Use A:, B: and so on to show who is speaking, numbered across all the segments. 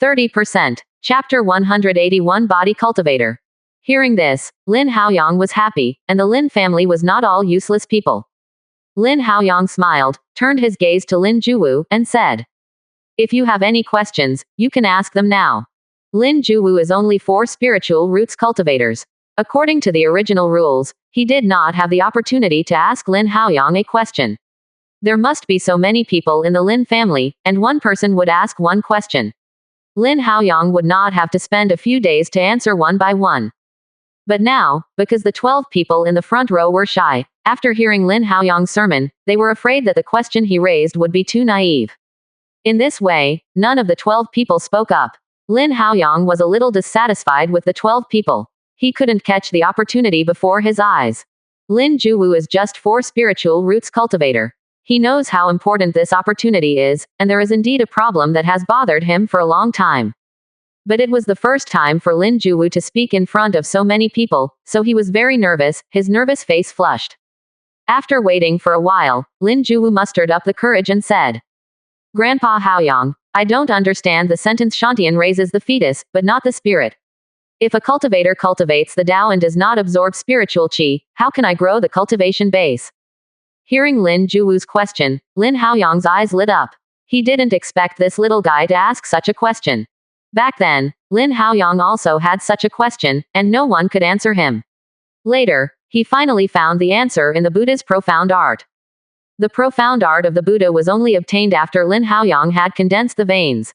A: 30%. Chapter 181 Body Cultivator. Hearing this, Lin Haoyang was happy, and the Lin family was not all useless people. Lin Haoyang smiled, turned his gaze to Lin Juwu, and said, "If you have any questions, you can ask them now." Lin Juwu is only for spiritual roots cultivators. According to the original rules, he did not have the opportunity to ask Lin Haoyang a question. There must be so many people in the Lin family, and one person would ask one question. Lin Haoyang would not have to spend a few days to answer one by one. But now, because the 12 people in the front row were shy, after hearing Lin Haoyang's sermon, they were afraid that the question he raised would be too naive. In this way, none of the 12 people spoke up. Lin Haoyang was a little dissatisfied with the 12 people. He couldn't catch the opportunity before his eyes. Lin Juwu is just for spiritual roots cultivator. He knows how important this opportunity is, and there is indeed a problem that has bothered him for a long time. But it was the first time for Lin Juwu to speak in front of so many people, so he was very nervous, his nervous face flushed. After waiting for a while, Lin Juwu mustered up the courage and said, "Grandpa Haoyang, I don't understand the sentence Shantian raises the fetus, but not the spirit. If a cultivator cultivates the Tao and does not absorb spiritual qi, how can I grow the cultivation base?" Hearing Lin Juwu's question, Lin Haoyang's eyes lit up. He didn't expect this little guy to ask such a question. Back then, Lin Haoyang also had such a question, and no one could answer him. Later, he finally found the answer in the Buddha's profound art. The profound art of the Buddha was only obtained after Lin Haoyang had condensed the veins.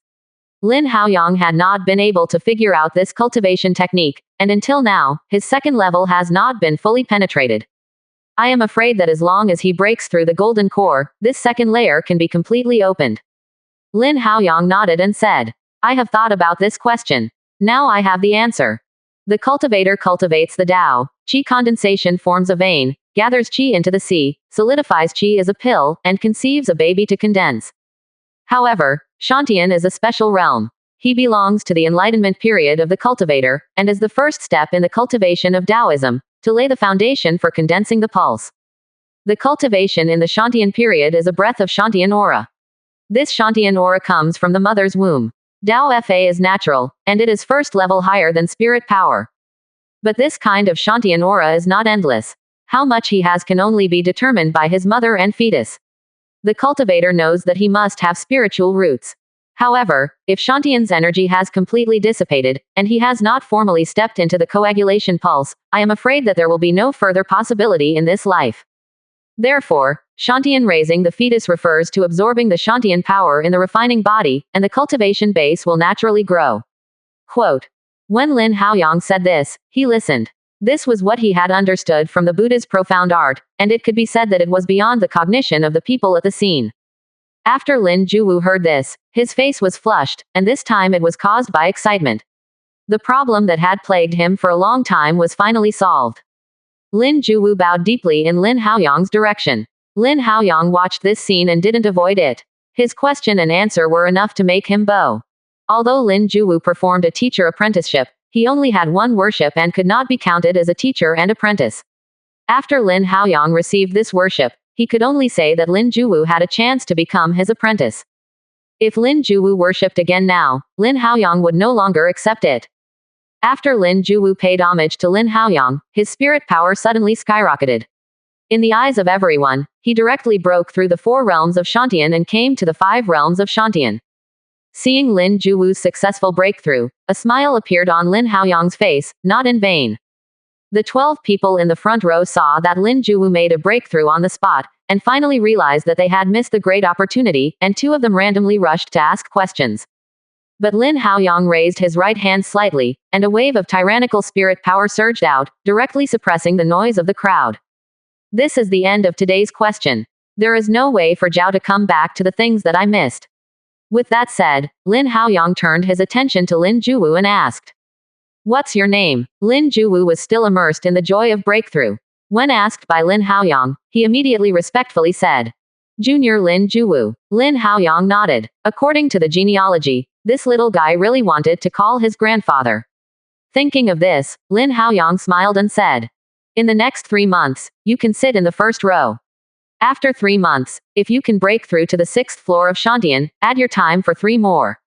A: Lin Haoyang had not been able to figure out this cultivation technique, and until now, his second level has not been fully penetrated. I am afraid that as long as he breaks through the golden core, this second layer can be completely opened. Lin Haoyang nodded and said, "I have thought about this question. Now I have the answer. The cultivator cultivates the Tao, qi condensation forms a vein, gathers qi into the sea, solidifies qi as a pill, and conceives a baby to condense. However, Shantian is a special realm. He belongs to the enlightenment period of the cultivator, and is the first step in the cultivation of Taoism, to lay the foundation for condensing the pulse. The cultivation in the Shantian period is a breath of Shantian aura. This Shantian aura comes from the mother's womb. Tao Fa is natural, and it is first level higher than spirit power. But this kind of Shantian aura is not endless. How much he has can only be determined by his mother and fetus. The cultivator knows that he must have spiritual roots. However, if Shantian's energy has completely dissipated, and he has not formally stepped into the coagulation pulse, I am afraid that there will be no further possibility in this life. Therefore, Shantian raising the fetus refers to absorbing the Shantian power in the refining body, and the cultivation base will naturally grow." Quote. When Lin Haoyang said this, he listened. This was what he had understood from the Buddha's profound art, and it could be said that it was beyond the cognition of the people at the scene. After Lin Juwu heard this, his face was flushed, and this time it was caused by excitement. The problem that had plagued him for a long time was finally solved. Lin Juwu bowed deeply in Lin Haoyang's direction. Lin Haoyang watched this scene and didn't avoid it. His question and answer were enough to make him bow. Although Lin Juwu performed a teacher apprenticeship, he only had one worship and could not be counted as a teacher and apprentice. After Lin Haoyang received this worship, he could only say that Lin Juwu had a chance to become his apprentice. If Lin Juwu worshipped again now, Lin Haoyang would no longer accept it. After Lin Juwu paid homage to Lin Haoyang, his spirit power suddenly skyrocketed. In the eyes of everyone, he directly broke through the 4 realms of Shantian and came to the 5 realms of Shantian. Seeing Lin Juwu's successful breakthrough, a smile appeared on Lin Haoyang's face, not in vain. The 12 people in the front row saw that Lin Juwu made a breakthrough on the spot, and finally realized that they had missed the great opportunity, and 2 of them randomly rushed to ask questions. But Lin Haoyang raised his right hand slightly, and a wave of tyrannical spirit power surged out, directly suppressing the noise of the crowd. This is the end of today's question. There is no way for Zhao to come back to the things that I missed. With that said, Lin Haoyang turned his attention to Lin Juwu and asked, "What's your name?" Lin Juwu was still immersed in the joy of breakthrough. When asked by Lin Haoyang, he immediately respectfully said, "Junior Lin Juwu." Lin Haoyang nodded. According to the genealogy, this little guy really wanted to call his grandfather. Thinking of this, Lin Haoyang smiled and said, "In the next 3 months, you can sit in the first row. After 3 months, if you can break through to the 6th floor of Shantian, add your time for 3 more."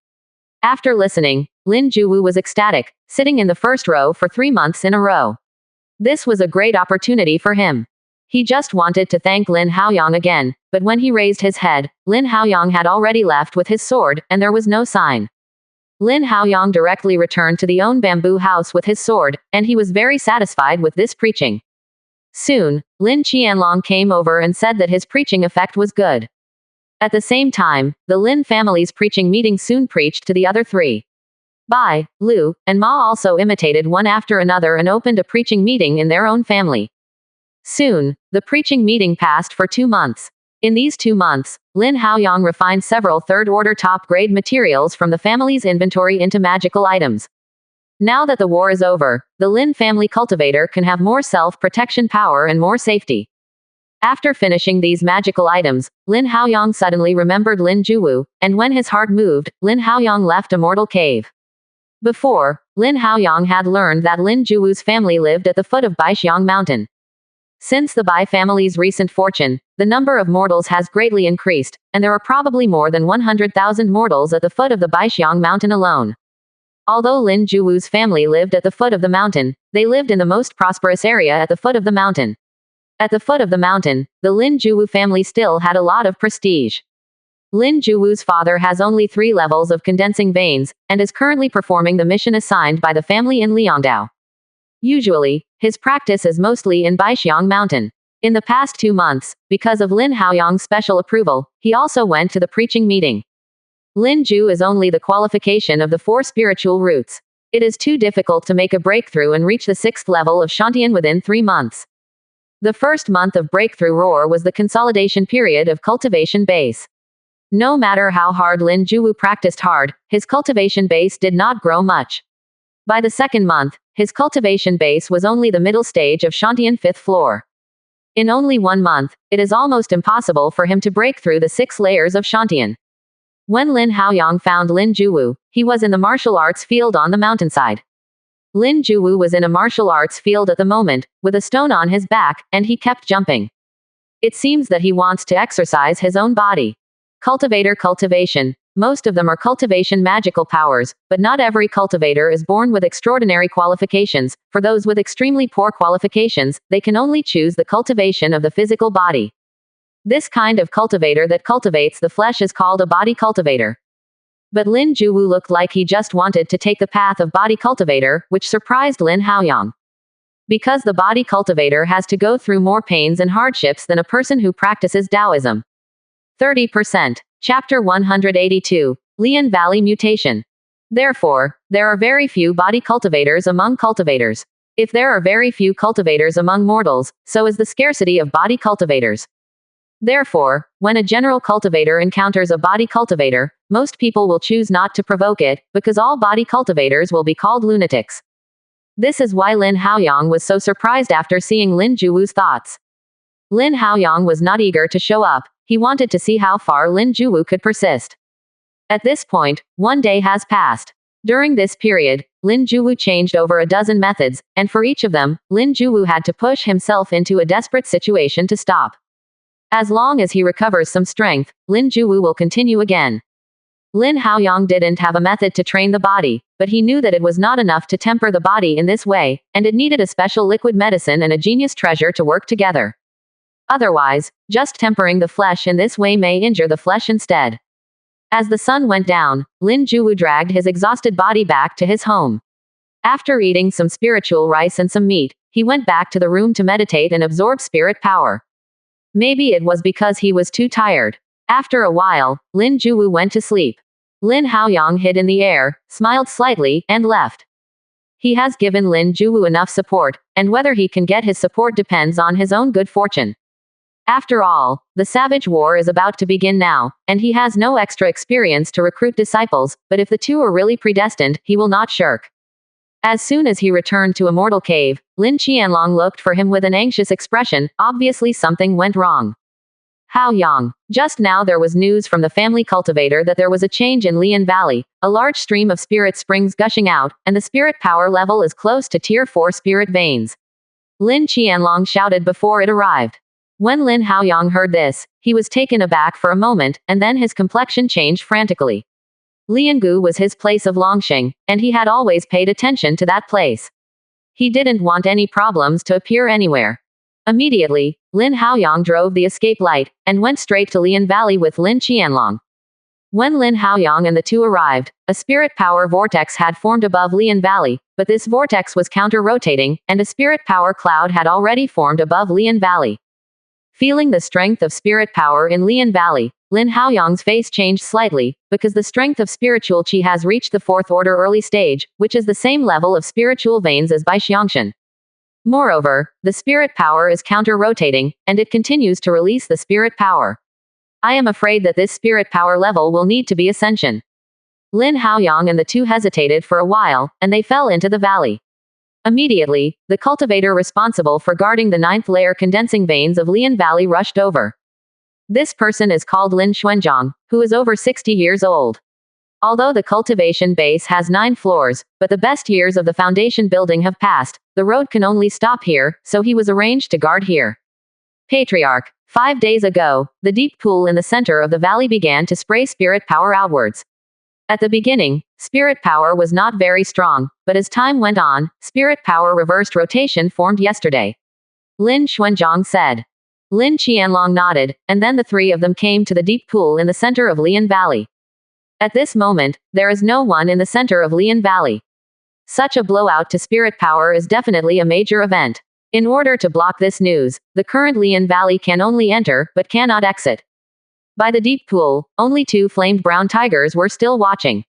A: After listening, Lin Juwu was ecstatic, sitting in the first row for 3 months in a row. This was a great opportunity for him. He just wanted to thank Lin Haoyang again, but when he raised his head, Lin Haoyang had already left with his sword, and there was no sign. Lin Haoyang directly returned to the own bamboo house with his sword, and he was very satisfied with this preaching. Soon, Lin Qianlong came over and said that his preaching effect was good. At the same time, the Lin family's preaching meeting soon preached to the other three. Bai, Lu, and Ma also imitated one after another and opened a preaching meeting in their own family. Soon, the preaching meeting passed for 2 months. In these 2 months, Lin Haoyang refined several third-order top-grade materials from the family's inventory into magical items. Now that the war is over, the Lin family cultivator can have more self-protection power and more safety. After finishing these magical items, Lin Haoyang suddenly remembered Lin Juwu, and when his heart moved, Lin Haoyang left a mortal cave. Before, Lin Haoyang had learned that Lin Juwu's family lived at the foot of Baixiang Mountain. Since the Bai family's recent fortune, the number of mortals has greatly increased, and there are probably more than 100,000 mortals at the foot of the Baixiang Mountain alone. Although Lin Juwu's family lived at the foot of the mountain, they lived in the most prosperous area at the foot of the mountain. At the foot of the mountain, the Lin Juwu family still had a lot of prestige. Lin Juwu's father has only 3 levels of condensing veins, and is currently performing the mission assigned by the family in Liangdao. Usually, his practice is mostly in Baixiang Mountain. In the past 2 months, because of Lin Haoyang's special approval, he also went to the preaching meeting. Lin Ju is only the qualification of the 4 spiritual roots. It is too difficult to make a breakthrough and reach the 6th level of Shantian within 3 months. The first month of breakthrough roar was the consolidation period of cultivation base. No matter how hard Lin Juwu practiced hard, his cultivation base did not grow much. By the 2nd month, his cultivation base was only the middle stage of Shantian 5th floor. In only 1 month, it is almost impossible for him to break through the 6 layers of Shantian. When Lin Haoyang found Lin Juwu, he was in the martial arts field on the mountainside. Lin Juwu was in a martial arts field at the moment, with a stone on his back, and he kept jumping. It seems that he wants to exercise his own body. Cultivator cultivation. Most of them are cultivation magical powers, but not every cultivator is born with extraordinary qualifications. For those with extremely poor qualifications, they can only choose the cultivation of the physical body. This kind of cultivator that cultivates the flesh is called a body cultivator. But Lin Juwu looked like he just wanted to take the path of body cultivator, which surprised Lin Haoyang. Because the body cultivator has to go through more pains and hardships than a person who practices Taoism. 30%. Chapter 182. Lian Valley Mutation. Therefore, there are very few body cultivators among cultivators. If there are very few cultivators among mortals, so is the scarcity of body cultivators. Therefore, when a general cultivator encounters a body cultivator, most people will choose not to provoke it, because all body cultivators will be called lunatics. This is why Lin Haoyang was so surprised after seeing Lin Juwu's thoughts. Lin Haoyang was not eager to show up. He wanted to see how far Lin Juwu could persist. At this point, 1 day has passed. During this period, Lin Juwu changed over a dozen methods, and for each of them, Lin Juwu had to push himself into a desperate situation to stop. As long as he recovers some strength, Lin Juwu will continue again. Lin Haoyang didn't have a method to train the body, but he knew that it was not enough to temper the body in this way, and it needed a special liquid medicine and a genius treasure to work together. Otherwise, just tempering the flesh in this way may injure the flesh instead. As the sun went down, Lin Juwu dragged his exhausted body back to his home. After eating some spiritual rice and some meat, he went back to the room to meditate and absorb spirit power. Maybe it was because he was too tired. After a while, Lin Juwu went to sleep. Lin Haoyang hid in the air, smiled slightly, and left. He has given Lin Juwu enough support, and whether he can get his support depends on his own good fortune. After all, the savage war is about to begin now, and he has no extra experience to recruit disciples, but if the two are really predestined, he will not shirk. As soon as he returned to Immortal Cave, Lin Qianlong looked for him with an anxious expression. Obviously something went wrong. Haoyang. Just now there was news from the family cultivator that there was a change in Lian Valley. A large stream of spirit springs gushing out, and the spirit power level is close to Tier 4 spirit veins. Lin Qianlong shouted before it arrived. When Lin Haoyang heard this, he was taken aback for a moment, and then his complexion changed frantically. Liangu was his place of Longxing, and he had always paid attention to that place. He didn't want any problems to appear anywhere. Immediately, Lin Haoyang drove the escape light, and went straight to Lian Valley with Lin Qianlong. When Lin Haoyang and the two arrived, a spirit power vortex had formed above Lian Valley, but this vortex was counter-rotating, and a spirit power cloud had already formed above Lian Valley. Feeling the strength of spirit power in Lian Valley, Lin Haoyang's face changed slightly, because the strength of spiritual qi has reached the fourth order early stage, which is the same level of spiritual veins as Baixiangshan. Moreover, the spirit power is counter-rotating, and it continues to release the spirit power. I am afraid that this spirit power level will need to be ascension. Lin Haoyang and the two hesitated for a while, and they fell into the valley. Immediately, the cultivator responsible for guarding the ninth layer condensing veins of Lian Valley rushed over. This person is called Lin Xuanzhang, who is over 60 years old. Although the cultivation base has 9 floors, but the best years of the foundation building have passed, the road can only stop here, so he was arranged to guard here. Patriarch, 5 days ago, the deep pool in the center of the valley began to spray spirit power outwards. At the beginning, spirit power was not very strong, but as time went on, spirit power reversed rotation formed yesterday. Lin Xuanzhang said. Lin Qianlong nodded, and then the three of them came to the deep pool in the center of Lian Valley. At this moment, there is no one in the center of Lian Valley. Such a blowout to spirit power is definitely a major event. In order to block this news, the current Lian Valley can only enter, but cannot exit. By the deep pool, only 2 flamed brown tigers were still watching.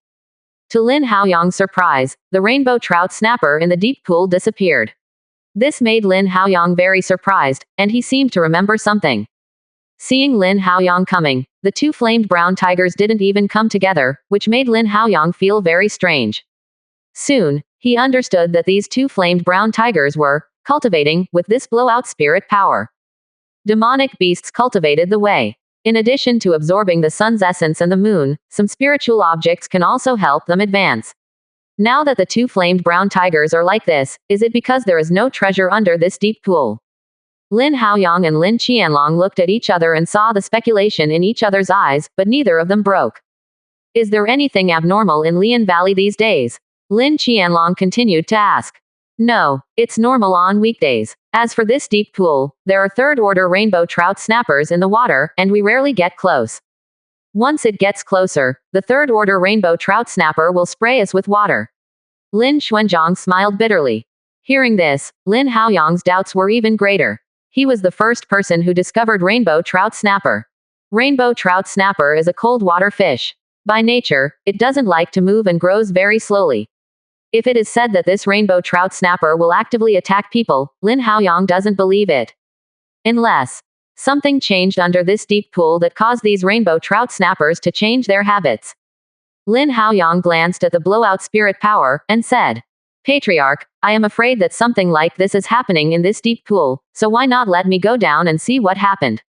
A: To Lin Haoyang's surprise, the rainbow trout snapper in the deep pool disappeared. This made Lin Haoyang very surprised, and he seemed to remember something. Seeing Lin Haoyang coming, the 2 flamed brown tigers didn't even come together, which made Lin Haoyang feel very strange. Soon, he understood that these 2 flamed brown tigers were cultivating with this blowout spirit power. Demonic beasts cultivated the way. In addition to absorbing the sun's essence and the moon, some spiritual objects can also help them advance. Now that the 2 flamed brown tigers are like this, is it because there is no treasure under this deep pool? Lin Haoyang and Lin Qianlong looked at each other and saw the speculation in each other's eyes, but neither of them broke. Is there anything abnormal in Lian Valley these days? Lin Qianlong continued to ask. No, it's normal on weekdays. As for this deep pool, there are third-order rainbow trout snappers in the water, and we rarely get close. Once it gets closer, the third-order rainbow trout snapper will spray us with water. Lin Xuanzhang smiled bitterly. Hearing this, Lin Haoyang's doubts were even greater. He was the first person who discovered rainbow trout snapper. Rainbow trout snapper is a cold water fish. By nature, it doesn't like to move and grows very slowly. If it is said that this rainbow trout snapper will actively attack people, Lin Haoyang doesn't believe it. Unless something changed under this deep pool that caused these rainbow trout snappers to change their habits. Lin Haoyang glanced at the blowout spirit power, and said, Patriarch, I am afraid that something like this is happening in this deep pool, so why not let me go down and see what happened?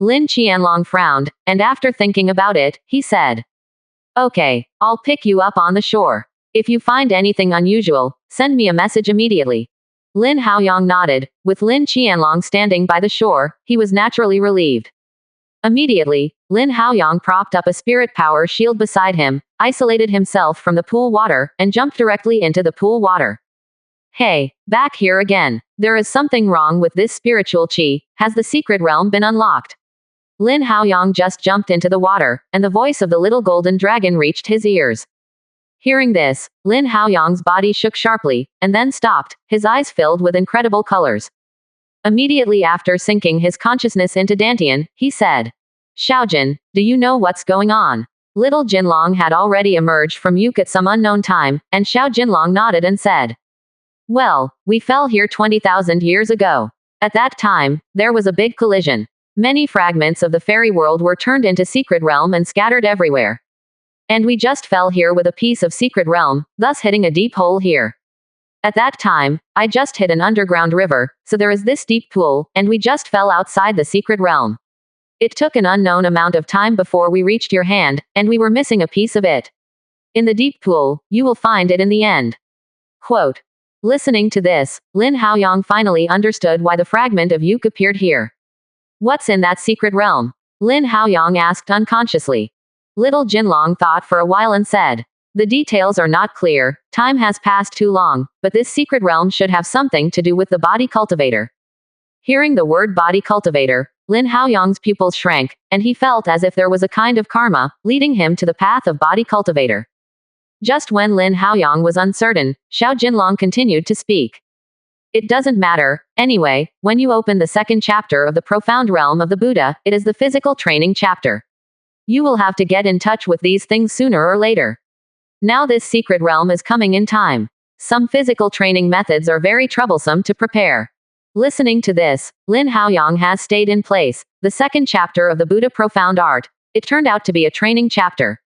A: Lin Qianlong frowned, and after thinking about it, he said, Okay, I'll pick you up on the shore. If you find anything unusual, send me a message immediately. Lin Haoyang nodded. With Lin Qianlong standing by the shore, he was naturally relieved. Immediately, Lin Haoyang propped up a spirit power shield beside him, isolated himself from the pool water, and jumped directly into the pool water. Hey, back here again. There is something wrong with this spiritual qi. Has the secret realm been unlocked? Lin Haoyang just jumped into the water, and the voice of the little golden dragon reached his ears. Hearing this, Lin Haoyang's body shook sharply, and then stopped, his eyes filled with incredible colors. Immediately after sinking his consciousness into Dantian, he said, Xiaojin, do you know what's going on? Little Jinlong had already emerged from Yuk at some unknown time, and Xiao Jinlong nodded and said, Well, we fell here 20,000 years ago. At that time, there was a big collision. Many fragments of the fairy world were turned into secret realm and scattered everywhere. And we just fell here with a piece of secret realm, thus hitting a deep hole here. At that time, I just hit an underground river, so there is this deep pool, and we just fell outside the secret realm. It took an unknown amount of time before we reached your hand, and we were missing a piece of it. In the deep pool, you will find it in the end. Quote. Listening to this, Lin Haoyang finally understood why the fragment of Yuk appeared here. What's in that secret realm? Lin Haoyang asked unconsciously. Little Jinlong thought for a while and said, "The details are not clear, time has passed too long, but this secret realm should have something to do with the body cultivator." Hearing the word body cultivator, Lin Haoyang's pupils shrank, and he felt as if there was a kind of karma, leading him to the path of body cultivator. Just when Lin Haoyang was uncertain, Xiao Jinlong continued to speak. "It doesn't matter, anyway, when you open the second chapter of the profound realm of the Buddha, it is the physical training chapter. You will have to get in touch with these things sooner or later. Now this secret realm is coming in time. Some physical training methods are very troublesome to prepare." Listening to this, Lin Haoyang has stayed in place. The second chapter of the Buddha Profound Art. It turned out to be a training chapter.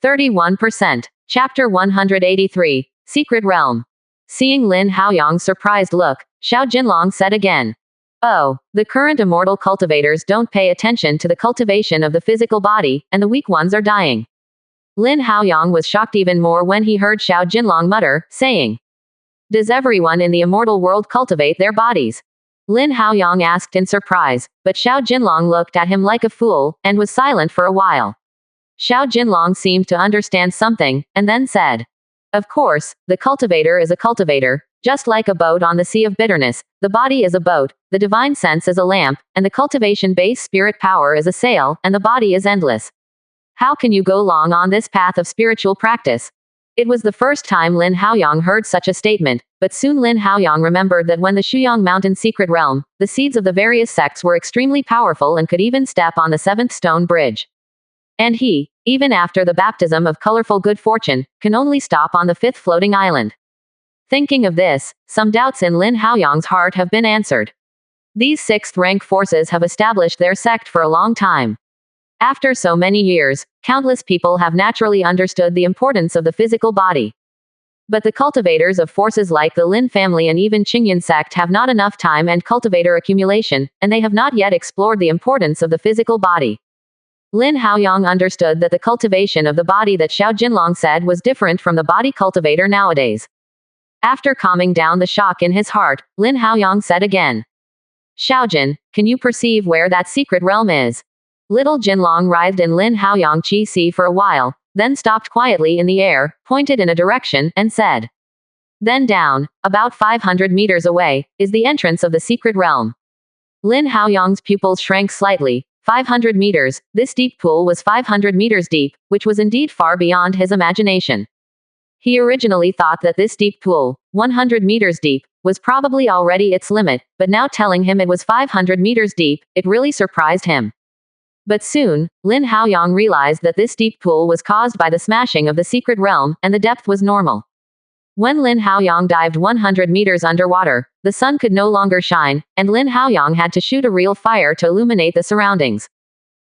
A: 31%. Chapter 183. Secret Realm. Seeing Lin Haoyang's surprised look, Xiao Jinlong said again, "Oh, the current immortal cultivators don't pay attention to the cultivation of the physical body, and the weak ones are dying." Lin Haoyang was shocked even more when he heard Xiao Jinlong mutter, saying, "Does everyone in the immortal world cultivate their bodies?" Lin Haoyang asked in surprise, but Xiao Jinlong looked at him like a fool, and was silent for a while. Xiao Jinlong seemed to understand something, and then said, "Of course, the cultivator is a cultivator, just like a boat on the sea of bitterness. The body is a boat, the divine sense is a lamp, and the cultivation-based spirit power is a sail, and the body is endless. How can you go long on this path of spiritual practice?" It was the first time Lin Haoyang heard such a statement, but soon Lin Haoyang remembered that when the Shuyang Mountain secret realm, the seeds of the various sects were extremely powerful and could even step on the seventh stone bridge. And he, even after the baptism of colorful good fortune, can only stop on the fifth floating island. Thinking of this, some doubts in Lin Haoyang's heart have been answered. These sixth-rank forces have established their sect for a long time. After so many years, countless people have naturally understood the importance of the physical body. But the cultivators of forces like the Lin family and even Qingyan sect have not enough time and cultivator accumulation, and they have not yet explored the importance of the physical body. Lin Haoyang understood that the cultivation of the body that Xiao Jinlong said was different from the body cultivator nowadays. After calming down the shock in his heart, Lin Haoyang said again, "Xiaojin, can you perceive where that secret realm is?" Little Jinlong writhed in Lin Haoyang Qi for a while, then stopped quietly in the air, pointed in a direction, and said, "Then down, about 500 meters away, is the entrance of the secret realm." Lin Haoyang's pupils shrank slightly. 500 meters, this deep pool was 500 meters deep, which was indeed far beyond his imagination. He originally thought that this deep pool, 100 meters deep, was probably already its limit, but now telling him it was 500 meters deep, it really surprised him. But soon, Lin Haoyang realized that this deep pool was caused by the smashing of the secret realm, and the depth was normal. When Lin Haoyang dived 100 meters underwater, the sun could no longer shine, and Lin Haoyang had to shoot a real fire to illuminate the surroundings.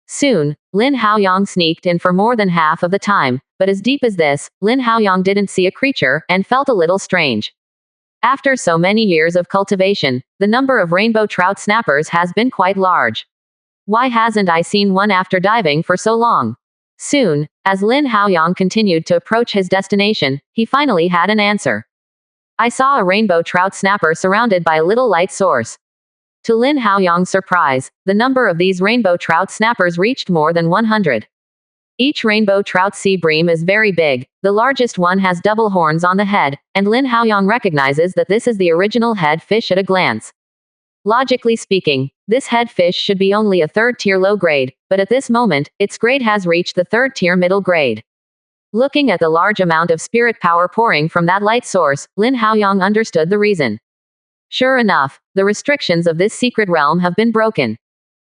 A: Soon, Lin Haoyang sneaked in for more than half of the time, but as deep as this, Lin Haoyang didn't see a creature, and felt a little strange. After so many years of cultivation, the number of rainbow trout snappers has been quite large. Why hasn't I seen one after diving for so long? Soon, as Lin Haoyang continued to approach his destination, he finally had an answer. "I saw a rainbow trout snapper surrounded by a little light source." To Lin Haoyang's surprise, the number of these rainbow trout snappers reached more than 100. Each rainbow trout sea bream is very big, the largest one has double horns on the head, and Lin Haoyang recognizes that this is the original head fish at a glance. Logically speaking, this head fish should be only a third-tier low grade, but at this moment, its grade has reached the third-tier middle grade. Looking at the large amount of spirit power pouring from that light source, Lin Haoyang understood the reason. Sure enough, the restrictions of this secret realm have been broken.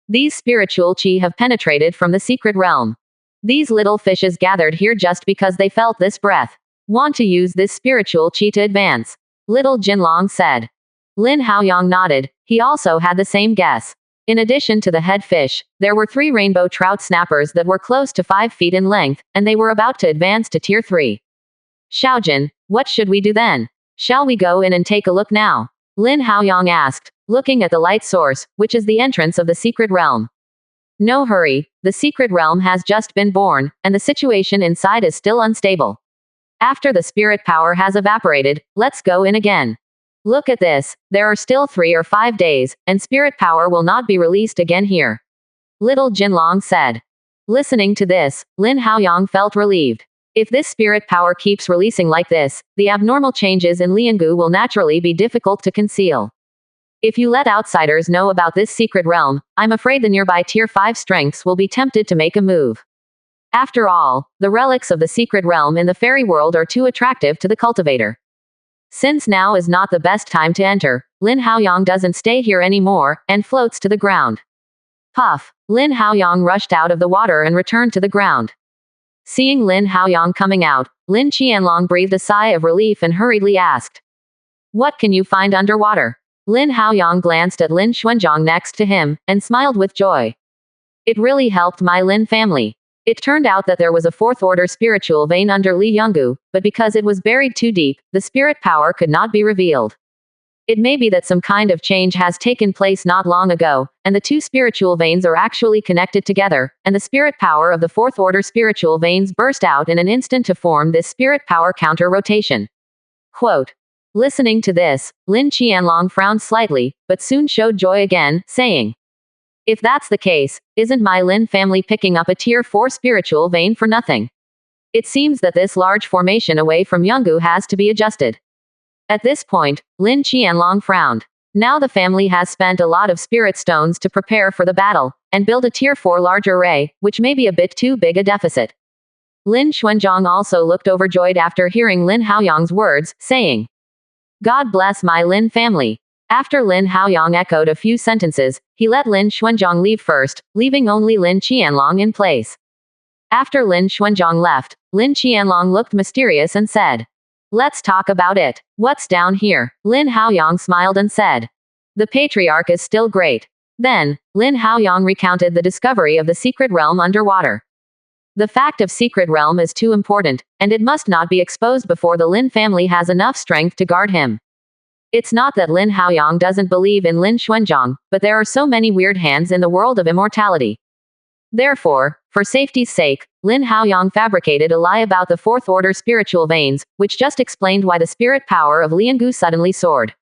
A: These spiritual qi have penetrated from the secret realm. These little fishes gathered here just because they felt this breath. Want to use this spiritual qi to advance. Little Jinlong said. Lin Haoyang nodded. He also had the same guess. In addition to the head fish, there were 3 rainbow trout snappers that were close to 5 feet in length, and they were about to advance to tier 3. "Xiaojin, what should we do then? Shall we go in and take a look now?" Lin Haoyang asked, looking at the light source, which is the entrance of the secret realm. "No hurry, the secret realm has just been born, and the situation inside is still unstable. After the spirit power has evaporated, let's go in again. Look at this, there are still 3 or 5 days, and spirit power will not be released again here." Little Jinlong said. Listening to this, Lin Haoyang felt relieved. If this spirit power keeps releasing like this, the abnormal changes in Liangu will naturally be difficult to conceal. If you let outsiders know about this secret realm, I'm afraid the nearby tier 5 strengths will be tempted to make a move. After all, the relics of the secret realm in the fairy world are too attractive to the cultivator. Since now is not the best time to enter, Lin Haoyang doesn't stay here anymore, and floats to the ground. Puff! Lin Haoyang rushed out of the water and returned to the ground. Seeing Lin Haoyang coming out, Lin Qianlong breathed a sigh of relief and hurriedly asked, "What can you find underwater?" Lin Haoyang glanced at Lin Xuanzhang next to him, and smiled with joy. "It really helped my Lin family. It turned out that there was a fourth-order spiritual vein under Li Yonggu, but because it was buried too deep, the spirit power could not be revealed. It may be that some kind of change has taken place not long ago, and the two spiritual veins are actually connected together, and the spirit power of the fourth-order spiritual veins burst out in an instant to form this spirit power counter-rotation." Quote. Listening to this, Lin Qianlong frowned slightly, but soon showed joy again, saying, "If that's the case, isn't my Lin family picking up a tier 4 spiritual vein for nothing? It seems that this large formation away from Yonggu has to be adjusted." At this point, Lin Qianlong frowned. Now the family has spent a lot of spirit stones to prepare for the battle, and build a tier 4 large array, which may be a bit too big a deficit. Lin Xuanzhang also looked overjoyed after hearing Lin Haoyang's words, saying, "God bless my Lin family." After Lin Haoyang echoed a few sentences, he let Lin Xuanzhang leave first, leaving only Lin Qianlong in place. After Lin Xuanzhang left, Lin Qianlong looked mysterious and said, "Let's talk about it. What's down here?" Lin Haoyang smiled and said, "The patriarch is still great." Then, Lin Haoyang recounted the discovery of the secret realm underwater. The fact of secret realm is too important, and it must not be exposed before the Lin family has enough strength to guard him. It's not that Lin Haoyang doesn't believe in Lin Xuanzhang, but there are so many weird hands in the world of immortality. Therefore, for safety's sake, Lin Haoyang fabricated a lie about the fourth-order spiritual veins, which just explained why the spirit power of Liangu suddenly soared.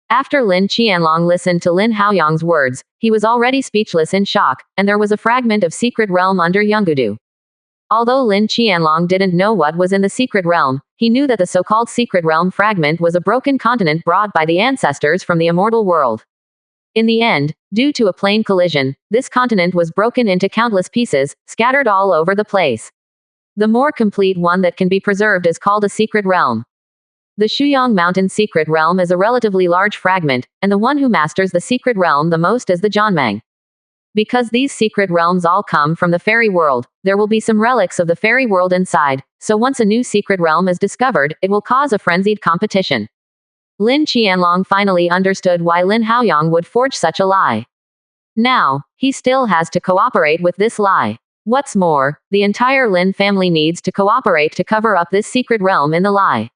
A: After Lin Qianlong listened to Lin Haoyang's words, he was already speechless in shock, and there was a fragment of secret realm under Yonggudu. Although Lin Qianlong didn't know what was in the secret realm, he knew that the so-called secret realm fragment was a broken continent brought by the ancestors from the immortal world. In the end, due to a plane collision, this continent was broken into countless pieces, scattered all over the place. The more complete one that can be preserved is called a secret realm. The Shuyang Mountain secret realm is a relatively large fragment, and the one who masters the secret realm the most is the Zhanmang. Because these secret realms all come from the fairy world, there will be some relics of the fairy world inside, so once a new secret realm is discovered, it will cause a frenzied competition. Lin Qianlong finally understood why Lin Haoyang would forge such a lie. Now, he still has to cooperate with this lie. What's more, the entire Lin family needs to cooperate to cover up this secret realm in the lie.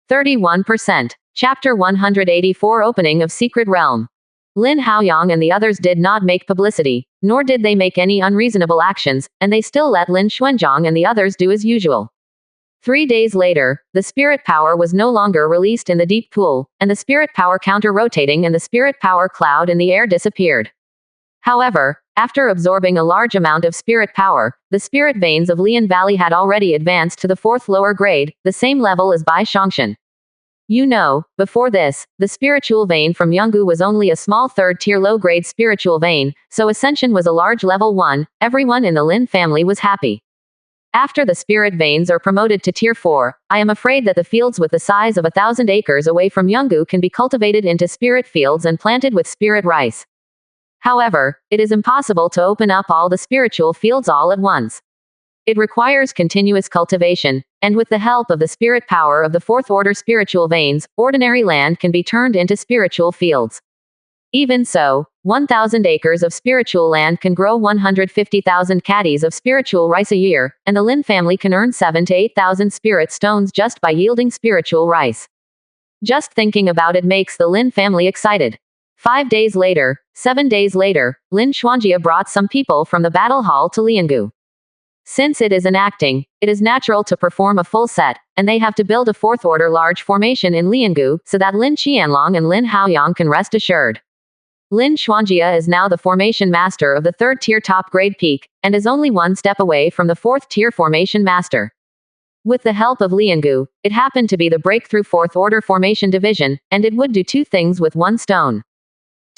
A: 31%. Chapter 184 Opening of Secret Realm. Lin Haoyang and the others did not make publicity, nor did they make any unreasonable actions, and they still let Lin Xuanzhang and the others do as usual. 3 days later, the spirit power was no longer released in the deep pool, and the spirit power counter-rotating and the spirit power cloud in the air disappeared. However, after absorbing a large amount of spirit power, the spirit veins of Lian Valley had already advanced to the 4th lower grade, the same level as Bai Shongshan. You know, before this, the spiritual vein from Yonggu was only a small 3rd-tier low-grade spiritual vein, so Ascension was a large level 1, everyone in the Lin family was happy. After the spirit veins are promoted to tier 4, I am afraid that the fields with the size of 1,000 acres away from Yonggu can be cultivated into spirit fields and planted with spirit rice. However, it is impossible to open up all the spiritual fields all at once. It requires continuous cultivation, and with the help of the spirit power of the 4th order spiritual veins, ordinary land can be turned into spiritual fields. Even so, 1,000 acres of spiritual land can grow 150,000 caddies of spiritual rice a year, and the Lin family can earn 7,000 to 8,000 spirit stones just by yielding spiritual rice. Just thinking about it makes the Lin family excited. 7 days later, Lin Xuanjia brought some people from the battle hall to Liangu. Since it is enacting, it is natural to perform a full set, and they have to build a 4th order large formation in Liangu, so that Lin Qianlong and Lin Haoyang can rest assured. Lin Xuanjia is now the formation master of the 3rd tier top grade peak, and is only one step away from the 4th tier formation master. With the help of Liangu, it happened to be the breakthrough 4th order formation division, and it would do 2 things with 1 stone.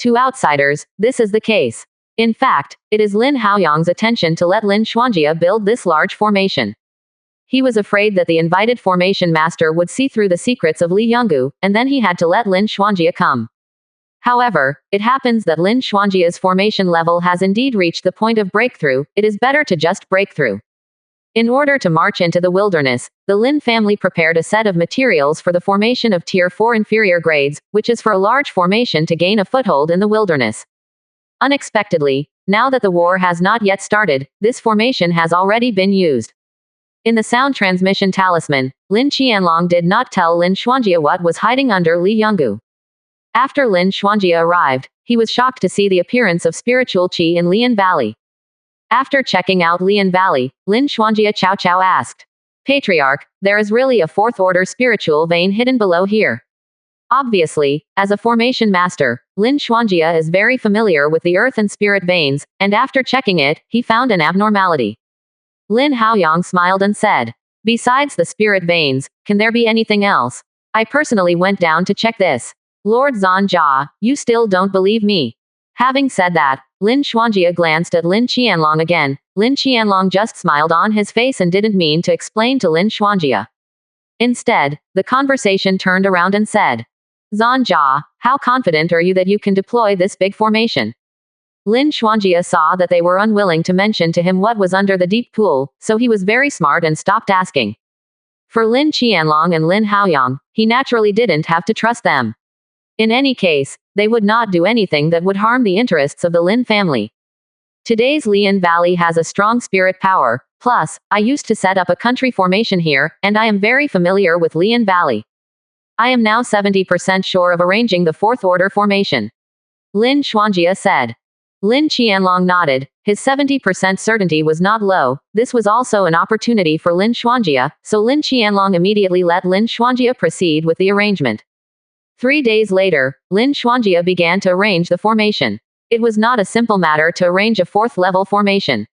A: To outsiders, this is the case. In fact, it is Lin Haoyang's attention to let Lin Xuanjia build this large formation. He was afraid that the invited formation master would see through the secrets of Li Yonggu, and then he had to let Lin Xuanjia come. However, it happens that Lin Xuanjia's formation level has indeed reached the point of breakthrough. It is better to just break through. In order to march into the wilderness, the Lin family prepared a set of materials for the formation of Tier 4 inferior grades, which is for a large formation to gain a foothold in the wilderness. Unexpectedly, now that the war has not yet started, this formation has already been used. In the sound transmission talisman, Lin Qianlong did not tell Lin Xuanjia what was hiding under Li Yonggu. After Lin Xuanjia arrived, he was shocked to see the appearance of spiritual qi in Lian Valley. After checking out Lian Valley, Lin Xuanjia Chao Chao asked, "Patriarch, there is really a 4th order spiritual vein hidden below here." Obviously, as a formation master, Lin Xuanjia is very familiar with the earth and spirit veins, and after checking it, he found an abnormality. Lin Haoyang smiled and said, "Besides the spirit veins, can there be anything else? I personally went down to check this. Lord Zanjia, you still don't believe me." Having said that, Lin Xuanjia glanced at Lin Qianlong again. Lin Qianlong just smiled on his face and didn't mean to explain to Lin Xuanjia. Instead, the conversation turned around and said, "Zanjia, how confident are you that you can deploy this big formation?" Lin Xuanjia saw that they were unwilling to mention to him what was under the deep pool, so he was very smart and stopped asking. For Lin Qianlong and Lin Haoyang, he naturally didn't have to trust them. In any case, they would not do anything that would harm the interests of the Lin family. Today's Lian Valley has a strong spirit power, plus, I used to set up a country formation here, and I am very familiar with Lian Valley. I am now 70% sure of arranging the 4th order formation. Lin Xuanjia said. Lin Qianlong nodded. His 70% certainty was not low. This was also an opportunity for Lin Xuanjia, so Lin Qianlong immediately let Lin Xuanjia proceed with the arrangement. 3 days later, Lin Xuanjia began to arrange the formation. It was not a simple matter to arrange a 4th level formation.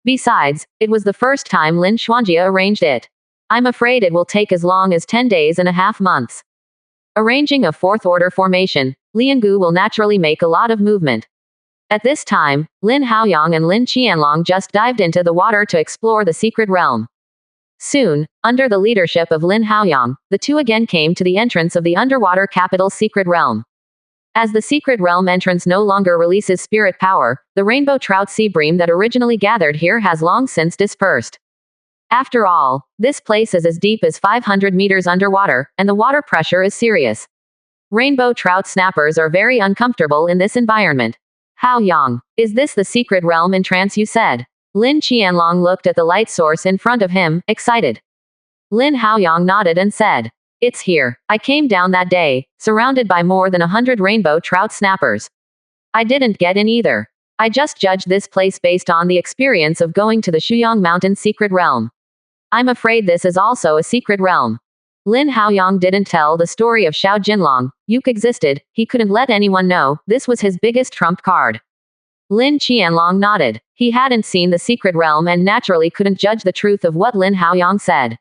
A: Besides, it was the first time Lin Xuanjia arranged it. I'm afraid it will take as long as 10 days and a half months. Arranging a 4th order formation, Liangu will naturally make a lot of movement. At this time, Lin Haoyang and Lin Qianlong just dived into the water to explore the secret realm. Soon, under the leadership of Lin Haoyang, the two again came to the entrance of the underwater capital's secret realm. As the secret realm entrance no longer releases spirit power, the rainbow trout sea bream that originally gathered here has long since dispersed. After all, this place is as deep as 500 meters underwater, and the water pressure is serious. Rainbow trout snappers are very uncomfortable in this environment. Haoyang, is this the secret realm entrance you said? Lin Qianlong looked at the light source in front of him, excited. Lin Haoyang nodded and said, "It's here. I came down that day, surrounded by more than 100 rainbow trout snappers. I didn't get in either. I just judged this place based on the experience of going to the Shuyang Mountain secret realm. I'm afraid this is also a secret realm." Lin Haoyang didn't tell the story of Xiao Jinlong. Yuk existed, he couldn't let anyone know. This was his biggest trump card. Lin Qianlong nodded. He hadn't seen the secret realm and naturally couldn't judge the truth of what Lin Haoyang said.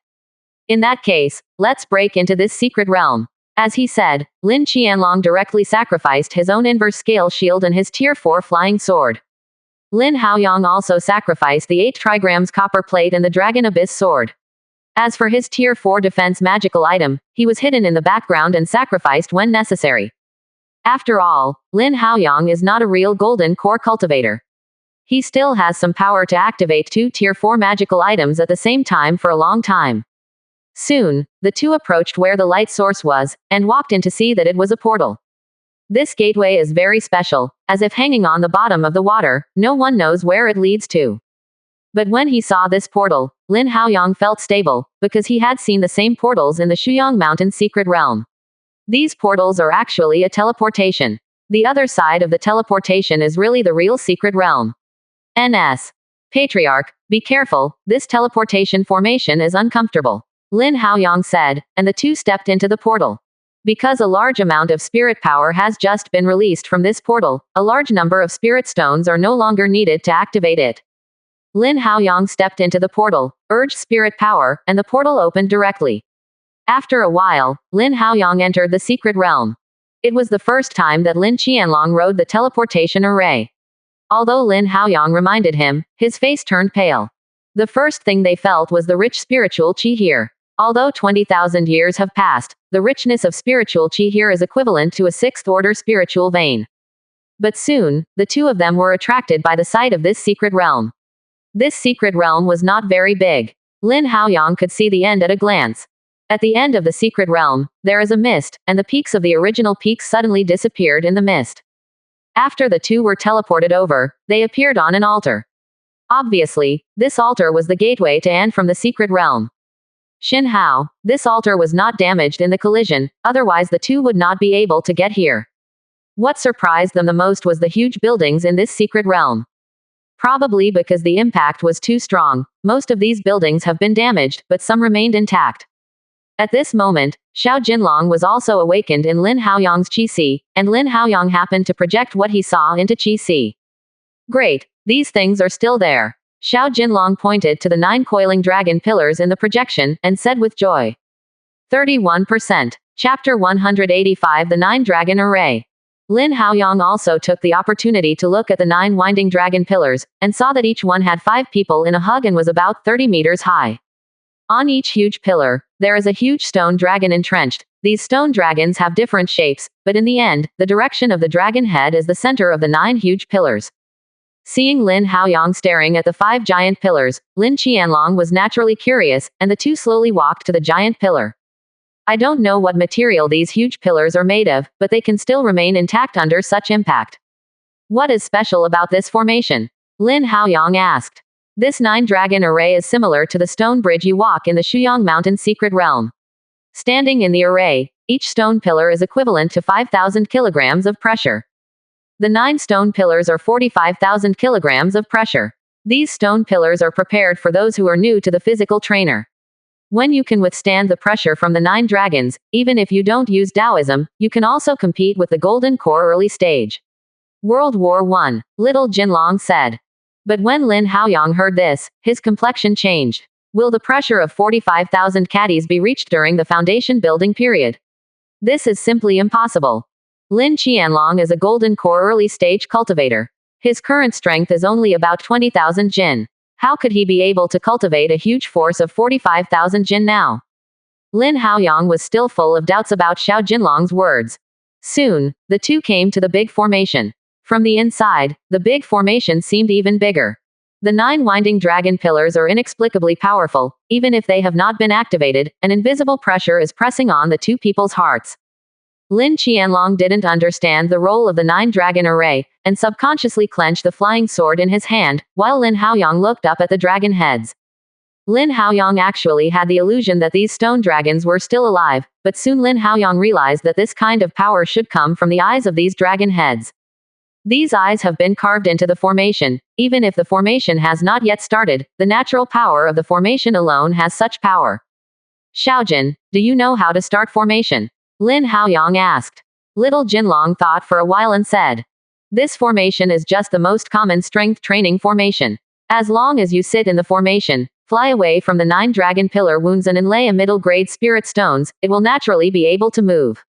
A: In that case, let's break into this secret realm. As he said, Lin Qianlong directly sacrificed his own inverse scale shield and his tier 4 flying sword. Lin Haoyang also sacrificed the 8 trigrams copper plate and the dragon abyss sword. As for his tier 4 defense magical item, he was hidden in the background and sacrificed when necessary. After all, Lin Haoyang is not a real golden core cultivator. He still has some power to activate 2 tier 4 magical items at the same time for a long time. Soon, the two approached where the light source was, and walked in to see that it was a portal. This gateway is very special, as if hanging on the bottom of the water, no one knows where it leads to. But when he saw this portal, Lin Haoyang felt stable, because he had seen the same portals in the Shuyang Mountain secret realm. These portals are actually a teleportation. The other side of the teleportation is really the real secret realm. NS. Patriarch, be careful, this teleportation formation is uncomfortable. Lin Haoyang said, and the two stepped into the portal. Because a large amount of spirit power has just been released from this portal, a large number of spirit stones are no longer needed to activate it. Lin Haoyang stepped into the portal, urged spirit power, and the portal opened directly. After a while, Lin Haoyang entered the secret realm. It was the first time that Lin Qianlong rode the teleportation array. Although Lin Haoyang reminded him, his face turned pale. The first thing they felt was the rich spiritual qi here. Although 20,000 years have passed, the richness of spiritual qi here is equivalent to a sixth-order spiritual vein. But soon, the two of them were attracted by the sight of this secret realm. This secret realm was not very big. Lin Haoyang could see the end at a glance. At the end of the secret realm, there is a mist, and the peaks of the original peaks suddenly disappeared in the mist. After the two were teleported over, they appeared on an altar. Obviously, this altar was the gateway to An from the secret realm. Xin Hao, this altar was not damaged in the collision, otherwise the two would not be able to get here. What surprised them the most was the huge buildings in this secret realm. Probably because the impact was too strong, most of these buildings have been damaged, but some remained intact. At this moment, Xiao Jinlong was also awakened in Lin Haoyang's Qi-Si, and Lin Haoyang happened to project what he saw into Qi-Si. Great, these things are still there. Xiao Jinlong pointed to the 9 coiling dragon pillars in the projection, and said with joy. 31%. Chapter 185 The 9 Dragon Array. Lin Haoyang also took the opportunity to look at the 9 winding dragon pillars, and saw that each one had 5 people in a hug and was about 30 meters high. On each huge pillar, there is a huge stone dragon entrenched. These stone dragons have different shapes, but in the end, the direction of the dragon head is the center of the 9 huge pillars. Seeing Lin Haoyang staring at the 5 giant pillars, Lin Qianlong was naturally curious, and the two slowly walked to the giant pillar. I don't know what material these huge pillars are made of, but they can still remain intact under such impact. What is special about this formation? Lin Haoyang asked. This 9 dragon array is similar to the stone bridge you walk in the Shuyang Mountain secret realm. Standing in the array, each stone pillar is equivalent to 5,000 kilograms of pressure. The 9 stone pillars are 45,000 kilograms of pressure. These stone pillars are prepared for those who are new to the physical trainer. When you can withstand the pressure from the 9 dragons, even if you don't use Taoism, you can also compete with the Golden Core early stage. World War I, Little Jinlong said. But when Lin Haoyang heard this, his complexion changed. Will the pressure of 45,000 caddies be reached during the foundation building period? This is simply impossible. Lin Qianlong is a Golden Core early stage cultivator. His current strength is only about 20,000 jin. How could he be able to cultivate a huge force of 45,000 jin now? Lin Haoyang was still full of doubts about Xiao Jinlong's words. Soon, the two came to the big formation. From the inside, the big formation seemed even bigger. The 9 winding dragon pillars are inexplicably powerful. Even if they have not been activated, an invisible pressure is pressing on the two people's hearts. Lin Qianlong didn't understand the role of the 9 dragon array, and subconsciously clenched the flying sword in his hand, while Lin Haoyang looked up at the dragon heads. Lin Haoyang actually had the illusion that these stone dragons were still alive, but soon Lin Haoyang realized that this kind of power should come from the eyes of these dragon heads. These eyes have been carved into the formation. Even if the formation has not yet started, the natural power of the formation alone has such power. Xiaojin, do you know how to start formation? Lin Haoyang asked. Little Jinlong thought for a while and said. This formation is just the most common strength training formation. As long as you sit in the formation, fly away from the 9 dragon pillar wounds and inlay a middle grade spirit stones, it will naturally be able to move.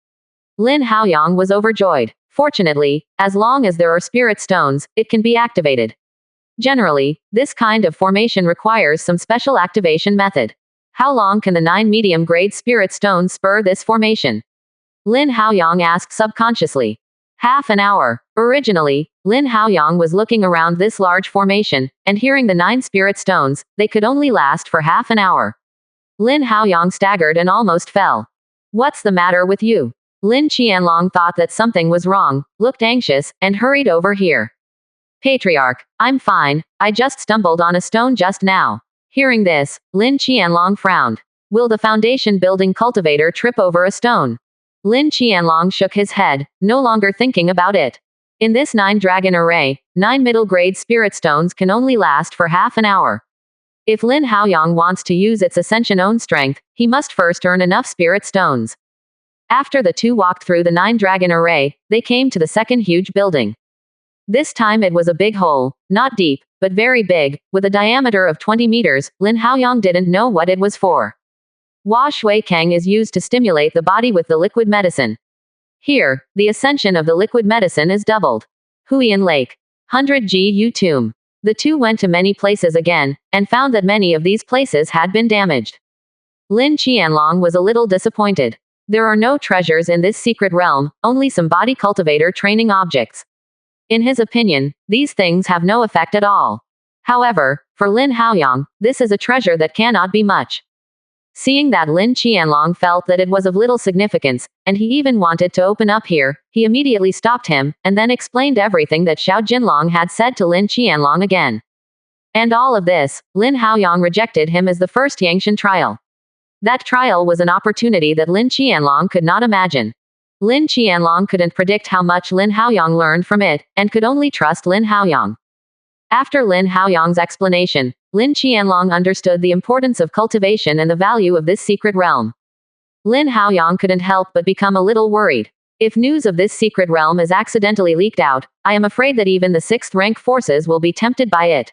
A: Lin Haoyang was overjoyed. Fortunately, as long as there are spirit stones, it can be activated. Generally, this kind of formation requires some special activation method. How long can the 9 medium-grade spirit stones spur this formation? Lin Haoyang asked subconsciously. Half an hour. Originally, Lin Haoyang was looking around this large formation, and hearing the 9 spirit stones, they could only last for half an hour. Lin Haoyang staggered and almost fell. What's the matter with you? Lin Qianlong thought that something was wrong, looked anxious, and hurried over here. Patriarch, I'm fine, I just stumbled on a stone just now. Hearing this, Lin Qianlong frowned. Will the foundation building cultivator trip over a stone? Lin Qianlong shook his head, no longer thinking about it. In this 9 dragon array, 9 middle grade spirit stones can only last for half an hour. If Lin Haoyang wants to use its ascension own strength, he must first earn enough spirit stones. After the two walked through the 9-dragon array, they came to the second huge building. This time it was a big hole, not deep, but very big, with a diameter of 20 meters. Lin Haoyang didn't know what it was for. Hua Shui Kang is used to stimulate the body with the liquid medicine. Here, the ascension of the liquid medicine is doubled. Huiyan Lake. 100 Gu Tomb. The two went to many places again, and found that many of these places had been damaged. Lin Qianlong was a little disappointed. There are no treasures in this secret realm, only some body cultivator training objects. In his opinion, these things have no effect at all. However, for Lin Haoyang, this is a treasure that cannot be much. Seeing that Lin Qianlong felt that it was of little significance, and he even wanted to open up here, he immediately stopped him, and then explained everything that Xiao Jinlong had said to Lin Qianlong again. And all of this, Lin Haoyang rejected him as the first Yangshan trial. That trial was an opportunity that Lin Qianlong could not imagine. Lin Qianlong couldn't predict how much Lin Haoyang learned from it, and could only trust Lin Haoyang. After Lin Haoyang's explanation, Lin Qianlong understood the importance of cultivation and the value of this secret realm. Lin Haoyang couldn't help but become a little worried. If news of this secret realm is accidentally leaked out, I am afraid that even the 6th rank forces will be tempted by it.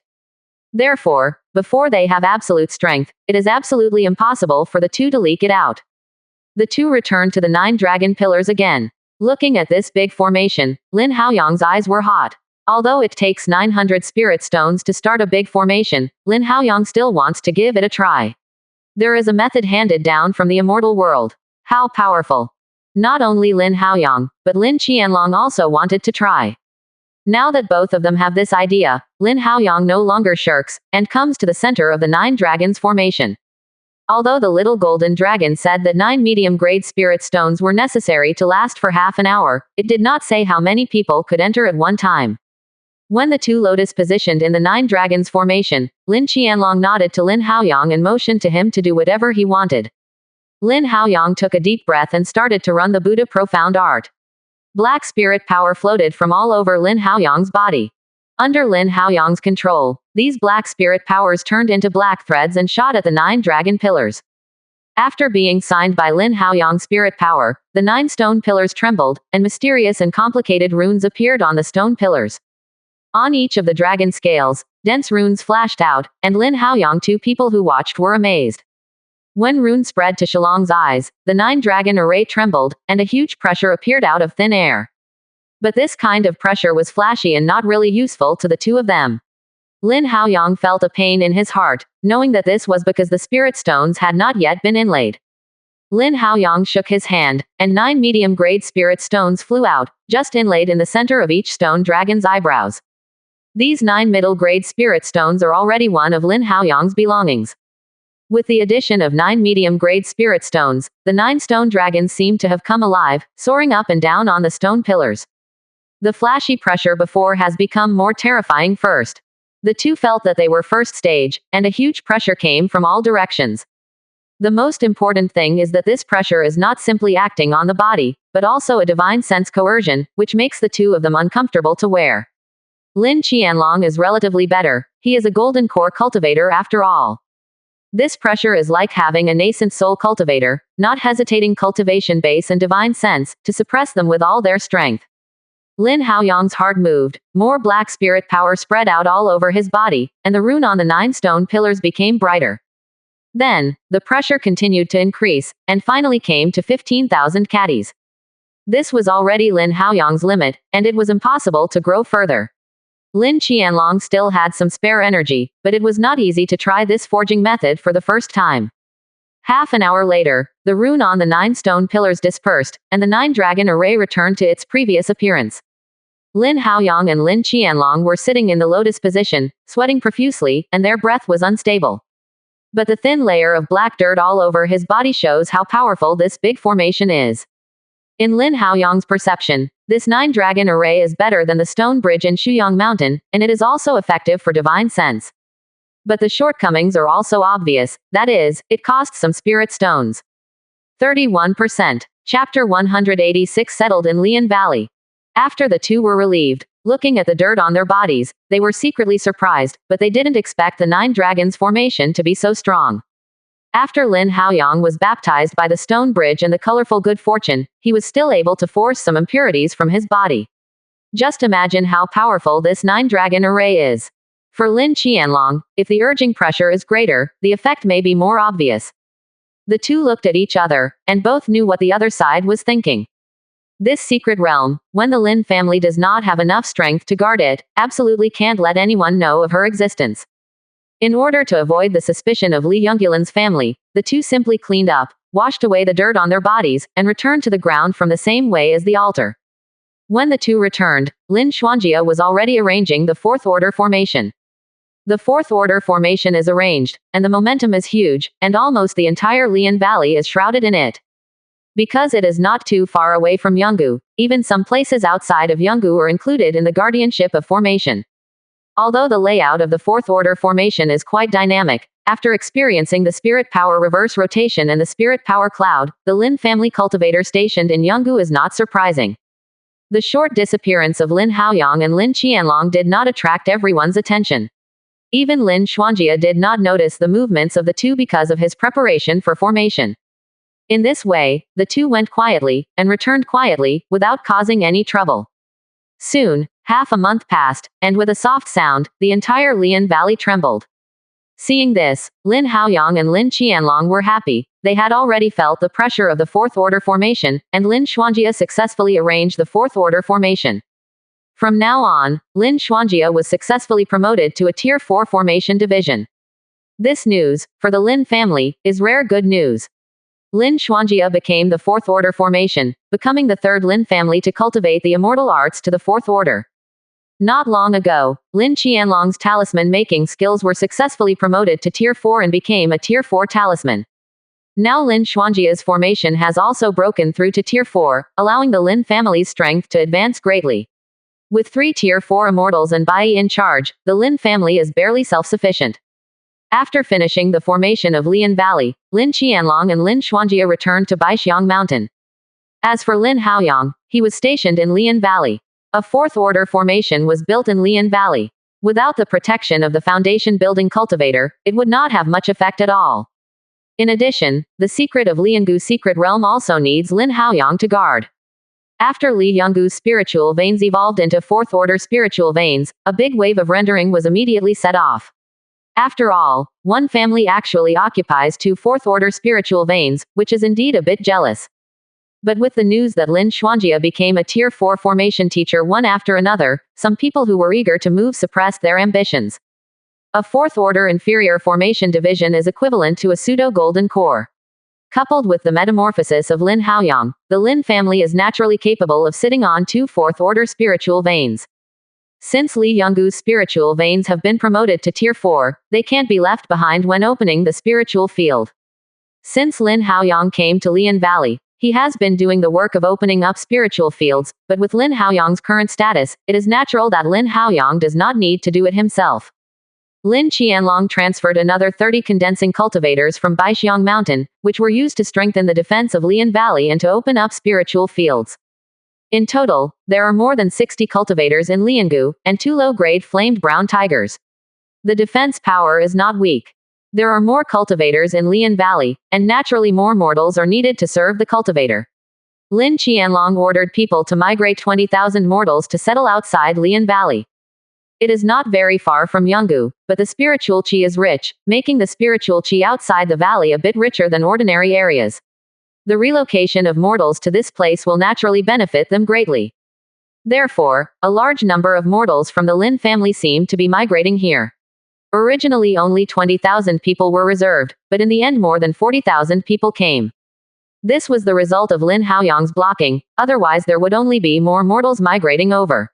A: Therefore, before they have absolute strength, it is absolutely impossible for the two to leak it out. The two returned to the 9 dragon pillars again. Looking at this big formation, Lin Haoyang's eyes were hot. Although it takes 900 spirit stones to start a big formation, Lin Haoyang still wants to give it a try. There is a method handed down from the immortal world. How powerful! Not only Lin Haoyang, but Lin Qianlong also wanted to try. Now that both of them have this idea, Lin Haoyang no longer shirks, and comes to the center of the 9 dragons formation. Although the little golden dragon said that 9 medium-grade spirit stones were necessary to last for half an hour, it did not say how many people could enter at one time. When the two lotus positioned in the 9 dragons formation, Lin Qianlong nodded to Lin Haoyang and motioned to him to do whatever he wanted. Lin Haoyang took a deep breath and started to run the Buddha profound art. Black spirit power floated from all over Lin Haoyang's body. Under Lin Haoyang's control, these black spirit powers turned into black threads and shot at the 9 dragon pillars. After being signed by Lin Haoyang's spirit power, the 9 stone pillars trembled, and mysterious and complicated runes appeared on the stone pillars. On each of the dragon scales, dense runes flashed out, and Lin Haoyang, 2 people who watched were amazed. When runes spread to Shillong's eyes, the 9 dragon array trembled, and a huge pressure appeared out of thin air. But this kind of pressure was flashy and not really useful to the two of them. Lin Haoyang felt a pain in his heart, knowing that this was because the spirit stones had not yet been inlaid. Lin Haoyang shook his hand, and 9 medium-grade spirit stones flew out, just inlaid in the center of each stone dragon's eyebrows. These 9 middle-grade spirit stones are already one of Lin Haoyang's belongings. With the addition of 9 medium-grade spirit stones, the 9 stone dragons seemed to have come alive, soaring up and down on the stone pillars. The flashy pressure before has become more terrifying first. The two felt that they were first stage, and a huge pressure came from all directions. The most important thing is that this pressure is not simply acting on the body, but also a divine sense coercion, which makes the two of them uncomfortable to wear. Lin Qianlong is relatively better. He is a golden core cultivator after all. This pressure is like having a nascent soul cultivator, not hesitating cultivation base and divine sense, to suppress them with all their strength. Lin Haoyang's heart moved, more black spirit power spread out all over his body, and the rune on the 9 stone pillars became brighter. Then, the pressure continued to increase, and finally came to 15,000 caddies. This was already Lin Haoyang's limit, and it was impossible to grow further. Lin Qianlong still had some spare energy, but it was not easy to try this forging method for the first time. Half an hour later, the rune on the 9 stone pillars dispersed, and the 9 dragon array returned to its previous appearance. Lin Haoyang and Lin Qianlong were sitting in the lotus position, sweating profusely, and their breath was unstable. But the thin layer of black dirt all over his body shows how powerful this big formation is. In Lin Haoyang's perception, this 9 dragon array is better than the stone bridge in Shuyang Mountain, and it is also effective for divine sense. But the shortcomings are also obvious, that is, it costs some spirit stones. 31%. Chapter 186 settled in Lian Valley. After the two were relieved, looking at the dirt on their bodies, they were secretly surprised, but they didn't expect the 9 dragons formation to be so strong. After Lin Haoyang was baptized by the stone bridge and the colorful good fortune, he was still able to force some impurities from his body. Just imagine how powerful this 9-dragon array is. For Lin Qianlong, if the urging pressure is greater, the effect may be more obvious. The two looked at each other, and both knew what the other side was thinking. This secret realm, when the Lin family does not have enough strength to guard it, absolutely can't let anyone know of her existence. In order to avoid the suspicion of Li Yonggulan's family, the two simply cleaned up, washed away the dirt on their bodies, and returned to the ground from the same way as the altar. When the two returned, Lin Xuanjia was already arranging the fourth order formation. The fourth order formation is arranged, and the momentum is huge, and almost the entire Lian Valley is shrouded in it. Because it is not too far away from Yonggu, even some places outside of Yonggu are included in the guardianship of formation. Although the layout of the fourth order formation is quite dynamic, after experiencing the spirit power reverse rotation and the spirit power cloud, the Lin family cultivator stationed in Yonggu is not surprising. The short disappearance of Lin Haoyang and Lin Qianlong did not attract everyone's attention. Even Lin Xuanjia did not notice the movements of the two because of his preparation for formation. In this way, the two went quietly, and returned quietly, without causing any trouble. Soon, half a month passed, and with a soft sound, the entire Lian Valley trembled. Seeing this, Lin Haoyang and Lin Qianlong were happy. They had already felt the pressure of the fourth order formation, and Lin Xuanjia successfully arranged the fourth order formation. From now on, Lin Xuanjia was successfully promoted to a Tier 4 formation division. This news, for the Lin family, is rare good news. Lin Xuanjia became the fourth order formation, becoming the third Lin family to cultivate the immortal arts to the fourth order. Not long ago, Lin Qianlong's talisman-making skills were successfully promoted to Tier 4 and became a Tier 4 talisman. Now Lin Xuanjia's formation has also broken through to Tier 4, allowing the Lin family's strength to advance greatly. With 3 Tier 4 immortals and Bai in charge, the Lin family is barely self-sufficient. After finishing the formation of Lian Valley, Lin Qianlong and Lin Xuanjia returned to Baixiang Mountain. As for Lin Haoyang, he was stationed in Lian Valley. A fourth order formation was built in Lian Valley. Without the protection of the foundation building cultivator, it would not have much effect at all. In addition, the secret of Liangu's secret realm also needs Lin Haoyang to guard. After Li Yonggu's spiritual veins evolved into fourth order spiritual veins, a big wave of rendering was immediately set off. After all, one family actually occupies 2 fourth order spiritual veins, which is indeed a bit jealous. But with the news that Lin Xuanjia became a Tier 4 formation teacher one after another, some people who were eager to move suppressed their ambitions. A fourth order inferior formation division is equivalent to a pseudo-golden core. Coupled with the metamorphosis of Lin Haoyang, the Lin family is naturally capable of sitting on 2 fourth order spiritual veins. Since Li Yonggu's spiritual veins have been promoted to Tier 4, they can't be left behind when opening the spiritual field. Since Lin Haoyang came to Lian Valley, he has been doing the work of opening up spiritual fields, but with Lin Haoyang's current status, it is natural that Lin Haoyang does not need to do it himself. Lin Qianlong transferred another 30 condensing cultivators from Baixiang Mountain, which were used to strengthen the defense of Lian Valley and to open up spiritual fields. In total, there are more than 60 cultivators in Liangu, and 2 low-grade flamed brown tigers. The defense power is not weak. There are more cultivators in Lian Valley, and naturally more mortals are needed to serve the cultivator. Lin Qianlong ordered people to migrate 20,000 mortals to settle outside Lian Valley. It is not very far from Yonggu, but the spiritual qi is rich, making the spiritual qi outside the valley a bit richer than ordinary areas. The relocation of mortals to this place will naturally benefit them greatly. Therefore, a large number of mortals from the Lin family seem to be migrating here. Originally only 20,000 people were reserved, but in the end more than 40,000 people came. This was the result of Lin Haoyang's blocking, otherwise there would only be more mortals migrating over.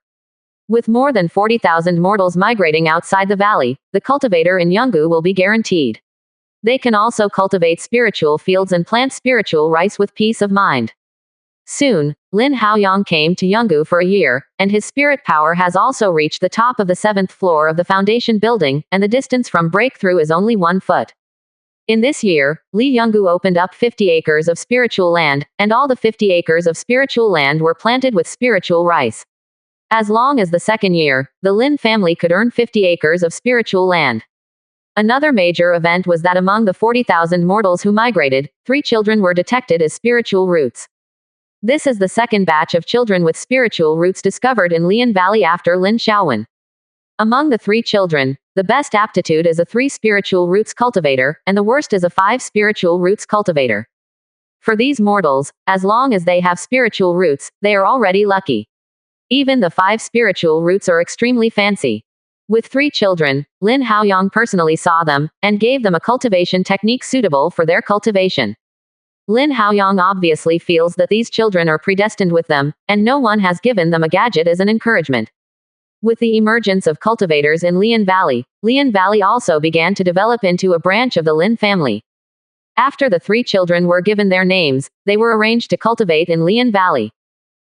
A: With more than 40,000 mortals migrating outside the valley, the cultivator in Yonggu will be guaranteed. They can also cultivate spiritual fields and plant spiritual rice with peace of mind. Soon, Lin Haoyang came to Yonggu for a year, and his spirit power has also reached the top of the 7th floor of the foundation building, and the distance from breakthrough is only 1 foot. In this year, Li Yonggu opened up 50 acres of spiritual land, and all the 50 acres of spiritual land were planted with spiritual rice. As long as the second year, the Lin family could earn 50 acres of spiritual land. Another major event was that among the 40,000 mortals who migrated, 3 children were detected as spiritual roots. This is the second batch of children with spiritual roots discovered in Lian Valley after Lin Xiaowen. Among the 3 children, the best aptitude is a 3 spiritual roots cultivator, and the worst is a 5 spiritual roots cultivator. For these mortals, as long as they have spiritual roots, they are already lucky. Even the 5 spiritual roots are extremely fancy. With 3 children, Lin Haoyang personally saw them, and gave them a cultivation technique suitable for their cultivation. Lin Haoyang obviously feels that these children are predestined with them, and no one has given them a gadget as an encouragement. With the emergence of cultivators in Lian Valley also began to develop into a branch of the Lin family. After the 3 children were given their names, they were arranged to cultivate in Lian Valley.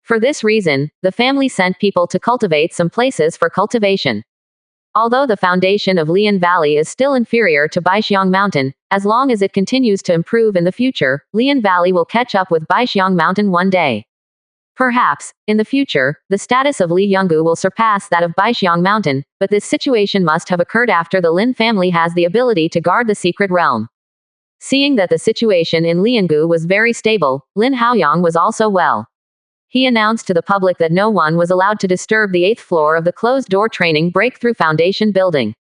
A: For this reason, the family sent people to cultivate some places for cultivation. Although the foundation of Lian Valley is still inferior to Baixiang Mountain, as long as it continues to improve in the future, Lian Valley will catch up with Baixiang Mountain one day. Perhaps, in the future, the status of Li Yonggu will surpass that of Baixiang Mountain, but this situation must have occurred after the Lin family has the ability to guard the secret realm. Seeing that the situation in Lianggu was very stable, Lin Haoyang was also well. He announced to the public that no one was allowed to disturb the 8th floor of the closed-door training breakthrough foundation building.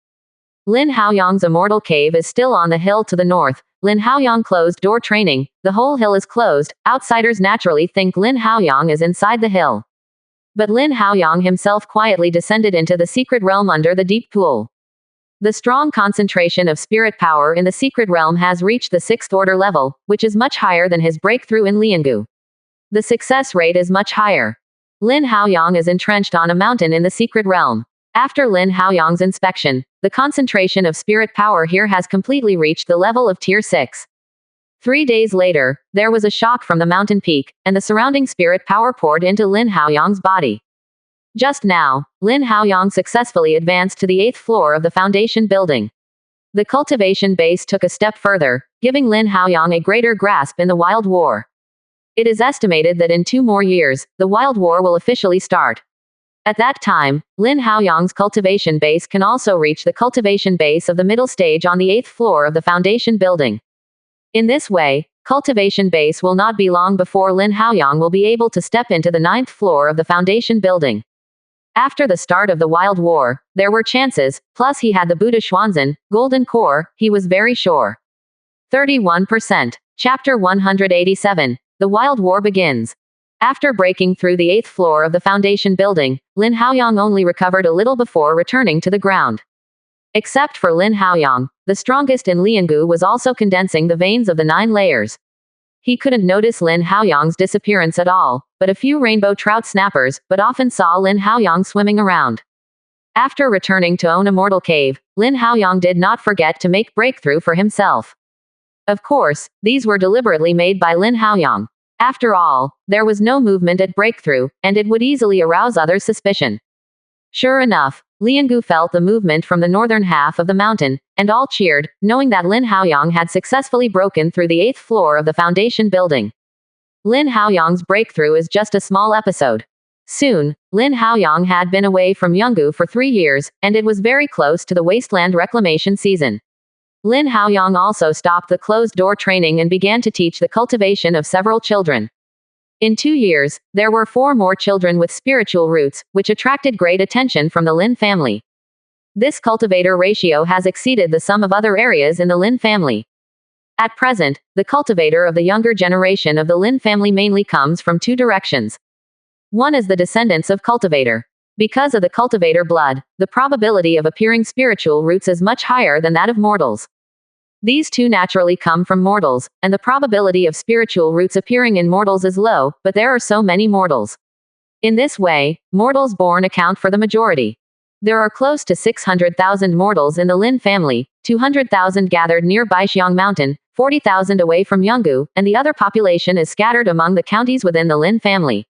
A: Lin Haoyang's immortal cave is still on the hill to the north. Lin Haoyang closed-door training, the whole hill is closed. Outsiders naturally think Lin Haoyang is inside the hill. But Lin Haoyang himself quietly descended into the secret realm under the deep pool. The strong concentration of spirit power in the secret realm has reached the 6th order level, which is much higher than his breakthrough in Lianggu. The success rate is much higher. Lin Haoyang is entrenched on a mountain in the secret realm. After Lin Haoyang's inspection, the concentration of spirit power here has completely reached the level of Tier 6. 3 days later, there was a shock from the mountain peak, and the surrounding spirit power poured into Lin Haoyang's body. Just now, Lin Haoyang successfully advanced to the 8th floor of the foundation building. The cultivation base took a step further, giving Lin Haoyang a greater grasp in the Wild War. It is estimated that in 2 more years, the Wild War will officially start. At that time, Lin Haoyang's cultivation base can also reach the cultivation base of the middle stage on the 8th floor of the foundation building. In this way, cultivation base will not be long before Lin Haoyang will be able to step into the 9th floor of the foundation building. After the start of the Wild War, there were chances, plus he had the Buddha Xuanzan, golden core, he was very sure. 31%. Chapter 187. The Wild War begins. After breaking through the 8th floor of the foundation building, Lin Haoyang only recovered a little before returning to the ground. Except for Lin Haoyang, the strongest in Lianggu was also condensing the veins of the 9 layers. He couldn't notice Lin Haoyang's disappearance at all, but a few rainbow trout snappers, but often saw Lin Haoyang swimming around. After returning to Own Immortal Cave, Lin Haoyang did not forget to make breakthrough for himself. Of course, these were deliberately made by Lin Haoyang. After all, there was no movement at breakthrough, and it would easily arouse others' suspicion. Sure enough, Lianggu felt the movement from the northern half of the mountain, and all cheered, knowing that Lin Haoyang had successfully broken through the 8th floor of the foundation building. Lin Haoyang's breakthrough is just a small episode. Soon, Lin Haoyang had been away from Yanggu for 3 years, and it was very close to the wasteland reclamation season. Lin Haoyang also stopped the closed-door training and began to teach the cultivation of several children. In 2 years, there were 4 more children with spiritual roots, which attracted great attention from the Lin family. This cultivator ratio has exceeded the sum of other areas in the Lin family. At present, the cultivator of the younger generation of the Lin family mainly comes from 2 directions. One is the descendants of cultivator. Because of the cultivator blood, the probability of appearing spiritual roots is much higher than that of mortals. These 2 naturally come from mortals, and the probability of spiritual roots appearing in mortals is low, but there are so many mortals. In this way, mortals born account for the majority. There are close to 600,000 mortals in the Lin family, 200,000 gathered near Baixiang Mountain, 40,000 away from Yanggu, and the other population is scattered among the counties within the Lin family.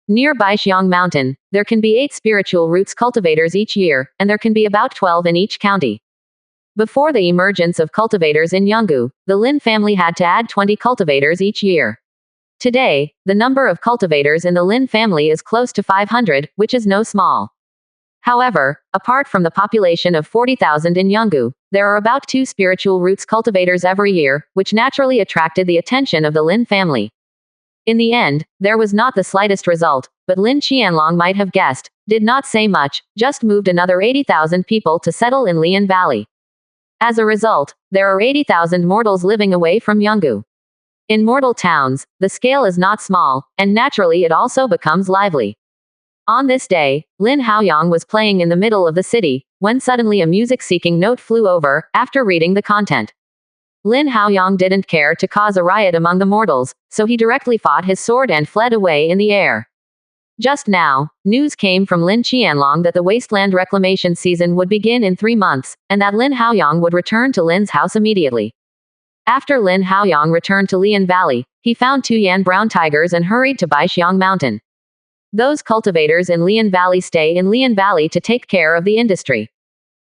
A: Near Baixiang Mountain, there can be 8 spiritual roots cultivators each year, and there can be about 12 in each county. Before the emergence of cultivators in Yanggu, the Lin family had to add 20 cultivators each year. Today, the number of cultivators in the Lin family is close to 500, which is no small. However, apart from the population of 40,000 in Yanggu, there are about 2 spiritual roots cultivators every year, which naturally attracted the attention of the Lin family. In the end, there was not the slightest result, but Lin Qianlong might have guessed, did not say much, just moved another 80,000 people to settle in Lian Valley. As a result, there are 80,000 mortals living away from Yanggu. In mortal towns, the scale is not small, and naturally it also becomes lively. On this day, Lin Haoyang was playing in the middle of the city, when suddenly a music-seeking note flew over, after reading the content. Lin Haoyang didn't care to cause a riot among the mortals, so he directly fought his sword and fled away in the air. Just now, news came from Lin Qianlong that the wasteland reclamation season would begin in 3 months, and that Lin Haoyang would return to Lin's house immediately. After Lin Haoyang returned to Lian Valley, he found 2 yan brown tigers and hurried to Baixiang Mountain. Those cultivators in Lian Valley stay in Lian Valley to take care of the industry.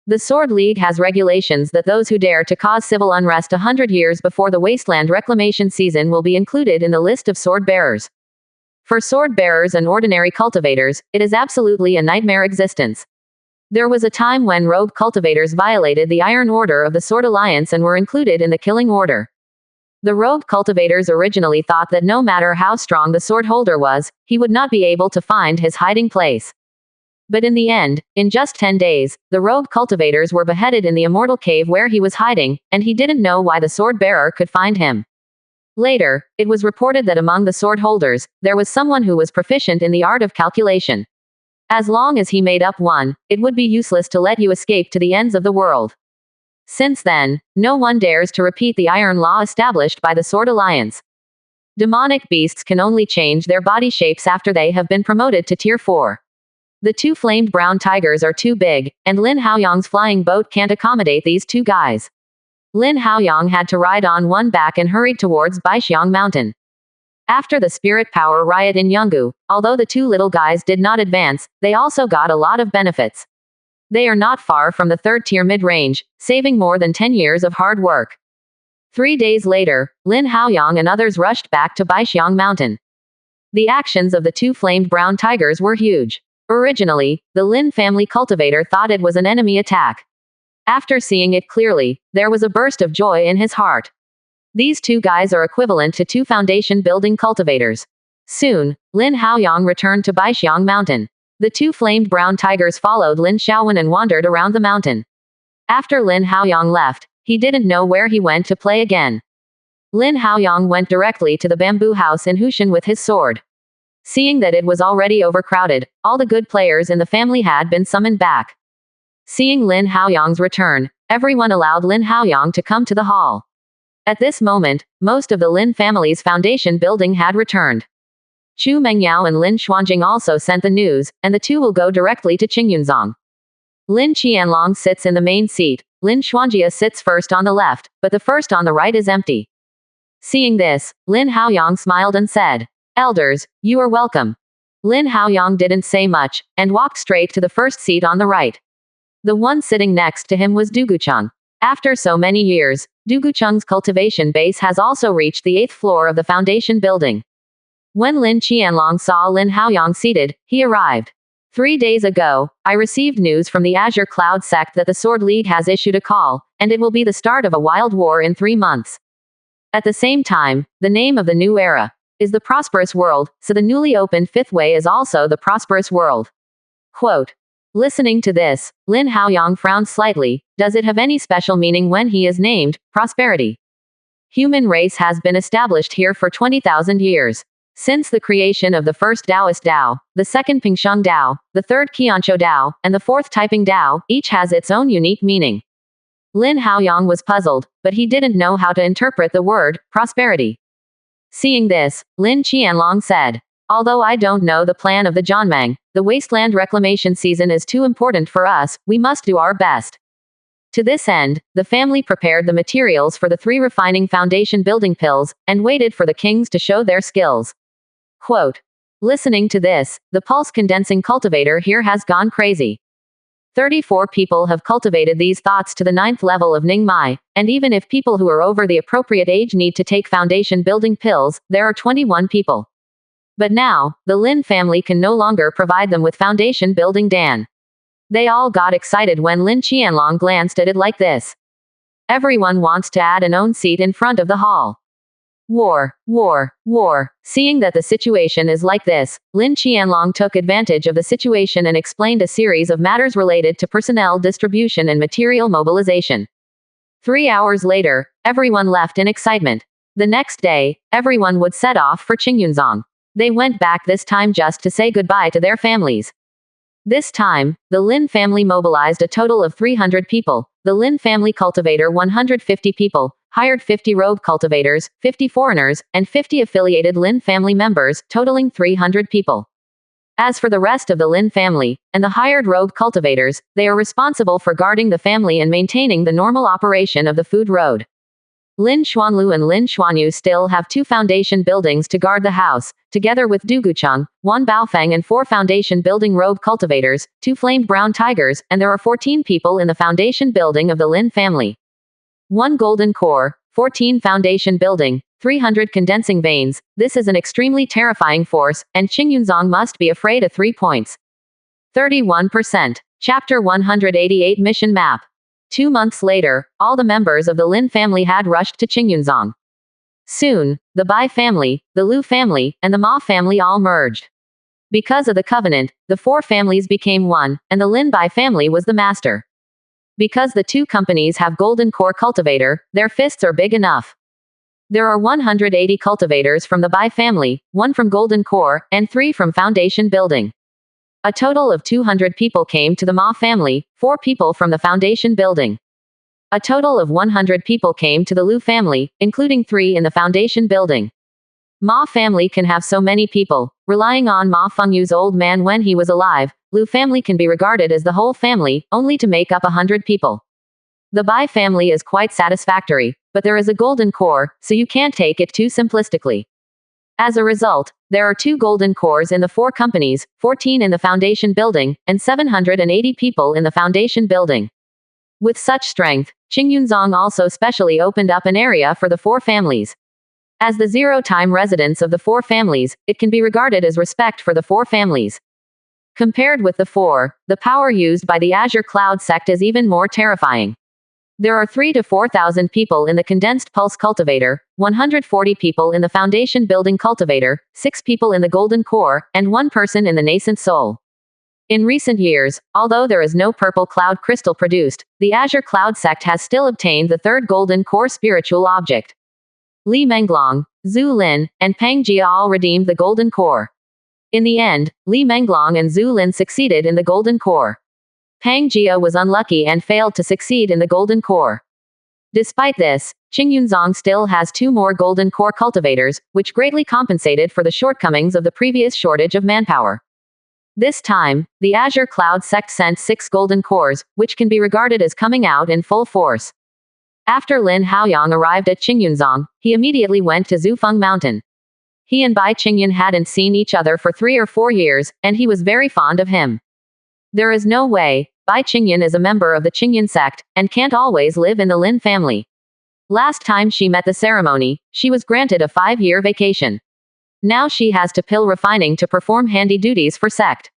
A: The Sword League has regulations that those who dare to cause civil unrest 100 years before the wasteland reclamation season will be included in the list of sword bearers. For sword bearers and ordinary cultivators, it is absolutely a nightmare existence. There was a time when rogue cultivators violated the Iron Order of the Sword Alliance and were included in the killing order. The rogue cultivators originally thought that no matter how strong the sword holder was, he would not be able to find his hiding place. But in the end, in just 10 days, the rogue cultivators were beheaded in the immortal cave where he was hiding, and he didn't know why the sword bearer could find him. Later, it was reported that among the sword holders, there was someone who was proficient in the art of calculation. As long as he made up one, it would be useless to let you escape to the ends of the world. Since then, no one dares to repeat the iron law established by the Sword Alliance. Demonic beasts can only change their body shapes after they have been promoted to Tier 4. The 2 flamed brown tigers are too big, and Lin Haoyang's flying boat can't accommodate these 2 guys. Lin Haoyang had to ride on one back and hurried towards Baixiang Mountain. After the spirit power riot in Yanggu, although the 2 little guys did not advance, they also got a lot of benefits. They are not far from the 3rd tier mid-range, saving more than 10 years of hard work. 3 days later, Lin Haoyang and others rushed back to Baixiang Mountain. The actions of the 2 flamed brown tigers were huge. Originally, the Lin family cultivator thought it was an enemy attack. After seeing it clearly, there was a burst of joy in his heart. These 2 guys are equivalent to 2 foundation building cultivators. Soon, Lin Haoyang returned to Baixiang Mountain. The 2 flamed brown tigers followed Lin Xiaowen and wandered around the mountain. After Lin Haoyang left, he didn't know where he went to play again. Lin Haoyang went directly to the bamboo house in Hushan with his sword. Seeing that it was already overcrowded, all the good players in the family had been summoned back. Seeing Lin Haoyang's return, everyone allowed Lin Haoyang to come to the hall. At this moment, most of the Lin family's foundation building had returned. Chu Mengyao and Lin Xuanjing also sent the news, and the 2 will go directly to Qingyunzong. Lin Qianlong sits in the main seat, Lin Xuanjia sits first on the left, but the first on the right is empty. Seeing this, Lin Haoyang smiled and said, "Elders, you are welcome." Lin Haoyang didn't say much, and walked straight to the first seat on the right. The one sitting next to him was Dugucheng. After so many years, Dugucheng's cultivation base has also reached the 8th floor of the foundation building. When Lin Qianlong saw Lin Haoyang seated, he arrived. 3 days ago, I received news from the Azure Cloud sect that the Sword League has issued a call, and it will be the start of a wild war in 3 months. At the same time, the name of the new era is the Prosperous World, so the newly opened 5th Way is also the Prosperous World. Quote. Listening to this, Lin Haoyang frowned slightly. Does it have any special meaning when he is named Prosperity? Human race has been established here for 20,000 years. Since the creation of the first Taoist Tao, the second Pingsheng Tao, the third Qianqiu Tao, and the fourth Taiping Tao, each has its own unique meaning. Lin Haoyang was puzzled, but he didn't know how to interpret the word prosperity. Seeing this, Lin Qianlong said, "Although I don't know the plan of the Zhanmeng, the wasteland reclamation season is too important for us, we must do our best." To this end, the family prepared the materials for the 3 refining foundation building pills, and waited for the kings to show their skills. Quote. Listening to this, the pulse condensing cultivator here has gone crazy. 34 people have cultivated these thoughts to the 9th level of Ningmai, and even if people who are over the appropriate age need to take foundation building pills, there are 21 people. But now, the Lin family can no longer provide them with foundation building Dan. They all got excited when Lin Qianlong glanced at it like this. Everyone wants to add an own seat in front of the hall. War, war, war. Seeing that the situation is like this, Lin Qianlong took advantage of the situation and explained a series of matters related to personnel distribution and material mobilization. 3 hours later, everyone left in excitement. The next day, everyone would set off for Qingyunzong. They went back this time just to say goodbye to their families. This time, the Lin family mobilized a total of 300 people, the Lin family cultivator 150 people, hired 50 rogue cultivators, 50 foreigners, and 50 affiliated Lin family members, totaling 300 people. As for the rest of the Lin family, and the hired rogue cultivators, they are responsible for guarding the family and maintaining the normal operation of the food road. Lin Xuanlu and Lin Xuanyu still have 2 foundation buildings to guard the house, together with Du Gucheng, 1 Baofeng and 4 foundation building rogue cultivators, 2 flamed brown tigers, and there are 14 people in the foundation building of the Lin family. 1 golden core, 14 foundation building, 300 condensing veins. This is an extremely terrifying force, and Qingyunzong must be afraid of 3 points. 31%. Chapter 188 Mission Map. 2 months later, all the members of the Lin family had rushed to Qingyunzong. Soon, the Bai family, the Lu family, and the Ma family all merged. Because of the covenant, the 4 families became one, and the Lin Bai family was the master. Because the 2 companies have golden core cultivator, their fists are big enough. There are 180 cultivators from the Bai family, 1 from golden core, and 3 from foundation building. A total of 200 people came to the Ma family, 4 people from the foundation building. A total of 100 people came to the Lu family, including 3 in the foundation building. Ma family can have so many people. Relying on Ma Fengyu's old man when he was alive, Lu family can be regarded as the whole family, only to make up 100 people. The Bai family is quite satisfactory, but there is a golden core, so you can't take it too simplistically. As a result, there are 2 golden cores in the 4 companies, 14 in the foundation building, and 780 people in the foundation building. With such strength, Qingyunzong also specially opened up an area for the 4 families. As the zero-time residence of the 4 families, it can be regarded as respect for the 4 families. Compared with the 4, the power used by the Azure Cloud sect is even more terrifying. There are 3,000 to 4,000 people in the condensed pulse cultivator, 140 people in the foundation building cultivator, 6 people in the golden core, and 1 person in the nascent soul. In recent years, although there is no purple cloud crystal produced, the Azure Cloud sect has still obtained the 3rd golden core spiritual object. Li Menglong, Zhu Lin, and Pang Jia all redeemed the golden core. In the end, Li Menglong and Zhu Lin succeeded in the golden core. Pang Jia was unlucky and failed to succeed in the golden core. Despite this, Qingyunzong still has 2 more golden core cultivators, which greatly compensated for the shortcomings of the previous shortage of manpower. This time, the Azure Cloud sect sent 6 golden cores, which can be regarded as coming out in full force. After Lin Haoyang arrived at Qingyunzong, he immediately went to Zufeng Mountain. He and Bai Qingyun hadn't seen each other for 3 or 4 years, and he was very fond of him. There is no way, Bai Qingyun is a member of the Qingyun sect, and can't always live in the Lin family. Last time she met the ceremony, she was granted a 5-year vacation. Now she has to pill refining to perform handy duties for sect.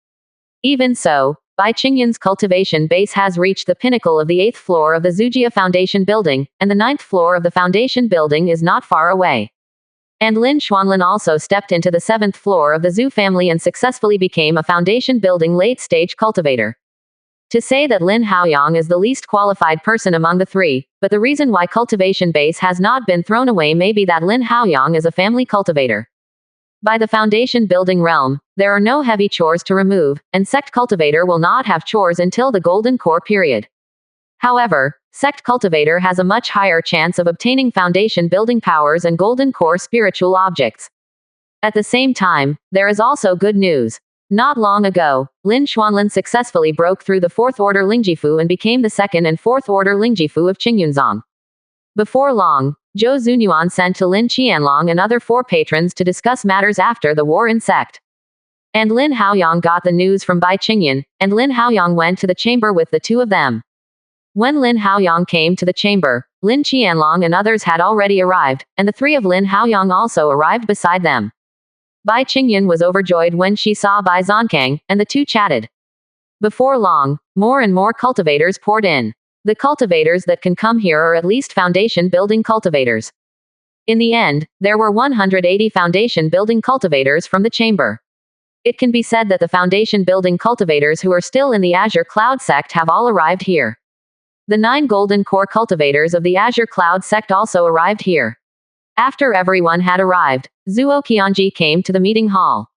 A: Even so, Bai Qingyun's cultivation base has reached the pinnacle of the 8th floor of the Zujia Foundation building, and the 9th floor of the foundation building is not far away. And Lin Xuanlin also stepped into the 7th floor of the Zhu family and successfully became a foundation building late-stage cultivator. To say that Lin Haoyang is the least qualified person among the 3, but the reason why cultivation base has not been thrown away may be that Lin Haoyang is a family cultivator. By the foundation building realm, there are no heavy chores to remove, and sect cultivator will not have chores until the golden core period. However, sect cultivator has a much higher chance of obtaining foundation building powers and golden core spiritual objects. At the same time, there is also good news. Not long ago, Lin Xuanlin successfully broke through the 4th order Lingjifu and became the 2nd and 4th order Lingjifu of Qingyunzong. Before long, Zhou Zunyuan sent to Lin Qianlong and other 4 patrons to discuss matters after the war in sect. And Lin Haoyang got the news from Bai Qingyun, and Lin Haoyang went to the chamber with the 2 of them. When Lin Haoyang came to the chamber, Lin Qianlong and others had already arrived, and the 3 of Lin Haoyang also arrived beside them. Bai Qingyun was overjoyed when she saw Bai Zonkang, and the 2 chatted. Before long, more and more cultivators poured in. The cultivators that can come here are at least foundation building cultivators. In the end, there were 180 foundation building cultivators from the chamber. It can be said that the foundation building cultivators who are still in the Azure Cloud sect have all arrived here. The 9 golden core cultivators of the Azure Cloud sect also arrived here. After everyone had arrived, Zuo Qianji came to the meeting hall.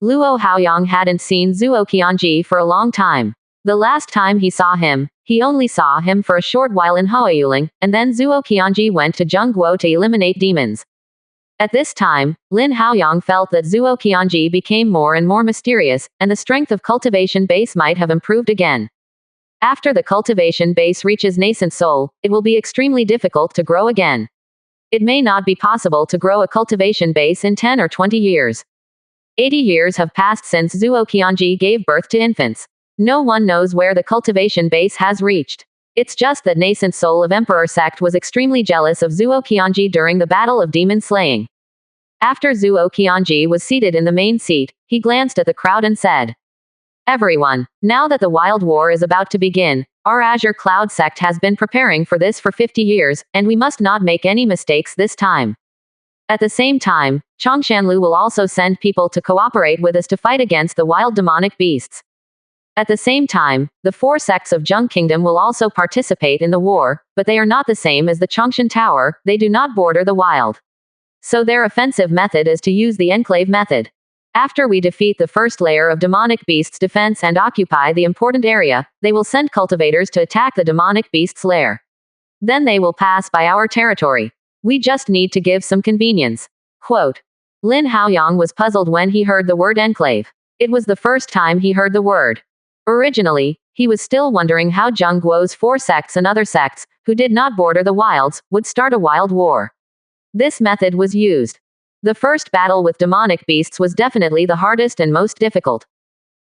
A: Luo Haoyang hadn't seen Zuo Qianji for a long time. The last time he saw him, he only saw him for a short while in Hoayuling, and then Zuo Qianji went to Zhengguo to eliminate demons. At this time, Lin Haoyang felt that Zuo Qianji became more and more mysterious, and the strength of cultivation base might have improved again. After the cultivation base reaches nascent soul, it will be extremely difficult to grow again. It may not be possible to grow a cultivation base in 10 or 20 years. 80 years have passed since Zuo Qianji gave birth to infants. No one knows where the cultivation base has reached. It's just that nascent soul of Emperor sect was extremely jealous of Zuo Qianji during the battle of demon slaying. After Zuo Qianji was seated in the main seat, he glanced at the crowd and said, "Everyone, now that the Wild War is about to begin, our Azure Cloud sect has been preparing for this for 50 years, and we must not make any mistakes this time. At the same time, Chongshanlu will also send people to cooperate with us to fight against the wild demonic beasts. At the same time, the 4 sects of Zheng Kingdom will also participate in the war, but they are not the same as the Chongshan Tower, they do not border the wild. So their offensive method is to use the enclave method. After we defeat the first layer of demonic beasts' defense and occupy the important area, they will send cultivators to attack the demonic beasts' lair. Then they will pass by our territory. We just need to give some convenience." Quote. Lin Haoyang was puzzled when he heard the word enclave. It was the first time he heard the word. Originally, he was still wondering how Zhengguo's 4 sects and other sects, who did not border the wilds, would start a wild war. This method was used. The first battle with demonic beasts was definitely the hardest and most difficult.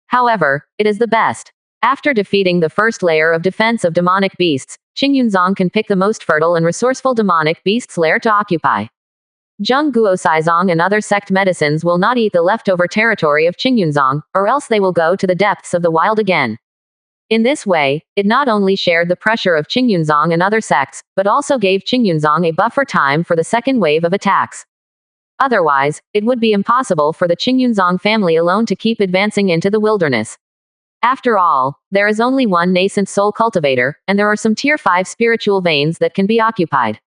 A: However, it is the best. After defeating the first layer of defense of demonic beasts, Qingyunzong can pick the most fertile and resourceful demonic beasts' lair to occupy. Zhengguo Saizong and other sect medicines will not eat the leftover territory of Qingyunzong, or else they will go to the depths of the wild again. In this way, it not only shared the pressure of Qingyunzong and other sects, but also gave Qingyunzong a buffer time for the second wave of attacks. Otherwise, it would be impossible for the Qingyunzong family alone to keep advancing into the wilderness. After all, there is only one nascent soul cultivator, and there are some tier 5 spiritual veins that can be occupied.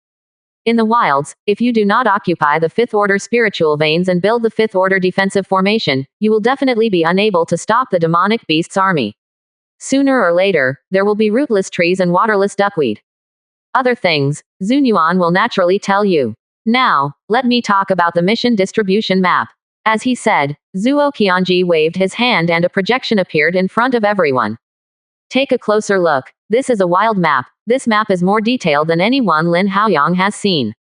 A: In the wilds, if you do not occupy the 5th order spiritual veins and build the 5th order defensive formation, you will definitely be unable to stop the demonic beast's army. Sooner or later, there will be rootless trees and waterless duckweed. Other things, Zunyuan will naturally tell you. Now, let me talk about the mission distribution map. As he said, Zuo Qianji waved his hand and a projection appeared in front of everyone. Take a closer look. This is a wild map. This map is more detailed than any one Lin Haoyang has seen.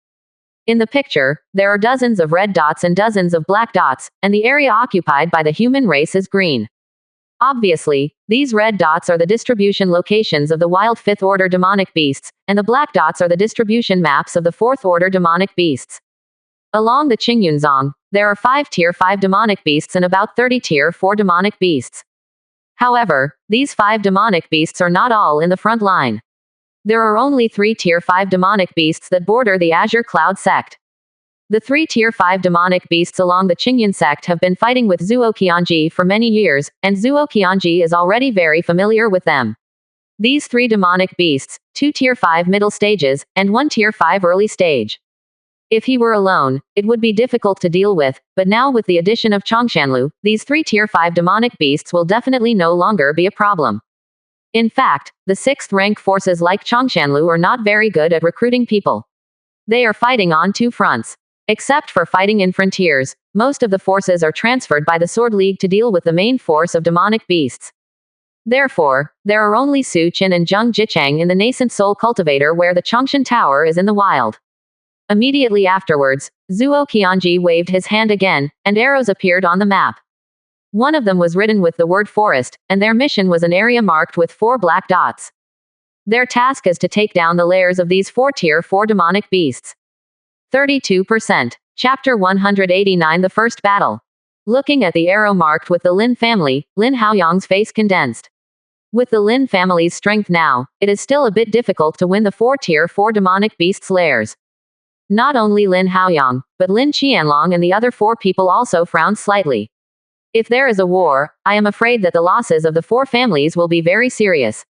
A: In the picture, there are dozens of red dots and dozens of black dots, and the area occupied by the human race is green. Obviously, these red dots are the distribution locations of the wild 5th order demonic beasts, and the black dots are the distribution maps of the 4th order demonic beasts. Along the Qingyunzong, there are 5 tier 5 demonic beasts and about 30 tier 4 demonic beasts. However, these 5 demonic beasts are not all in the front line. There are only 3 tier 5 demonic beasts that border the Azure Cloud sect. The 3 tier 5 demonic beasts along the Qingyun sect have been fighting with Zuo Qianji for many years, and Zuo Qianji is already very familiar with them. These 3 demonic beasts, 2 tier 5 middle stages, and 1 tier 5 early stage. If he were alone, it would be difficult to deal with, but now with the addition of Chongshanlu, these 3 tier 5 demonic beasts will definitely no longer be a problem. In fact, the 6th rank forces like Chongshanlu are not very good at recruiting people. They are fighting on 2 fronts. Except for fighting in frontiers, most of the forces are transferred by the Sword League to deal with the main force of demonic beasts. Therefore, there are only Su Qin and Zheng Jichang in the nascent soul cultivator where the Chongshan Tower is in the wild. Immediately afterwards, Zuo Qianji waved his hand again, and arrows appeared on the map. One of them was written with the word forest, and their mission was an area marked with 4 black dots. Their task is to take down the lairs of these 4 tier 4 demonic beasts. 32%. Chapter 189 The First Battle. Looking at the arrow marked with the Lin family, Lin Haoyang's face condensed. With the Lin family's strength now, it is still a bit difficult to win the 4 Tier 4 demonic beasts' lairs. Not only Lin Haoyang, but Lin Qianlong and the other 4 people also frowned slightly. If there is a war, I am afraid that the losses of the 4 families will be very serious.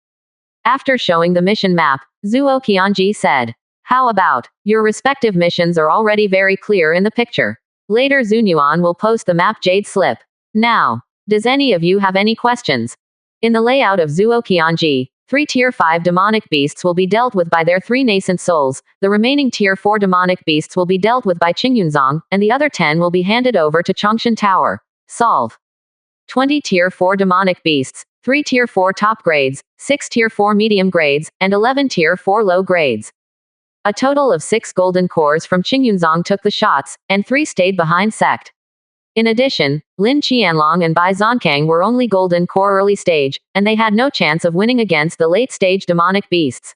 A: After showing the mission map, Zhuo Qianji said, "How about, your respective missions are already very clear in the picture. Later Zunyuan will post the map jade slip. Now, does any of you have any questions?" In the layout of Zhuo Qianji, 3 Tier 5 demonic beasts will be dealt with by their 3 nascent souls, the remaining Tier 4 demonic beasts will be dealt with by Qingyunzong, and the other 10 will be handed over to Chongshan Tower. Solve. 20 Tier 4 demonic beasts, 3 Tier 4 top grades, 6 Tier 4 medium grades, and 11 Tier 4 low grades. A total of 6 golden cores from Qingyunzong took the shots, and 3 stayed behind sect. In addition, Lin Qianlong and Bai Zonkang were only golden core early stage, and they had no chance of winning against the late stage demonic beasts.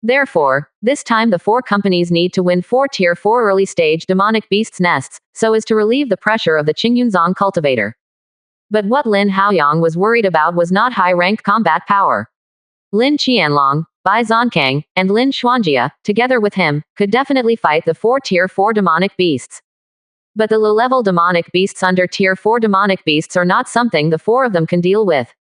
A: Therefore, this time the 4 companies need to win 4 Tier 4 early stage demonic beasts nests, so as to relieve the pressure of the Qingyunzong cultivator. But what Lin Haoyang was worried about was not high-ranked combat power. Lin Qianlong, Bai Zonkang, and Lin Xuanjia, together with him, could definitely fight the 4 Tier 4 demonic beasts. But the low-level demonic beasts under Tier 4 demonic beasts are not something the 4 of them can deal with.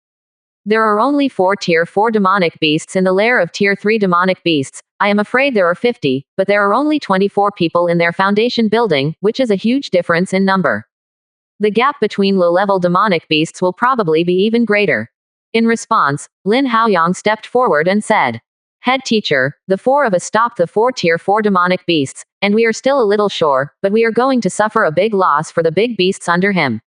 A: There are only 4 Tier 4 demonic beasts in the lair of Tier 3 demonic beasts. I am afraid there are 50, but there are only 24 people in their foundation building, which is a huge difference in number. The gap between low-level demonic beasts will probably be even greater. In response, Lin Haoyang stepped forward and said, "Head teacher, the 4 of us stopped the 4 Tier 4 demonic beasts, and we are still a little sure, but we are going to suffer a big loss for the big beasts under him."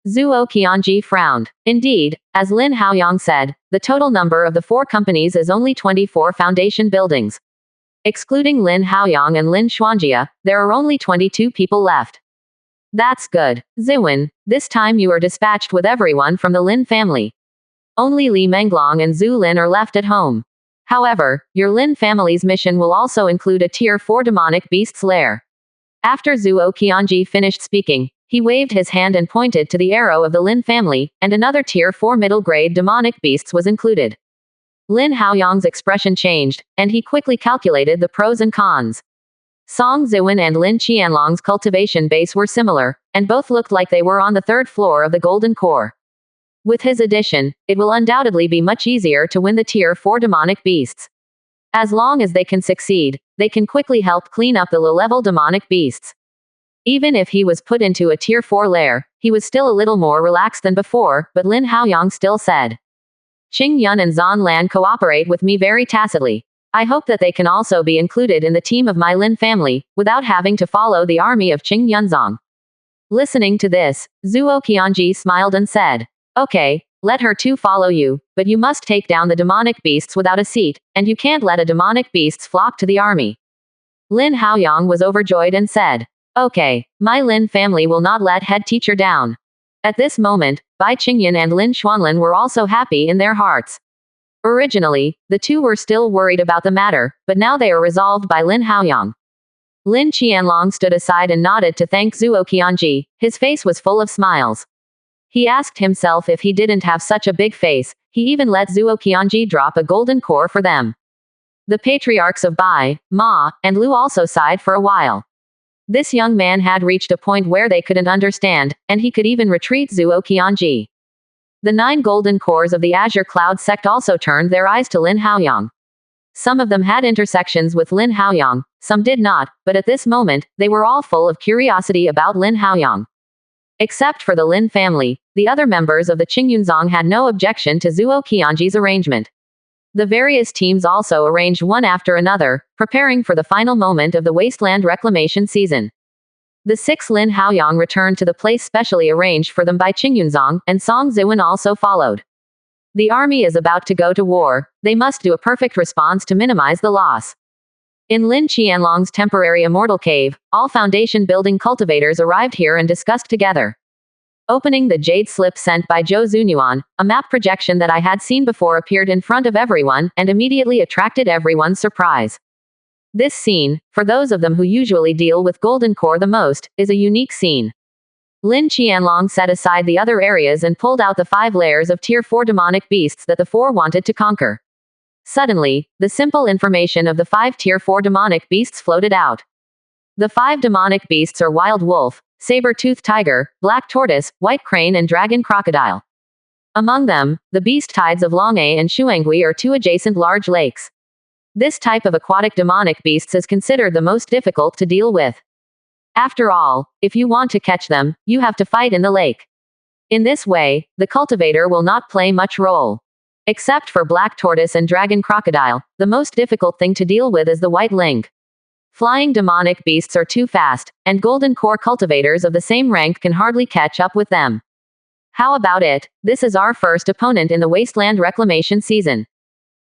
A: Zhuo Qianji frowned. Indeed, as Lin Haoyang said, the total number of the 4 companies is only 24 foundation buildings. Excluding Lin Haoyang and Lin Xuanjia, there are only 22 people left. That's good. Ziwen, this time you are dispatched with everyone from the Lin family. Only Li Menglong and Zhu Lin are left at home. However, your Lin family's mission will also include a Tier 4 demonic beast's lair. After Zhuo Qianji finished speaking, he waved his hand and pointed to the arrow of the Lin family, and another Tier 4 middle-grade demonic beasts was included. Lin Haoyang's expression changed, and he quickly calculated the pros and cons. Song Ziwen and Lin Qianlong's cultivation base were similar, and both looked like they were on the 3rd floor of the Golden Core. With his addition, it will undoubtedly be much easier to win the Tier 4 demonic beasts. As long as they can succeed, they can quickly help clean up the low-level demonic beasts. Even if he was put into a Tier 4 lair, he was still a little more relaxed than before, but Lin Haoyang still said, "Qing Yun and Zan Lan cooperate with me very tacitly. I hope that they can also be included in the team of my Lin family, without having to follow the army of Qing Yunzong." Listening to this, Zhuo Qianji smiled and said, "Okay, let her too follow you, but you must take down the demonic beasts without a seat, and you can't let a demonic beasts flock to the army." Lin Haoyang was overjoyed and said, "Okay, my Lin family will not let head teacher down." At this moment, Bai Qingyan and Lin Xuanlin were also happy in their hearts. Originally, the two were still worried about the matter, but now they are resolved by Lin Haoyang. Lin Qianlong stood aside and nodded to thank Zhuo Qianji. His face was full of smiles. He asked himself if he didn't have such a big face. He even let Zhuo Qianji drop a golden core for them. The patriarchs of Bai, Ma, and Lu also sighed for a while. This young man had reached a point where they couldn't understand, and he could even retreat Zhuo Qianji. The 9 golden cores of the Azure Cloud sect also turned their eyes to Lin Haoyang. Some of them had intersections with Lin Haoyang, some did not, but at this moment, they were all full of curiosity about Lin Haoyang. Except for the Lin family, the other members of the Qingyunzong had no objection to Zhuo Qianji's arrangement. The various teams also arranged one after another, preparing for the final moment of the wasteland reclamation season. The 6 Lin Haoyang returned to the place specially arranged for them by Qingyunzong, and Song Ziwen also followed. The army is about to go to war, they must do a perfect response to minimize the loss. In Lin Qianlong's temporary immortal cave, all foundation building cultivators arrived here and discussed together. Opening the jade slip sent by Zhou Zunyuan, a map projection that I had seen before appeared in front of everyone, and immediately attracted everyone's surprise. This scene, for those of them who usually deal with Golden Core the most, is a unique scene. Lin Qianlong set aside the other areas and pulled out the 5 layers of Tier 4 demonic beasts that the 4 wanted to conquer. Suddenly, the simple information of the 5 Tier 4 demonic beasts floated out. The 5 demonic beasts are Wild Wolf, Saber-toothed Tiger, Black Tortoise, White Crane and Dragon Crocodile. Among them, the beast tides of Long'e and Shuangui are 2 adjacent large lakes. This type of aquatic demonic beasts is considered the most difficult to deal with. After all, if you want to catch them, you have to fight in the lake. In this way, the cultivator will not play much role. Except for Black Tortoise and Dragon Crocodile, the most difficult thing to deal with is the White Ling. Flying demonic beasts are too fast, and golden core cultivators of the same rank can hardly catch up with them. How about it? This is our first opponent in the wasteland reclamation season.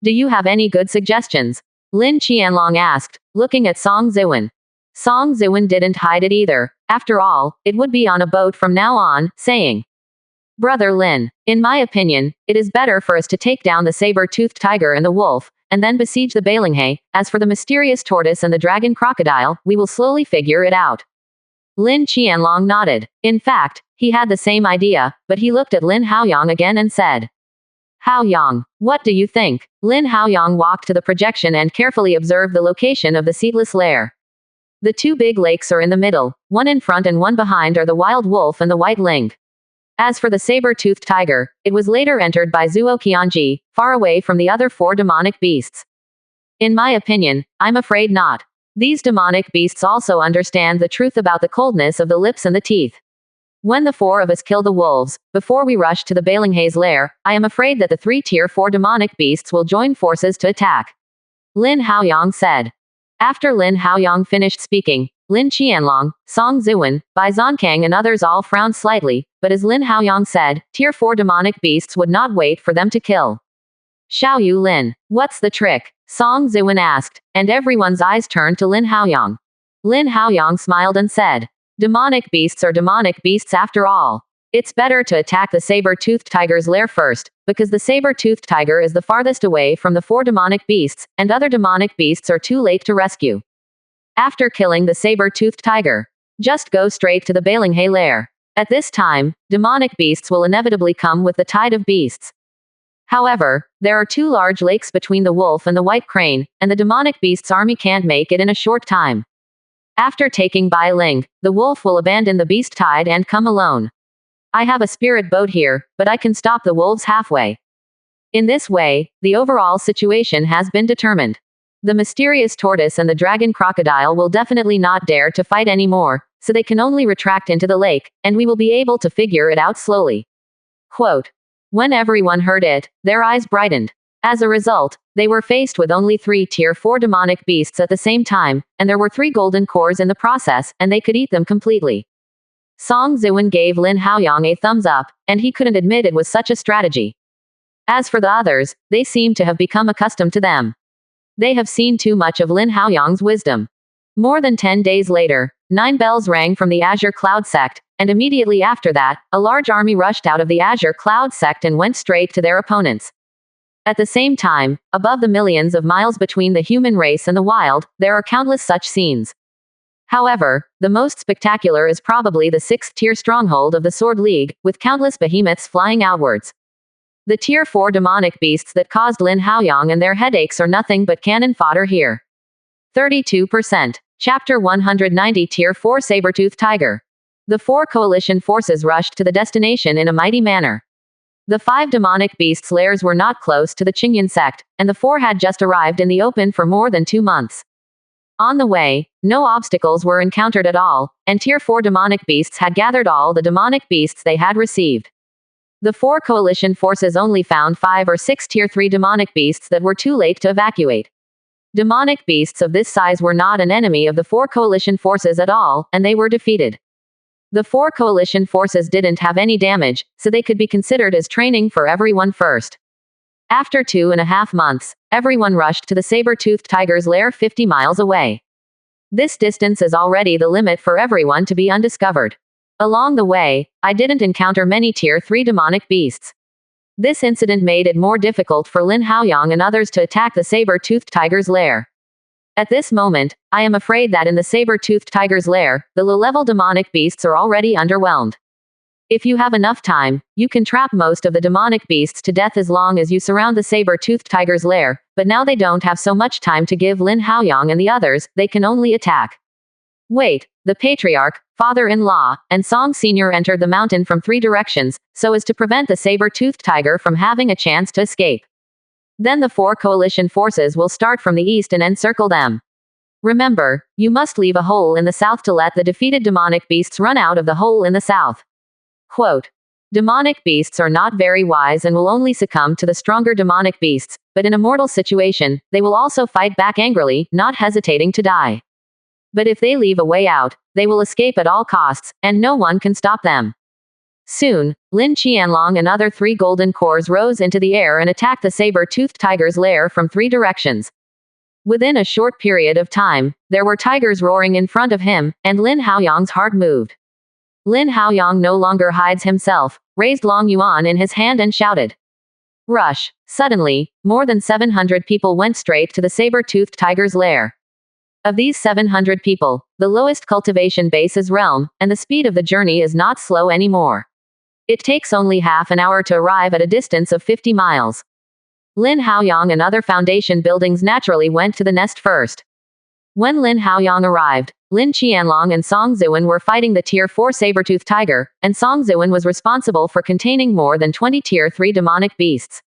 A: Do you have any good suggestions? Lin Qianlong asked, looking at Song Ziwen. Song Ziwen didn't hide it either. After all, it would be on a boat from now on, saying, Brother Lin, in my opinion, it is better for us to take down the saber-toothed tiger and the wolf, and then besiege the Balinghe. As for the mysterious tortoise and the dragon crocodile, we will slowly figure it out. Lin Qianlong nodded. In fact, he had the same idea, but he looked at Lin Haoyang again and said, Haoyang, what do you think? Lin Haoyang walked to the projection and carefully observed the location of the seedless lair. The 2 big lakes are in the middle, one in front and one behind are the wild wolf and the white ling. As for the saber-toothed tiger, it was later entered by Zuo Qianji, far away from the other 4 demonic beasts. In my opinion, I'm afraid not. These demonic beasts also understand the truth about the coldness of the lips and the teeth. When the 4 of us kill the wolves, before we rush to the Balinghe's lair, I am afraid that the 3 Tier 4 demonic beasts will join forces to attack. Lin Haoyang said. After Lin Haoyang finished speaking, Lin Qianlong, Song Ziwen, Bai Zonkang and others all frowned slightly, but as Lin Haoyang said, Tier 4 demonic beasts would not wait for them to kill. Xiaoyu Lin, what's the trick? Song Ziwen asked, and everyone's eyes turned to Lin Haoyang. Lin Haoyang smiled and said, Demonic beasts are demonic beasts after all. It's better to attack the saber-toothed tiger's lair first, because the saber-toothed tiger is the farthest away from the 4 demonic beasts, and other demonic beasts are too late to rescue. After killing the saber-toothed tiger, just go straight to the Balinghe lair. At this time, demonic beasts will inevitably come with the tide of beasts. However, there are 2 large lakes between the wolf and the white crane, and the demonic beast's army can't make it in a short time. After taking Bai Ling, the wolf will abandon the beast tide and come alone. I have a spirit boat here, but I can stop the wolves halfway. In this way, the overall situation has been determined. The mysterious tortoise and the dragon crocodile will definitely not dare to fight anymore, so they can only retract into the lake, and we will be able to figure it out slowly. Quote. When everyone heard it, their eyes brightened. As a result, they were faced with only 3 Tier 4 demonic beasts at the same time, and there were 3 golden cores in the process, and they could eat them completely. Song Ziwen gave Lin Haoyang a thumbs up, and he couldn't admit it was such a strategy. As for the others, they seemed to have become accustomed to them. They have seen too much of Lin Haoyang's wisdom. More than 10 days later, 9 bells rang from the Azure Cloud sect, and immediately after that, a large army rushed out of the Azure Cloud sect and went straight to their opponents. At the same time, above the millions of miles between the human race and the wild, there are countless such scenes. However, the most spectacular is probably the 6th tier stronghold of the Sword League, with countless behemoths flying outwards. The Tier 4 demonic beasts that caused Lin Haoyang and their headaches are nothing but cannon fodder here. 32%. Chapter 190 Tier 4 Sabertooth Tiger. The 4 coalition forces rushed to the destination in a mighty manner. The 5 demonic beasts' lairs were not close to the Qingyan sect, and the 4 had just arrived in the open for more than 2 months. On the way, no obstacles were encountered at all, and Tier 4 demonic beasts had gathered all the demonic beasts they had received. The 4 coalition forces only found 5 or 6 Tier 3 demonic beasts that were too late to evacuate. Demonic beasts of this size were not an enemy of the 4 coalition forces at all, and they were defeated. The 4 coalition forces didn't have any damage, so they could be considered as training for everyone first. After 2.5 months, everyone rushed to the saber-toothed tiger's lair 50 miles away. This distance is already the limit for everyone to be undiscovered. Along the way, I didn't encounter many Tier 3 demonic beasts. This incident made it more difficult for Lin Haoyang and others to attack the saber-toothed tiger's lair. At this moment, I am afraid that in the saber-toothed tiger's lair, the low-level demonic beasts are already underwhelmed. If you have enough time, you can trap most of the demonic beasts to death as long as you surround the saber-toothed tiger's lair, but now they don't have so much time to give Lin Haoyang and the others, they can only attack. Wait, the patriarch, father-in-law, and Song Sr. entered the mountain from 3 directions, so as to prevent the saber-toothed tiger from having a chance to escape. Then the 4 coalition forces will start from the east and encircle them. Remember, you must leave a hole in the south to let the defeated demonic beasts run out of the hole in the south. Quote. Demonic beasts are not very wise and will only succumb to the stronger demonic beasts, but in a mortal situation, they will also fight back angrily, not hesitating to die. But if they leave a way out, they will escape at all costs, and no one can stop them. Soon, Lin Qianlong and other 3 golden cores rose into the air and attacked the saber-toothed tiger's lair from 3 directions. Within a short period of time, there were tigers roaring in front of him, and Lin Haoyang's heart moved. Lin Haoyang no longer hides himself, raised Long Yuan in his hand and shouted. Rush! Suddenly, more than 700 people went straight to the saber-toothed tiger's lair. Of these 700 people, the lowest cultivation base is realm, and the speed of the journey is not slow anymore. It takes only half an hour to arrive at a distance of 50 miles. Lin Haoyang and other foundation buildings naturally went to the nest first. When Lin Haoyang arrived, Lin Qianlong and Song Ziwen were fighting the Tier 4 saber-tooth tiger, and Song Ziwen was responsible for containing more than 20 Tier 3 demonic beasts.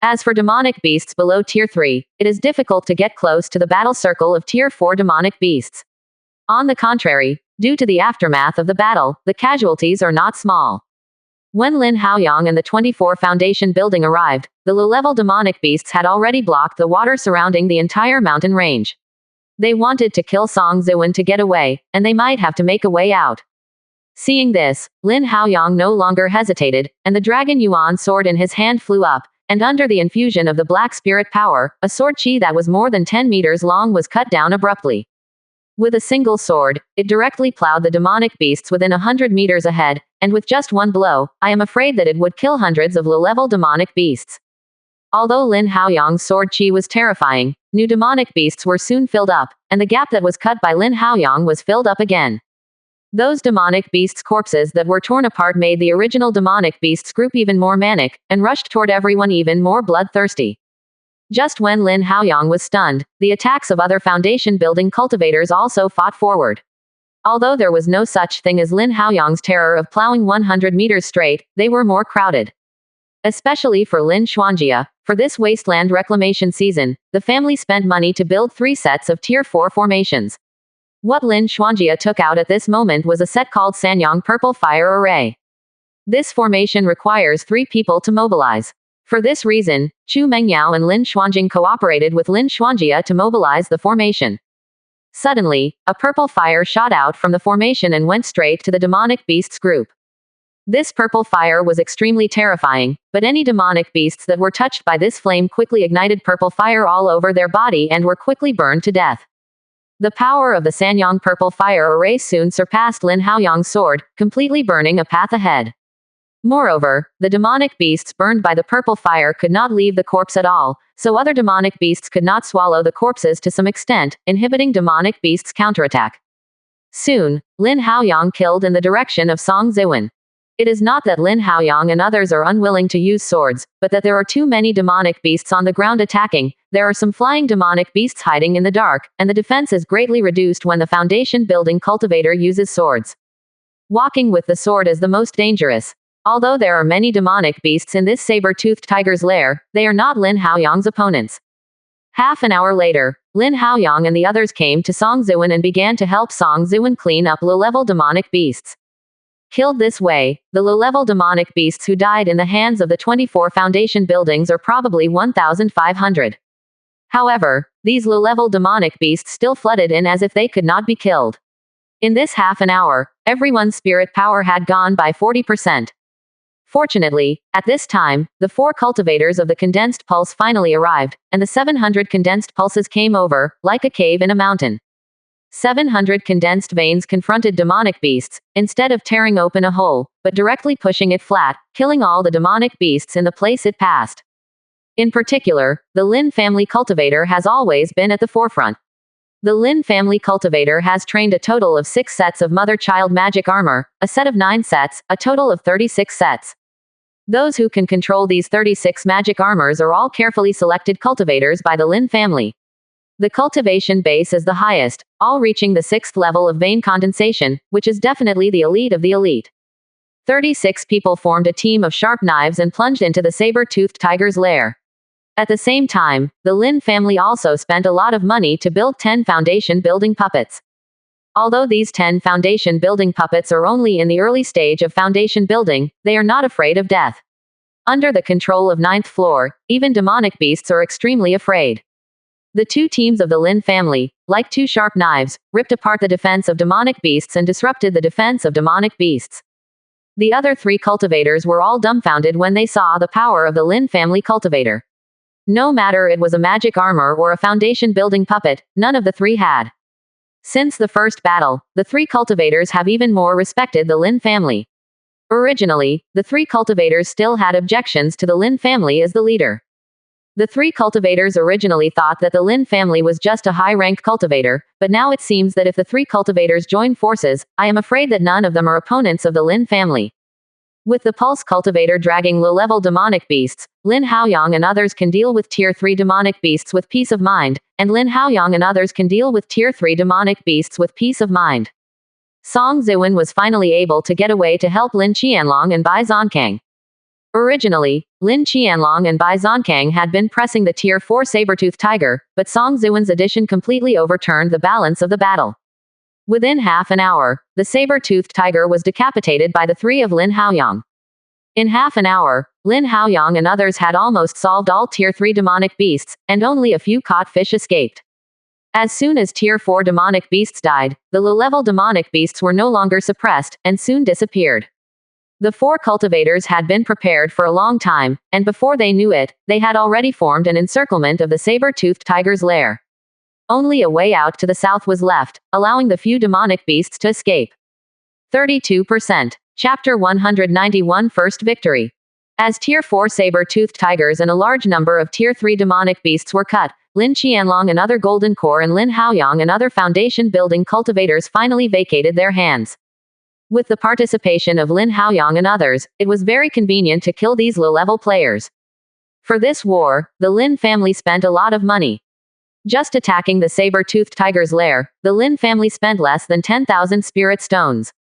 A: As for demonic beasts below Tier 3, it is difficult to get close to the battle circle of Tier 4 demonic beasts. On the contrary, due to the aftermath of the battle, the casualties are not small. When Lin Haoyang and the 24 Foundation building arrived, the low-level demonic beasts had already blocked the water surrounding the entire mountain range. They wanted to kill Song Ziwen to get away, and they might have to make a way out. Seeing this, Lin Haoyang no longer hesitated, and the Dragon Yuan sword in his hand flew up, and under the infusion of the black spirit power, a sword chi that was more than 10 meters long was cut down abruptly. With a single sword, it directly plowed the demonic beasts within 100 meters ahead, and with just one blow, I am afraid that it would kill hundreds of low-level demonic beasts. Although Lin Haoyang's sword chi was terrifying, new demonic beasts were soon filled up, and the gap that was cut by Lin Haoyang was filled up again. Those demonic beasts' corpses that were torn apart made the original demonic beasts group even more manic, and rushed toward everyone even more bloodthirsty. Just when Lin Haoyang was stunned, the attacks of other foundation building cultivators also fought forward. Although there was no such thing as Lin Haoyang's terror of plowing 100 meters straight, they were more crowded. Especially for Lin Xuanjia, for this wasteland reclamation season, the family spent money to build 3 sets of Tier 4 formations. What Lin Xuanjia took out at this moment was a set called Sanyang Purple Fire Array. This formation requires 3 people to mobilize. For this reason, Chu Mengyao and Lin Xuanjing cooperated with Lin Xuanjia to mobilize the formation. Suddenly, a purple fire shot out from the formation and went straight to the demonic beasts group. This purple fire was extremely terrifying, but any demonic beasts that were touched by this flame quickly ignited purple fire all over their body and were quickly burned to death. The power of the Sanyang Purple Fire Array soon surpassed Lin Haoyang's sword, completely burning a path ahead. Moreover, the demonic beasts burned by the purple fire could not leave the corpse at all, so other demonic beasts could not swallow the corpses to some extent, inhibiting demonic beasts' counterattack. Soon, Lin Haoyang killed in the direction of Song Ziwen. It is not that Lin Haoyang and others are unwilling to use swords, but that there are too many demonic beasts on the ground attacking, there are some flying demonic beasts hiding in the dark, and the defense is greatly reduced when the foundation building cultivator uses swords. Walking with the sword is the most dangerous. Although there are many demonic beasts in this saber-toothed tiger's lair, they are not Lin Haoyang's opponents. Half an hour later, Lin Haoyang and the others came to Song Ziwen and began to help Song Ziwen clean up low-level demonic beasts. Killed this way, the low-level demonic beasts who died in the hands of the 24 foundation buildings are probably 1,500. However, these low-level demonic beasts still flooded in as if they could not be killed. In this half an hour, everyone's spirit power had gone by 40%. Fortunately, at this time, the 4 cultivators of the condensed pulse finally arrived, and the 700 condensed pulses came over, like a cave in a mountain. 700 condensed veins confronted demonic beasts, instead of tearing open a hole, but directly pushing it flat, killing all the demonic beasts in the place it passed. In particular, the Lin family cultivator has always been at the forefront. The Lin family cultivator has trained a total of 6 sets of mother-child magic armor, a set of 9 sets, a total of 36 sets. Those who can control these 36 magic armors are all carefully selected cultivators by the Lin family. The cultivation base is the highest, all reaching the 6th level of vein condensation, which is definitely the elite of the elite. 36 people formed a team of sharp knives and plunged into the saber-toothed tiger's lair. At the same time, the Lin family also spent a lot of money to build 10 foundation building puppets. Although these 10 foundation building puppets are only in the early stage of foundation building, they are not afraid of death. Under the control of 9th floor, even demonic beasts are extremely afraid. The 2 teams of the Lin family, like 2 sharp knives, ripped apart the defense of demonic beasts and disrupted the defense of demonic beasts. The other 3 cultivators were all dumbfounded when they saw the power of the Lin family cultivator. No matter it was a magic armor or a foundation building puppet, none of the 3 had. Since the first battle, the 3 cultivators have even more respected the Lin family. Originally, the 3 cultivators still had objections to the Lin family as the leader. The 3 cultivators originally thought that the Lin family was just a high-ranked cultivator, but now it seems that if the 3 cultivators join forces, I am afraid that none of them are opponents of the Lin family. With the Pulse cultivator dragging low-level demonic beasts, Lin Haoyang and others can deal with Tier 3 demonic beasts with peace of mind, and Lin Haoyang and others can deal with Tier 3 demonic beasts with peace of mind. Song Ziwen was finally able to get away to help Lin Qianlong and Bai Zonkang. Originally, Lin Qianlong and Bai Zonkang had been pressing the Tier 4 saber-toothed tiger, but Song Ziwen's addition completely overturned the balance of the battle. Within half an hour, the saber-toothed tiger was decapitated by the 3 of Lin Haoyang. In half an hour, Lin Haoyang and others had almost solved all Tier 3 demonic beasts, and only a few caught fish escaped. As soon as Tier 4 demonic beasts died, the low-level demonic beasts were no longer suppressed, and soon disappeared. The 4 cultivators had been prepared for a long time, and before they knew it, they had already formed an encirclement of the saber-toothed tiger's lair. Only a way out to the south was left, allowing the few demonic beasts to escape. 32%. Chapter 191 First Victory. As Tier 4 saber-toothed tigers and a large number of Tier 3 demonic beasts were cut, Lin Qianlong and other Golden Core and Lin Haoyang and other foundation-building cultivators finally vacated their hands. With the participation of Lin Haoyang and others, it was very convenient to kill these low-level players. For this war, the Lin family spent a lot of money. Just attacking the saber-toothed tiger's lair, the Lin family spent less than 10,000 spirit stones.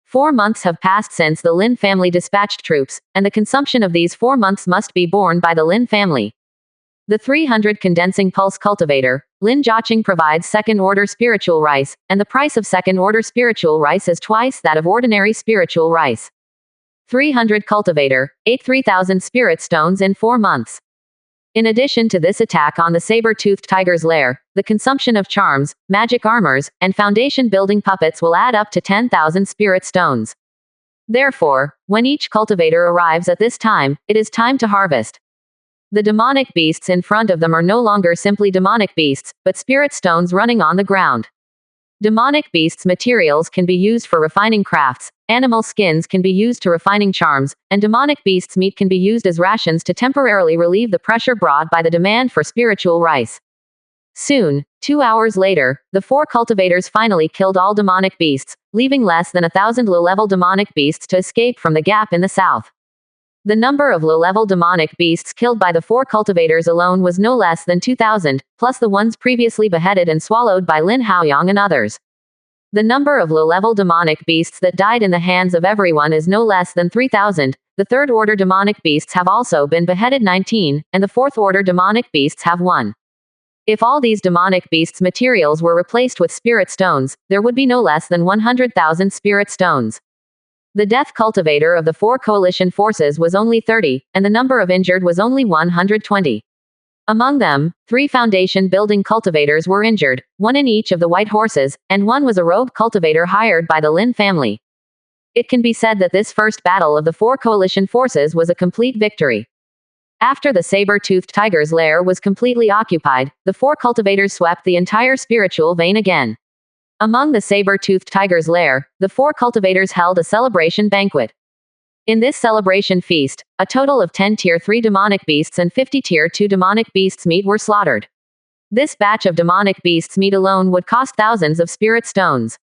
A: 4 months have passed since the Lin family dispatched troops, and the consumption of these 4 months must be borne by the Lin family. The 300 condensing pulse cultivator, Lin Jiaqing provides second-order spiritual rice, and the price of second-order spiritual rice is twice that of ordinary spiritual rice. 300 cultivator, ate 3,000 spirit stones in 4 months. In addition to this attack on the saber-toothed tiger's lair, the consumption of charms, magic armors, and foundation-building puppets will add up to 10,000 spirit stones. Therefore, when each cultivator arrives at this time, it is time to harvest. The demonic beasts in front of them are no longer simply demonic beasts, but spirit stones running on the ground. Demonic beasts' materials can be used for refining crafts, animal skins can be used to refining charms, and demonic beasts' meat can be used as rations to temporarily relieve the pressure brought by the demand for spiritual rice. Soon, 2 hours later, the 4 cultivators finally killed all demonic beasts, leaving less than 1,000 low-level demonic beasts to escape from the gap in the south. The number of low-level demonic beasts killed by the 4 cultivators alone was no less than 2,000, plus the ones previously beheaded and swallowed by Lin Haoyang and others. The number of low-level demonic beasts that died in the hands of everyone is no less than 3,000. The third-order demonic beasts have also been beheaded 19, and the fourth-order demonic beasts have 1. If all these demonic beasts' materials were replaced with spirit stones, there would be no less than 100,000 spirit stones. The death cultivator of the 4 coalition forces was only 30, and the number of injured was only 120. Among them, 3 foundation-building cultivators were injured, 1 in each of the white horses, and 1 was a rogue cultivator hired by the Lin family. It can be said that this first battle of the 4 coalition forces was a complete victory. After the saber-toothed tiger's lair was completely occupied, the 4 cultivators swept the entire spiritual vein again. Among the saber-toothed tiger's lair, the 4 cultivators held a celebration banquet. In this celebration feast, a total of 10 Tier 3 demonic beasts and 50 Tier 2 demonic beasts meat were slaughtered. This batch of demonic beasts' meat alone would cost thousands of spirit stones.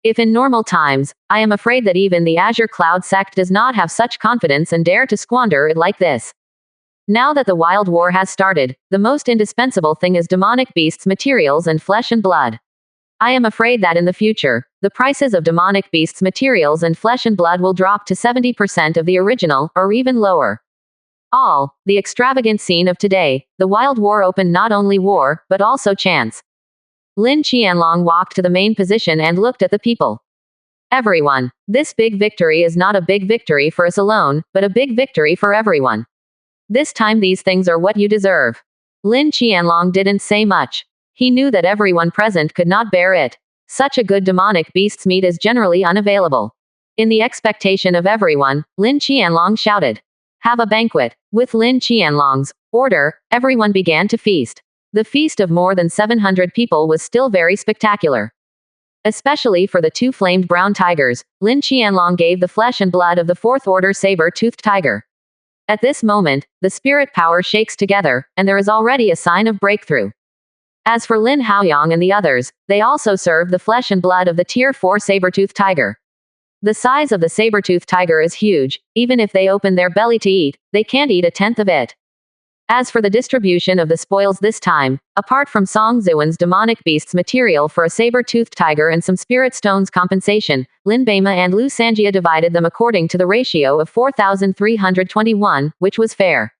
A: If in normal times, I am afraid that even the Azure Cloud sect does not have such confidence and dare to squander it like this. Now that the wild war has started, the most indispensable thing is demonic beasts' materials and flesh and blood. I am afraid that in the future, the prices of demonic beasts' materials and flesh and blood will drop to 70% of the original, or even lower. The extravagant scene of today, the wild war opened not only war, but also chance. Lin Qianlong walked to the main position and looked at the people. Everyone, this big victory is not a big victory for us alone, but a big victory for everyone. This time these things are what you deserve. Lin Qianlong didn't say much. He knew that everyone present could not bear it. Such a good demonic beast's meat is generally unavailable. In the expectation of everyone, Lin Qianlong shouted, "Have a banquet." With Lin Qianlong's order, everyone began to feast. The feast of more than 700 people was still very spectacular. Especially for the two flamed brown tigers, Lin Qianlong gave the flesh and blood of the fourth order saber-toothed tiger. At this moment, the spirit power shakes together, and there is already a sign of breakthrough. As for Lin Haoyang and the others, they also serve the flesh and blood of the tier 4 saber-toothed tiger. The size of the saber-toothed tiger is huge. Even if they open their belly to eat, they can't eat a tenth of it. As for the distribution of the spoils this time, apart from Song Ziwen's demonic beasts material for a saber-toothed tiger and some spirit stones compensation, Lin Beima and Lu Sanjia divided them according to the ratio of 4,321, which was fair.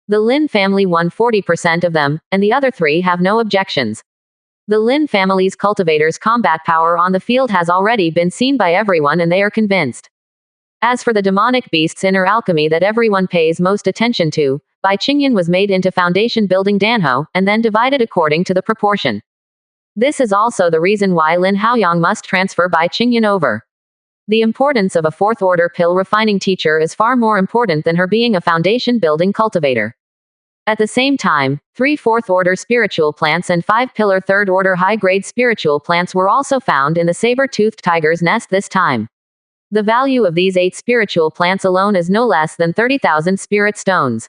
A: The Lin family won 40% of them, and the other three have no objections. The Lin family's cultivators' combat power on the field has already been seen by everyone and they are convinced. As for the demonic beast's inner alchemy that everyone pays most attention to, Bai Qingyan was made into foundation building danho, and then divided according to the proportion. This is also the reason why Lin Haoyang must transfer Bai Qingyan over. The importance of a fourth order pill refining teacher is far more important than her being a foundation building cultivator. At the same time, 3 fourth order spiritual plants and 5 pillar third order high grade spiritual plants were also found in the saber-toothed tiger's nest this time. The value of these 8 spiritual plants alone is no less than 30,000 spirit stones.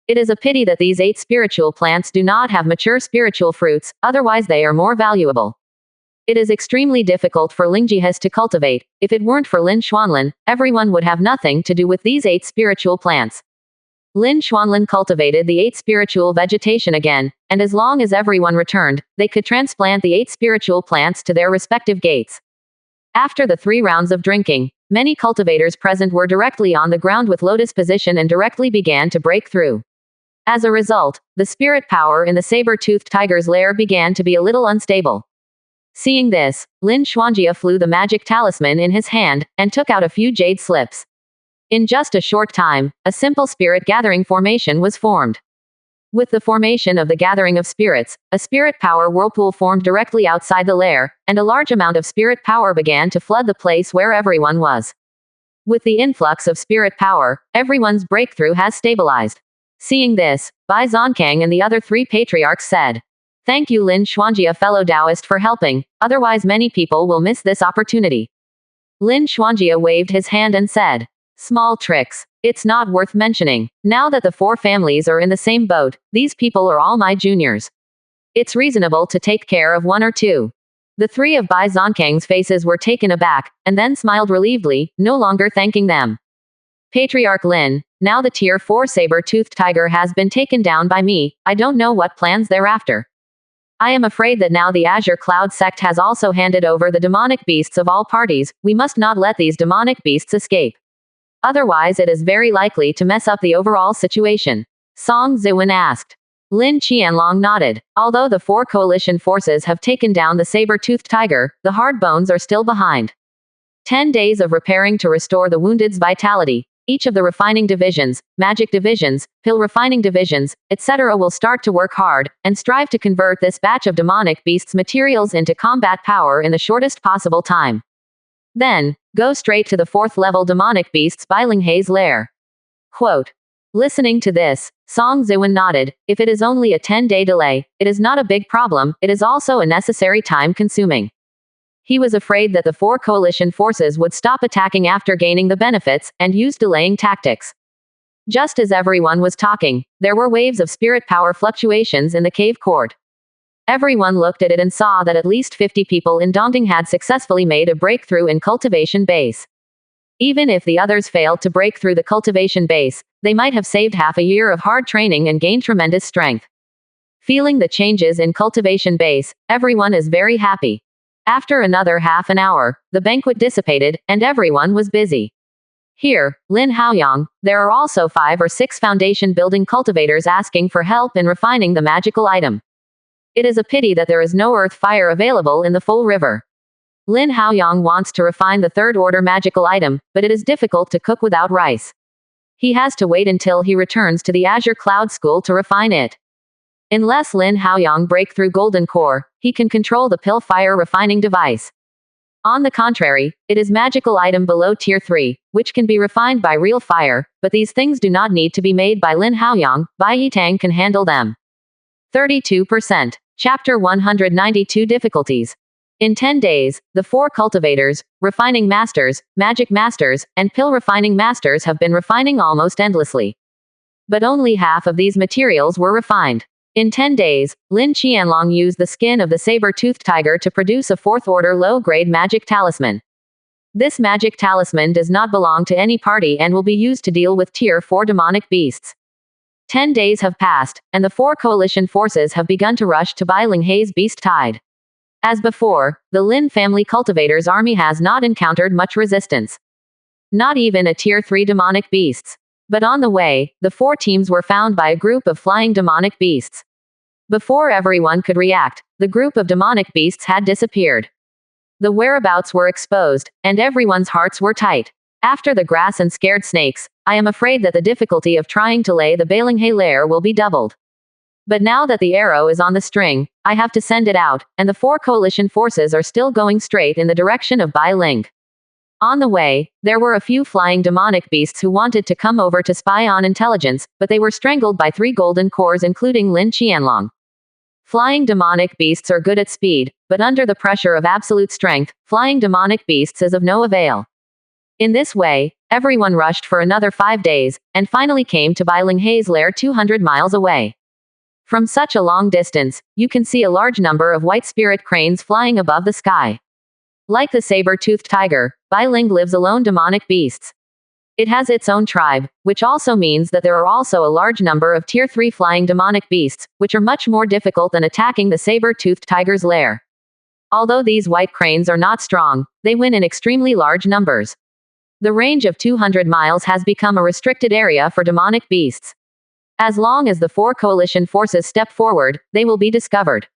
A: It is a pity that these 8 spiritual plants do not have mature spiritual fruits, otherwise they are more valuable. It is extremely difficult for Lingjihis to cultivate. If it weren't for Lin Xuanlin, everyone would have nothing to do with these 8 spiritual plants. Lin Xuanlin cultivated the 8 spiritual vegetation again, and as long as everyone returned, they could transplant the 8 spiritual plants to their respective gates. After the 3 rounds of drinking, many cultivators present were directly on the ground with lotus position and directly began to break through. As a result, the spirit power in the saber-toothed tiger's lair began to be a little unstable. Seeing this, Lin Xuanjia flew the magic talisman in his hand, and took out a few jade slips. In just a short time, a simple spirit gathering formation was formed. With the formation of the gathering of spirits, a spirit power whirlpool formed directly outside the lair, and a large amount of spirit power began to flood the place where everyone was. With the influx of spirit power, everyone's breakthrough has stabilized. Seeing this, Bai Zonkang and the other 3 patriarchs said, "Thank you Lin Xuanjia fellow Taoist for helping, otherwise many people will miss this opportunity." Lin Xuanjia waved his hand and said, "Small tricks. It's not worth mentioning. Now that the 4 families are in the same boat, these people are all my juniors. It's reasonable to take care of 1 or 2. The 3 of Bai Zonkang's faces were taken aback, and then smiled relievedly, no longer thanking them. "Patriarch Lin, now the tier 4 saber-toothed tiger has been taken down by me, I don't know what plans thereafter. I am afraid that now the Azure Cloud sect has also handed over the demonic beasts of all parties, we must not let these demonic beasts escape. Otherwise it is very likely to mess up the overall situation." Song Ziwen asked. Lin Qianlong nodded. Although the 4 coalition forces have taken down the saber-toothed tiger, the hard bones are still behind. 10 days of repairing to restore the wounded's vitality. Each of the refining divisions, magic divisions, pill refining divisions, etc. will start to work hard, and strive to convert this batch of demonic beasts materials into combat power in the shortest possible time. Then, go straight to the 4th level demonic beasts by Linghei's lair. Quote. Listening to this, Song Ziwen nodded. If it is only a 10-day delay, it is not a big problem, it is also a necessary time-consuming. He was afraid that the 4 coalition forces would stop attacking after gaining the benefits, and use delaying tactics. Just as everyone was talking, there were waves of spirit power fluctuations in the cave court. Everyone looked at it and saw that at least 50 people in Dongting had successfully made a breakthrough in cultivation base. Even if the others failed to break through the cultivation base, they might have saved half a year of hard training and gained tremendous strength. Feeling the changes in cultivation base, everyone is very happy. After another half an hour, the banquet dissipated, and everyone was busy. Here, Lin Haoyang, there are also 5 or 6 foundation building cultivators asking for help in refining the magical item. It is a pity that there is no earth fire available in the full river. Lin Haoyang wants to refine the third order magical item, but it is difficult to cook without rice. He has to wait until he returns to the Azure Cloud School to refine it. Unless Lin Haoyang break through Golden Core, he can control the pill fire refining device. On the contrary, it is magical item below tier 3, which can be refined by real fire, but these things do not need to be made by Lin Haoyang, Bai Yitang can handle them. 32%. Chapter 192 Difficulties. In 10 days, the 4 cultivators, refining masters, magic masters, and pill refining masters have been refining almost endlessly. But only half of these materials were refined. In 10 days, Lin Qianlong used the skin of the saber-toothed tiger to produce a 4th-order low-grade magic talisman. This magic talisman does not belong to any party and will be used to deal with tier 4 demonic beasts. 10 days have passed, and the 4 coalition forces have begun to rush to Bai Linghai's beast tide. As before, the Lin family cultivators' army has not encountered much resistance. Not even a tier 3 demonic beasts. But on the way, the 4 teams were found by a group of flying demonic beasts. Before everyone could react, the group of demonic beasts had disappeared. The whereabouts were exposed, and everyone's hearts were tight. After the grass and scared snakes, I am afraid that the difficulty of trying to lay the Bailinghe lair will be doubled. But now that the arrow is on the string, I have to send it out, and the 4 coalition forces are still going straight in the direction of Bai Ling. On the way, there were a few flying demonic beasts who wanted to come over to spy on intelligence, but they were strangled by 3 golden cores including Lin Qianlong. Flying demonic beasts are good at speed, but under the pressure of absolute strength, flying demonic beasts is of no avail. In this way, everyone rushed for another 5 days, and finally came to Bai Linghai's lair 200 miles away. From such a long distance, you can see a large number of white spirit cranes flying above the sky. Like the saber-toothed tiger, Bai Ling lives alone demonic beasts. It has its own tribe, which also means that there are also a large number of tier 3 flying demonic beasts, which are much more difficult than attacking the saber-toothed tiger's lair. Although these white cranes are not strong, they win in extremely large numbers. The range of 200 miles has become a restricted area for demonic beasts. As long as the 4 coalition forces step forward, they will be discovered.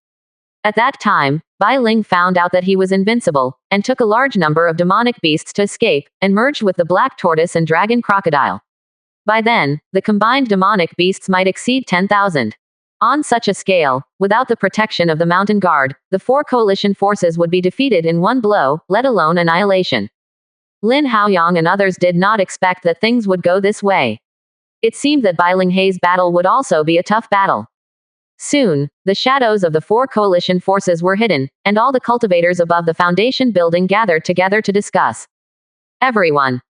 A: At that time, Bai Ling found out that he was invincible, and took a large number of demonic beasts to escape, and merged with the black tortoise and dragon crocodile. By then, the combined demonic beasts might exceed 10,000. On such a scale, without the protection of the mountain guard, the 4 coalition forces would be defeated in one blow, let alone annihilation. Lin Haoyang and others did not expect that things would go this way. It seemed that Bai Linghai's battle would also be a tough battle. Soon, the shadows of the 4 coalition forces were hidden, and all the cultivators above the foundation building gathered together to discuss. Everyone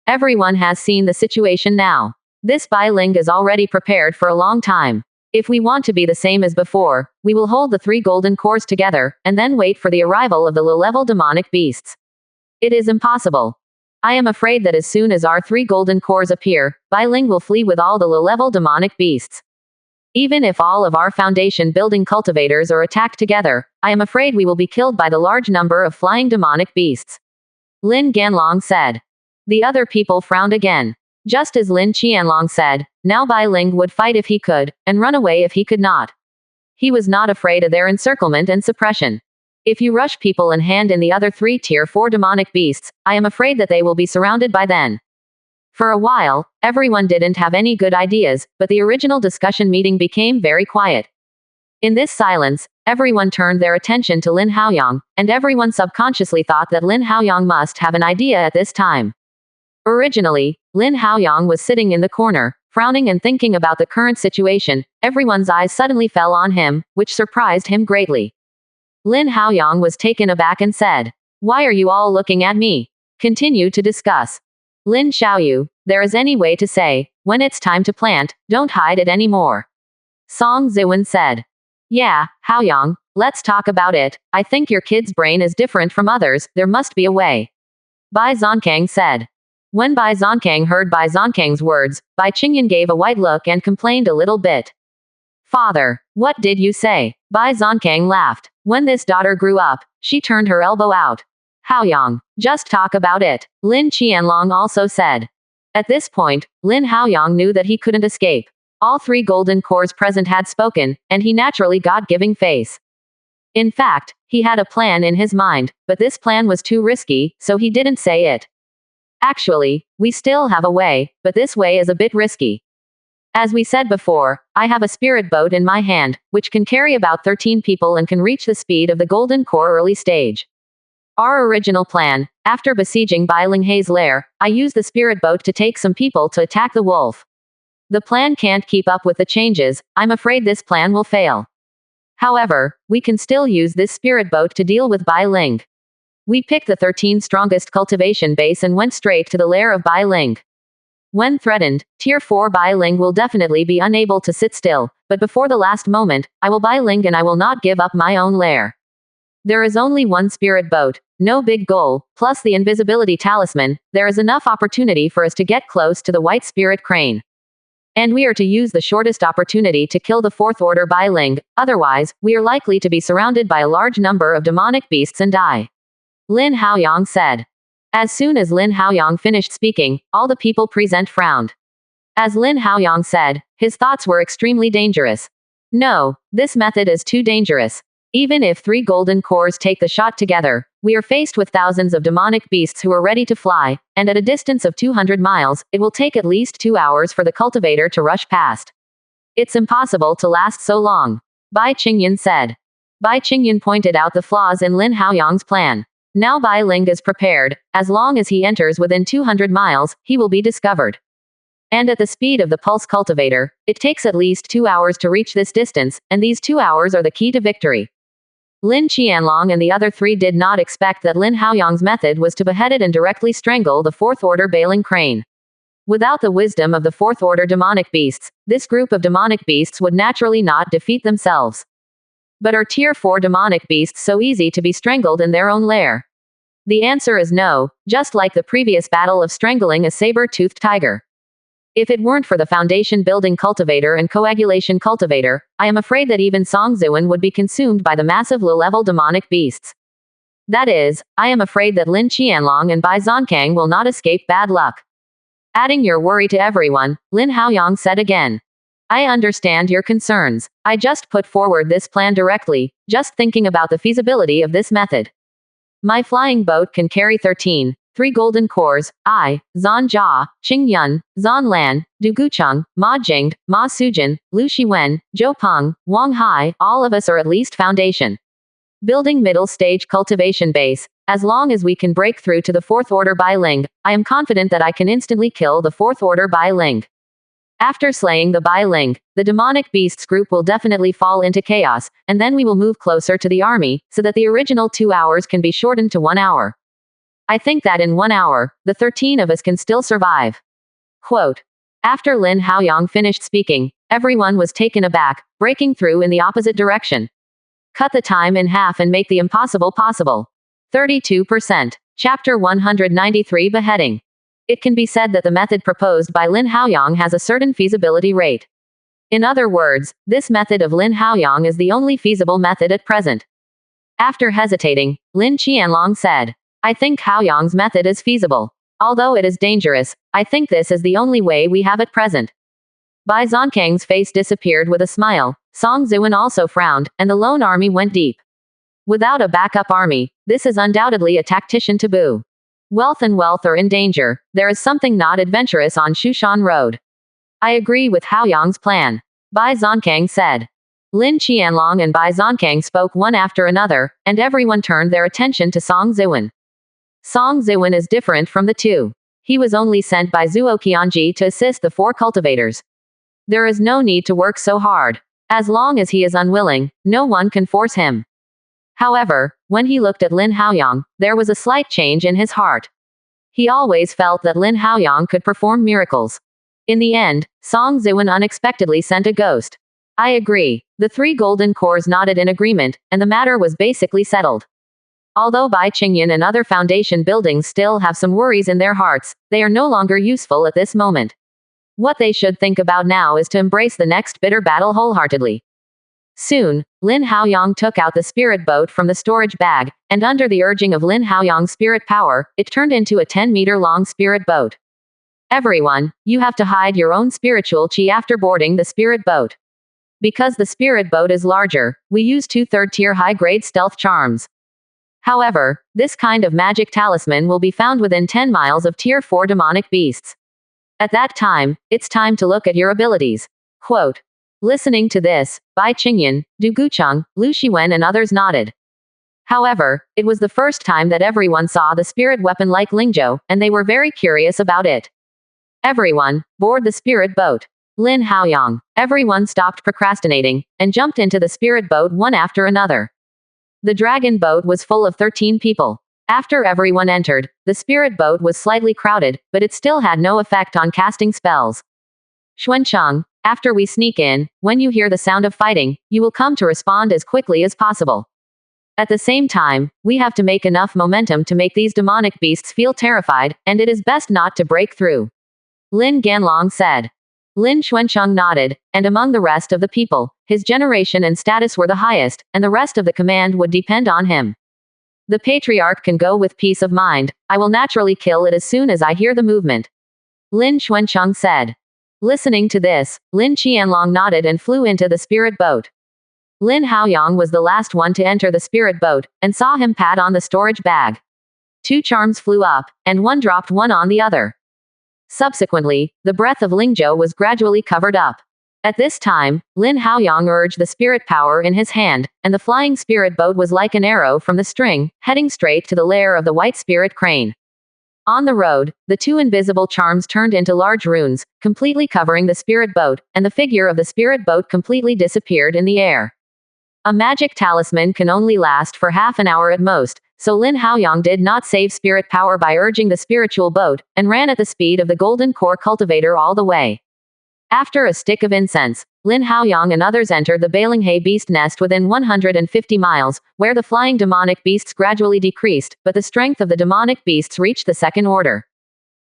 A: has seen the situation now. This Bai Ling is already prepared for a long time. If we want to be the same as before, we will hold the 3 golden cores together, and then wait for the arrival of the low-level demonic beasts. It is impossible. I am afraid that as soon as our 3 golden cores appear, Bai Ling will flee with all the low-level demonic beasts. Even if all of our foundation building cultivators are attacked together, I am afraid we will be killed by the large number of flying demonic beasts. Lin Ganlong said. The other people frowned again. Just as Lin Qianlong said, now Bai Ling would fight if he could, and run away if he could not. He was not afraid of their encirclement and suppression. If you rush people and hand in the other 3 tier 4 demonic beasts, I am afraid that they will be surrounded by then. For a while, everyone didn't have any good ideas, but the original discussion meeting became very quiet. In this silence, everyone turned their attention to Lin Haoyang, and everyone subconsciously thought that Lin Haoyang must have an idea at this time. Originally, Lin Haoyang was sitting in the corner, frowning and thinking about the current situation. Everyone's eyes suddenly fell on him, which surprised him greatly. Lin Haoyang was taken aback and said, "Why are you all looking at me? Continue to discuss." Lin Xiaoyu, there is any way to say, when it's time to plant, don't hide it anymore. Song Ziwen said. Yeah, Haoyang, let's talk about it. I think your kid's brain is different from others, there must be a way. Bai Zonkang said. When Bai Zonkang heard Bai Zonkang's words, Bai Qingyan gave a white look and complained a little bit. Father, what did you say? Bai Zonkang laughed. When this daughter grew up, she turned her elbow out. Haoyang, just talk about it, Lin Qianlong also said. At this point, Lin Haoyang knew that he couldn't escape. All three golden cores present had spoken, and he naturally got giving face. In fact, he had a plan in his mind, but this plan was too risky, so he didn't say it. Actually, we still have a way, but this way is a bit risky. As we said before, I have a spirit boat in my hand, which can carry about 13 people and can reach the speed of the golden core early stage. Our original plan, after besieging Bai Linghei's lair, I used the spirit boat to take some people to attack the wolf. The plan can't keep up with the changes, I'm afraid this plan will fail. However, we can still use this spirit boat to deal with Bai Ling. We picked the 13 strongest cultivation base and went straight to the lair of Bai Ling. When threatened, Tier 4 Bai Ling will definitely be unable to sit still, but before the last moment, I will Bai Ling and I will not give up my own lair. There is only one spirit boat, no big goal, plus the invisibility talisman, there is enough opportunity for us to get close to the white spirit crane. And we are to use the shortest opportunity to kill the fourth order Bai Ling, otherwise, we are likely to be surrounded by a large number of demonic beasts and die. Lin Haoyang said. As soon as Lin Haoyang finished speaking, all the people present frowned. As Lin Haoyang said, his thoughts were extremely dangerous. No, this method is too dangerous. Even if 3 golden cores take the shot together, we are faced with thousands of demonic beasts who are ready to fly, and at a distance of 200 miles, it will take at least 2 hours for the cultivator to rush past. It's impossible to last so long. Bai Qingyan said. Bai Qingyan pointed out the flaws in Lin Haoyang's plan. Now Bai Ling is prepared, as long as he enters within 200 miles, he will be discovered. And at the speed of the pulse cultivator, it takes at least 2 hours to reach this distance, and these 2 hours are the key to victory. Lin Qianlong and the other 3 did not expect that Lin Haoyang's method was to behead it and directly strangle the fourth order Bailing crane. Without the wisdom of the fourth order demonic beasts, this group of demonic beasts would naturally not defeat themselves. But are Tier 4 demonic beasts so easy to be strangled in their own lair? The answer is no, just like the previous battle of strangling a saber-toothed tiger. If it weren't for the foundation building cultivator and coagulation cultivator, I am afraid that even Song Zuan would be consumed by the massive low-level demonic beasts. That is, I am afraid that Lin Qianlong and Bai Zonkang will not escape bad luck. Adding your worry to everyone, Lin Haoyang said again. I understand your concerns. I just put forward this plan directly, just thinking about the feasibility of this method. My flying boat can carry 13. 3 golden cores, I, Zan Jia, Qing Yun, Zan Lan, Du Gucheng, Ma Jingde, Ma Sujin, Lu Shiwen, Zhou Peng, Wang Hai, all of us are at least foundation. Building middle stage cultivation base, as long as we can break through to the fourth order Bai Ling, I am confident that I can instantly kill the fourth order Bai Ling. After slaying the Bai Ling, the demonic beasts group will definitely fall into chaos, and then we will move closer to the army, so that the original 2 hours can be shortened to 1 hour. I think that in 1 hour, the 13 of us can still survive. Quote. After Lin Haoyang finished speaking, everyone was taken aback, breaking through in the opposite direction. Cut the time in half and make the impossible possible. 32%. Chapter 193 Beheading. It can be said that the method proposed by Lin Haoyang has a certain feasibility rate. In other words, this method of Lin Haoyang is the only feasible method at present. After hesitating, Lin Qianlong said, I think Haoyang's method is feasible. Although it is dangerous, I think this is the only way we have at present. Bai Zonkang's face disappeared with a smile, Song Zuan also frowned, and the lone army went deep. Without a backup army, this is undoubtedly a tactician taboo. Wealth are in danger, there is something not adventurous on Shushan Road. I agree with Haoyang's plan. Bai Zonkang said. Lin Qianlong and Bai Zonkang spoke one after another, and everyone turned their attention to Song Zuan. Song Zuan is different from the two. He was only sent by Zuo Qianji to assist the 4 cultivators. There is no need to work so hard. As long as he is unwilling, no one can force him. However, when he looked at Lin Haoyang, there was a slight change in his heart. He always felt that Lin Haoyang could perform miracles. In the end, Song Zuan unexpectedly sent a ghost. I agree. The three golden cores nodded in agreement, and the matter was basically settled. Although Bai Qingyan and other foundation buildings still have some worries in their hearts, they are no longer useful at this moment. What they should think about now is to embrace the next bitter battle wholeheartedly. Soon, Lin Haoyang took out the spirit boat from the storage bag, and under the urging of Lin Haoyang's spirit power, it turned into a 10-meter-long spirit boat. Everyone, you have to hide your own spiritual chi after boarding the spirit boat. Because the spirit boat is larger, we use 2 third-tier high-grade stealth charms. However, this kind of magic talisman will be found within 10 miles of Tier 4 demonic beasts. At that time, it's time to look at your abilities. Quote. Listening to this, Bai Qingyan, Du Gucheng, Lu Shiwen and others nodded. However, it was the first time that everyone saw the spirit weapon like Lingzhou, and they were very curious about it. Everyone, board the spirit boat. Lin Haoyang. Everyone stopped procrastinating, and jumped into the spirit boat one after another. The dragon boat was full of 13 people. After everyone entered, the spirit boat was slightly crowded, but it still had no effect on casting spells. Xuancheng, after we sneak in, when you hear the sound of fighting, you will come to respond as quickly as possible. At the same time, we have to make enough momentum to make these demonic beasts feel terrified, and it is best not to break through. Lin Ganlong said. Lin Xuancheng nodded, and among the rest of the people, his generation and status were the highest, and the rest of the command would depend on him. The patriarch can go with peace of mind. I will naturally kill it as soon as I hear the movement. Lin Xuancheng said. Listening to this, Lin Qianlong nodded and flew into the spirit boat. Lin Haoyang was the last one to enter the spirit boat, and saw him pat on the storage bag. 2 charms flew up, and one dropped one on the other. Subsequently, the breath of Lingzhou was gradually covered up. At this time, Lin Haoyang urged the spirit power in his hand, and the flying spirit boat was like an arrow from the string, heading straight to the lair of the white spirit crane. On the road, the 2 invisible charms turned into large runes, completely covering the spirit boat, and the figure of the spirit boat completely disappeared in the air. A magic talisman can only last for half an hour at most, so Lin Haoyang did not save spirit power by urging the spiritual boat, and ran at the speed of the golden core cultivator all the way. After a stick of incense, Lin Haoyang and others entered the Balinghe beast nest within 150 miles, where the flying demonic beasts gradually decreased, but the strength of the demonic beasts reached the second order.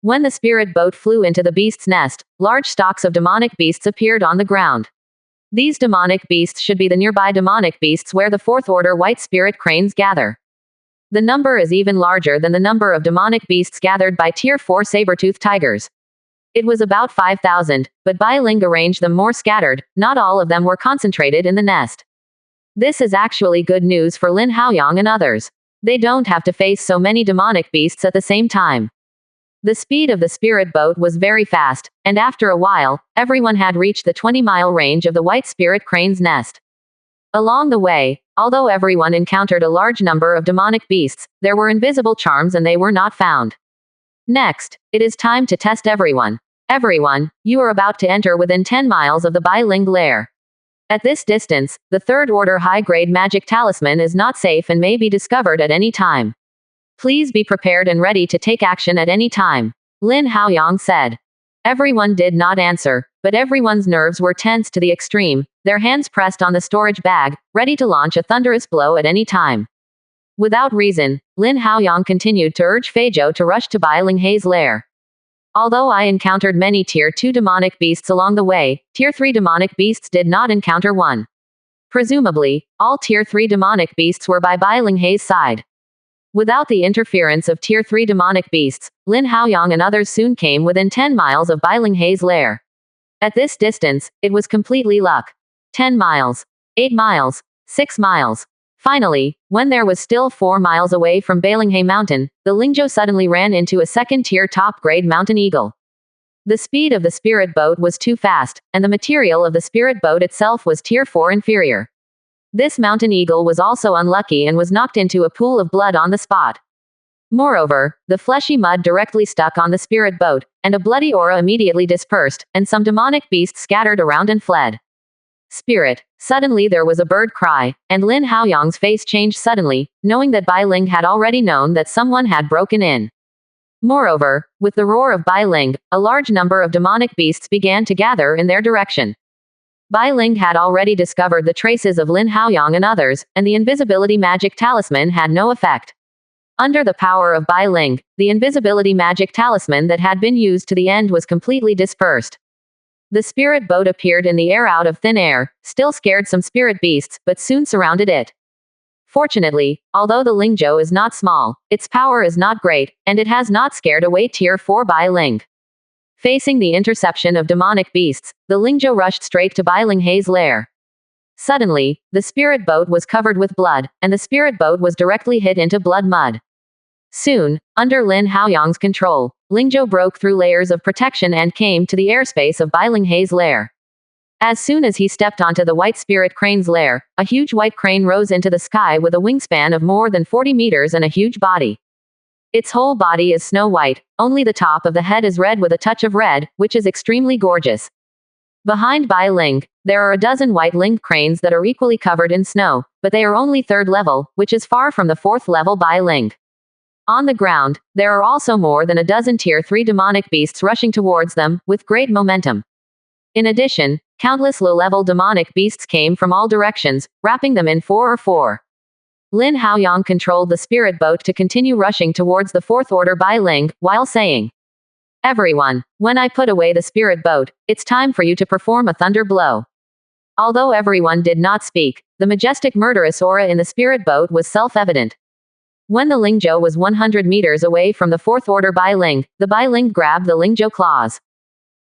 A: When the spirit boat flew into the beast's nest, large stocks of demonic beasts appeared on the ground. These demonic beasts should be the nearby demonic beasts where the fourth order white spirit cranes gather. The number is even larger than the number of demonic beasts gathered by Tier 4 saber-toothed tigers. It was about 5,000, but Bai Ling arranged them more scattered, not all of them were concentrated in the nest. This is actually good news for Lin Haoyang and others. They don't have to face so many demonic beasts at the same time. The speed of the spirit boat was very fast, and after a while, everyone had reached the 20-mile range of the white spirit crane's nest. Along the way, although everyone encountered a large number of demonic beasts, there were invisible charms and they were not found. Next, it is time to test everyone. Everyone, you are about to enter within 10 miles of the Bai Ling lair. At this distance, the third-order high-grade magic talisman is not safe and may be discovered at any time. Please be prepared and ready to take action at any time, Lin Haoyang said. Everyone did not answer, but everyone's nerves were tense to the extreme, their hands pressed on the storage bag, ready to launch a thunderous blow at any time. Without reason, Lin Haoyang continued to urge Feizhou to rush to Bai Linghe's lair. Although I encountered many Tier 2 demonic beasts along the way, Tier 3 demonic beasts did not encounter one. Presumably, all Tier 3 demonic beasts were by Bai Linghe's side. Without the interference of Tier 3 demonic beasts, Lin Haoyang and others soon came within 10 miles of Bai Linghe's lair. At this distance, it was completely luck. 10 miles. 8 miles. 6 miles. Finally, when there was still 4 miles away from Balinghe Mountain, the Lingzhou suddenly ran into a second-tier top-grade mountain eagle. The speed of the spirit boat was too fast, and the material of the spirit boat itself was Tier 4 inferior. This mountain eagle was also unlucky and was knocked into a pool of blood on the spot. Moreover, the fleshy mud directly stuck on the spirit boat, and a bloody aura immediately dispersed, and some demonic beasts scattered around and fled. Spirit. Suddenly there was a bird cry, and Lin Haoyang's face changed suddenly, knowing that Bai Ling had already known that someone had broken in. Moreover, with the roar of Bai Ling, a large number of demonic beasts began to gather in their direction. Bai Ling had already discovered the traces of Lin Haoyang and others, and the invisibility magic talisman had no effect. Under the power of Bai Ling, the invisibility magic talisman that had been used to the end was completely dispersed. The spirit boat appeared in the air out of thin air, still scared some spirit beasts, but soon surrounded it. Fortunately, although the Lingzhou is not small, its power is not great, and it has not scared away Tier 4 Bai Ling. Facing the interception of demonic beasts, the Lingzhou rushed straight to Bai Ling Hei's lair. Suddenly, the spirit boat was covered with blood, and the spirit boat was directly hit into blood mud. Soon, under Lin Haoyang's control, Lingzhou broke through layers of protection and came to the airspace of Bai Ling Hei's lair. As soon as he stepped onto the white spirit crane's lair, a huge white crane rose into the sky with a wingspan of more than 40 meters and a huge body. Its whole body is snow white, only the top of the head is red with a touch of red, which is extremely gorgeous. Behind Bai Ling, there are a dozen white-linged cranes that are equally covered in snow, but they are only 3rd level, which is far from the 4th level Bai Ling. On the ground, there are also more than a dozen Tier 3 demonic beasts rushing towards them, with great momentum. In addition, countless low-level demonic beasts came from all directions, wrapping them in 4 or 4. Lin Haoyang controlled the spirit boat to continue rushing towards the 4th order Bai Ling, while saying, "Everyone, when I put away the spirit boat, it's time for you to perform a thunder blow." Although everyone did not speak, the majestic murderous aura in the spirit boat was self-evident. When the Lingzhou was 100 meters away from the 4th order Bai Ling, the Bai Ling grabbed the Lingzhou claws.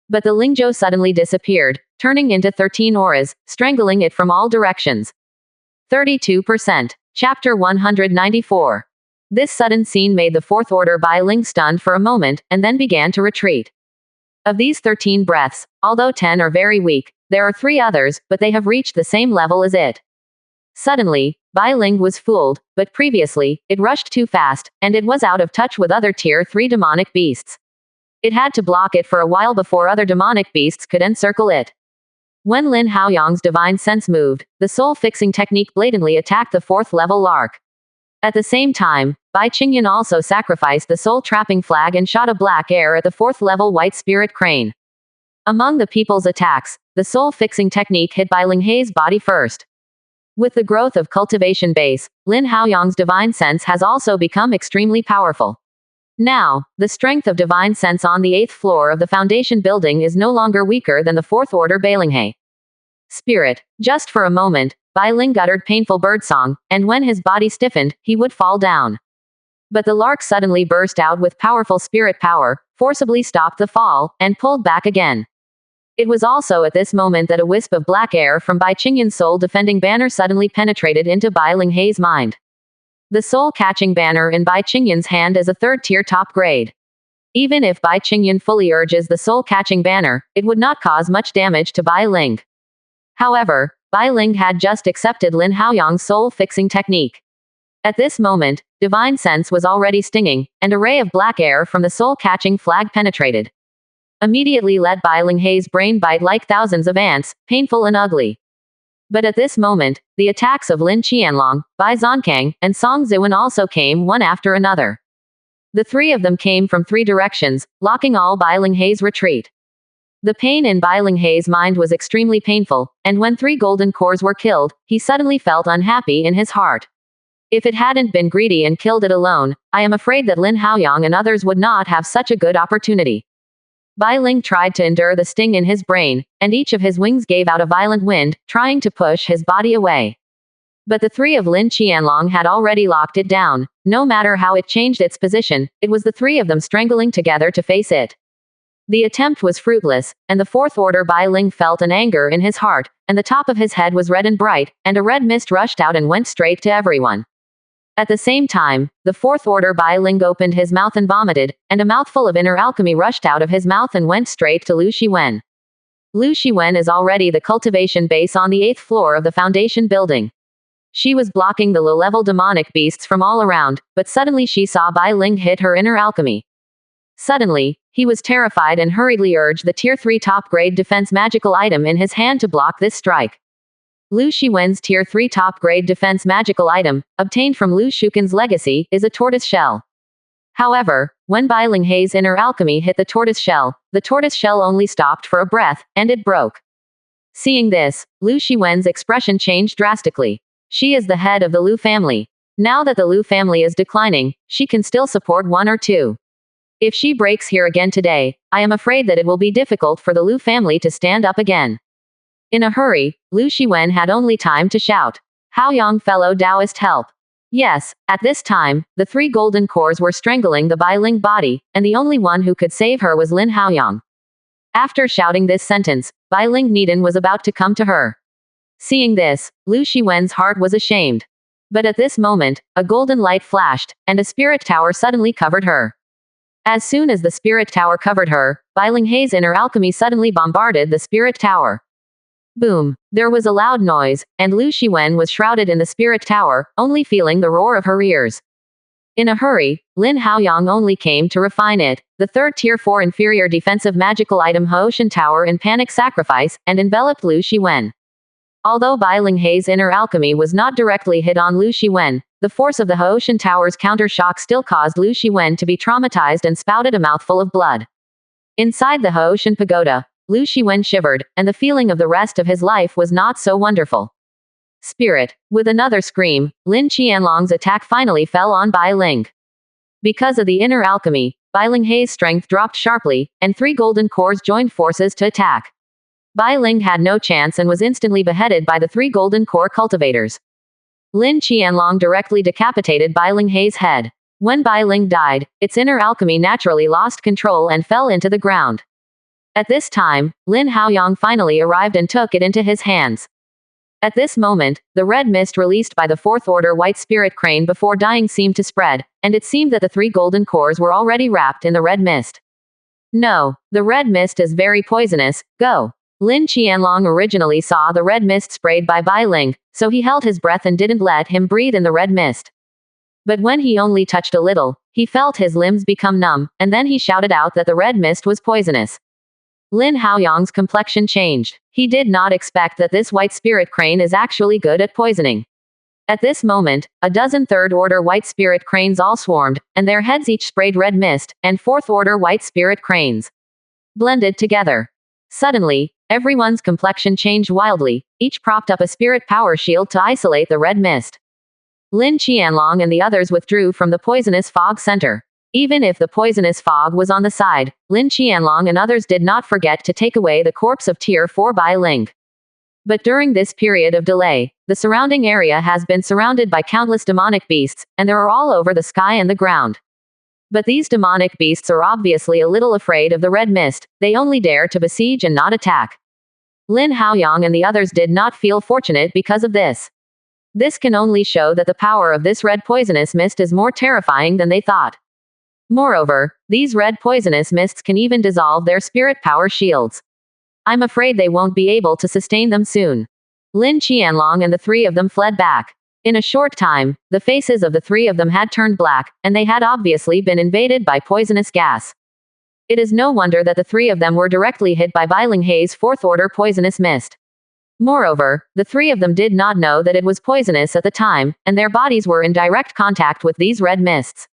A: But the Lingzhou suddenly disappeared, turning into 13 auras, strangling it from all directions. 32%. Chapter 194. This sudden scene made the 4th order Bai Ling stunned for a moment, and then began to retreat. Of these 13 breaths, although 10 are very weak, there are 3 others, but they have reached the same level as it. Suddenly, Bai Ling was fooled, but previously, it rushed too fast, and it was out of touch with other Tier 3 demonic beasts. It had to block it for a while before other demonic beasts could encircle it. When Lin Haoyang's divine sense moved, the soul-fixing technique blatantly attacked the 4th level Lark. At the same time, Bai Qingyan also sacrificed the soul-trapping flag and shot a black air at the 4th level White Spirit Crane. Among the people's attacks, the soul-fixing technique hit Bai Ling Hei's body first. With the growth of cultivation base, Lin Haoyang's divine sense has also become extremely powerful. Now, the strength of divine sense on the 8th floor of the foundation building is no longer weaker than the 4th order Bailinghe. Spirit. Just for a moment, Bai Ling uttered painful birdsong, and when his body stiffened, he would fall down. But the lark suddenly burst out with powerful spirit power, forcibly stopped the fall, and pulled back again. It was also at this moment that a wisp of black air from Bai Qingyan's soul-defending banner suddenly penetrated into Bai Ling Hei's mind. The soul-catching banner in Bai Qingyan's hand is a 3rd-tier top grade. Even if Bai Qingyan fully urges the soul-catching banner, it would not cause much damage to Bai Ling. However, Bai Ling had just accepted Lin Haoyang's soul-fixing technique. At this moment, divine sense was already stinging, and a ray of black air from the soul-catching flag penetrated. Immediately let Bai Ling Hei's brain bite like thousands of ants, painful and ugly. But at this moment, the attacks of Lin Qianlong, Bai Zonkang, and Song Ziwen also came one after another. The 3 of them came from 3 directions, blocking all Bai Ling Hei's retreat. The pain in Bai Ling Hei's mind was extremely painful, and when 3 golden cores were killed, he suddenly felt unhappy in his heart. If it hadn't been greedy and killed it alone, I am afraid that Lin Haoyang and others would not have such a good opportunity. Bai Ling tried to endure the sting in his brain, and each of his wings gave out a violent wind, trying to push his body away. But the 3 of Lin Qianlong had already locked it down. No matter how it changed its position, it was the 3 of them strangling together to face it. The attempt was fruitless, and the 4th order Bai Ling felt an anger in his heart, and the top of his head was red and bright, and a red mist rushed out and went straight to everyone. At the same time, the 4th order Bai Ling opened his mouth and vomited, and a mouthful of inner alchemy rushed out of his mouth and went straight to Lu Shiwen. Lu Shiwen is already the cultivation base on the 8th floor of the foundation building. She was blocking the low-level demonic beasts from all around, but suddenly she saw Bai Ling hit her inner alchemy. Suddenly, he was terrified and hurriedly urged the Tier 3 top-grade defense magical item in his hand to block this strike. Lu Shiwen's Tier 3 top-grade defense magical item, obtained from Lu Shuken's legacy, is a tortoise shell. However, when Bai Ling Hei's inner alchemy hit the tortoise shell only stopped for a breath, and it broke. Seeing this, Lu Shiwen's expression changed drastically. She is the head of the Lu family. Now that the Lu family is declining, she can still support one or two. If she breaks here again today, I am afraid that it will be difficult for the Lu family to stand up again. In a hurry, Lu Shiwen had only time to shout, "Haoyang, fellow Taoist, help!" Yes, at this time, the three golden cores were strangling the Bailing body, and the only one who could save her was Lin Haoyang. After shouting this sentence, Bailing Niden was about to come to her. Seeing this, Lu Shiwen's heart was ashamed. But at this moment, a golden light flashed, and a spirit tower suddenly covered her. As soon as the spirit tower covered her, Bailing Hei's inner alchemy suddenly bombarded the spirit tower. Boom! There was a loud noise, and Lu Shiwen was shrouded in the spirit tower, only feeling the roar of her ears. In a hurry, Lin Haoyang only came to refine it, the third tier 4 inferior defensive magical item Hoshan Tower in panic sacrifice, and enveloped Lu Shiwen. Although Bailing Hei's inner alchemy was not directly hit on Lu Shiwen, the force of the Hoshan Tower's counter-shock still caused Lu Shiwen to be traumatized and spouted a mouthful of blood. Inside the Hoshan pagoda, Lu Shiwen shivered, and the feeling of the rest of his life was not so wonderful. Spirit. With another scream, Lin Qianlong's attack finally fell on Bai Ling. Because of the inner alchemy, Bailing Hei's strength dropped sharply, and three golden cores joined forces to attack. Bai Ling had no chance and was instantly beheaded by the three golden core cultivators. Lin Qianlong directly decapitated Bailing Hei's head. When Bai Ling died, its inner alchemy naturally lost control and fell into the ground. At this time, Lin Haoyang finally arrived and took it into his hands. At this moment, the red mist released by the fourth order white spirit crane before dying seemed to spread, and it seemed that the three golden cores were already wrapped in the red mist. No, the red mist is very poisonous, go. Lin Qianlong originally saw the red mist sprayed by Bai Ling, so he held his breath and didn't let him breathe in the red mist. But when he only touched a little, he felt his limbs become numb, and then he shouted out that the red mist was poisonous. Lin Haoyang's complexion changed. He did not expect that this white spirit crane is actually good at poisoning. At this moment, a dozen third-order white spirit cranes all swarmed, and their heads each sprayed red mist, and fourth-order white spirit cranes blended together. Suddenly, everyone's complexion changed wildly, each propped up a spirit power shield to isolate the red mist. Lin Qianlong and the others withdrew from the poisonous fog center. Even if the poisonous fog was on the side, Lin Qianlong and others did not forget to take away the corpse of Tier 4 Bai Ling. But during this period of delay, the surrounding area has been surrounded by countless demonic beasts, and they are all over the sky and the ground. But these demonic beasts are obviously a little afraid of the red mist, they only dare to besiege and not attack. Lin Haoyang and the others did not feel fortunate because of this. This can only show that the power of this red poisonous mist is more terrifying than they thought. Moreover, these red poisonous mists can even dissolve their spirit power shields. I'm afraid they won't be able to sustain them soon. Lin Qianlong and the three of them fled back. In a short time, the faces of the three of them had turned black, and they had obviously been invaded by poisonous gas. It is no wonder that the three of them were directly hit by Bailing Hei's fourth-order poisonous mist. Moreover, the three of them did not know that it was poisonous at the time, and their bodies were in direct contact with these red mists.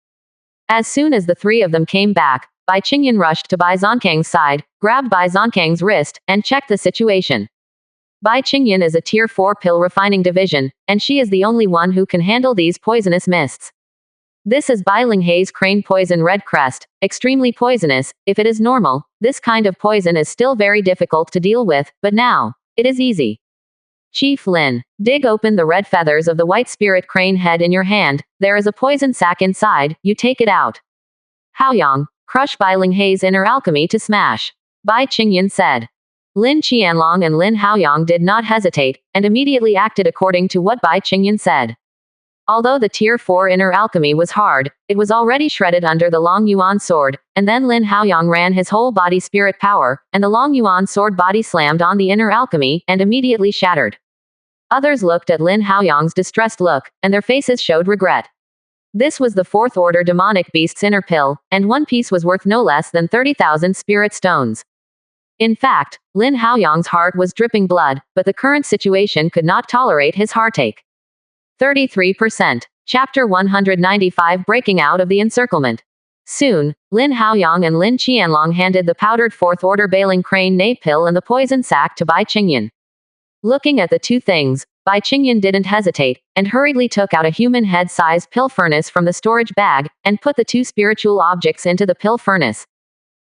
A: As soon as the three of them came back, Bai Qingyan rushed to Bai Zonkang's side, grabbed Bai Zonkang's wrist, and checked the situation. Bai Qingyan is a Tier 4 pill refining division, and she is the only one who can handle these poisonous mists. This is Bailing Hei's crane poison red crest, extremely poisonous. If it is normal, this kind of poison is still very difficult to deal with, but now, it is easy. Chief Lin, dig open the red feathers of the white spirit crane head in your hand, there is a poison sac inside, you take it out. Haoyang, crush Bailing Hei's inner alchemy to smash. Bai Qingyan said. Lin Qianlong and Lin Haoyang did not hesitate, and immediately acted according to what Bai Qingyan said. Although the Tier 4 inner alchemy was hard, it was already shredded under the Long Yuan sword, and then Lin Haoyang ran his whole body spirit power, and the Long Yuan sword body slammed on the inner alchemy, and immediately shattered. Others looked at Lin Haoyang's distressed look, and their faces showed regret. This was the fourth order demonic beast's inner pill, and one piece was worth no less than 30,000 spirit stones. In fact, Lin Haoyang's heart was dripping blood, but the current situation could not tolerate his heartache. 33%. Chapter 195 Breaking Out of the Encirclement. Soon, Lin Haoyang and Lin Qianlong handed the powdered fourth-order Bailing Crane Nay pill and the poison sac to Bai Qingyan. Looking at the two things, Bai Qingyan didn't hesitate, and hurriedly took out a human head-sized pill furnace from the storage bag, and put the two spiritual objects into the pill furnace.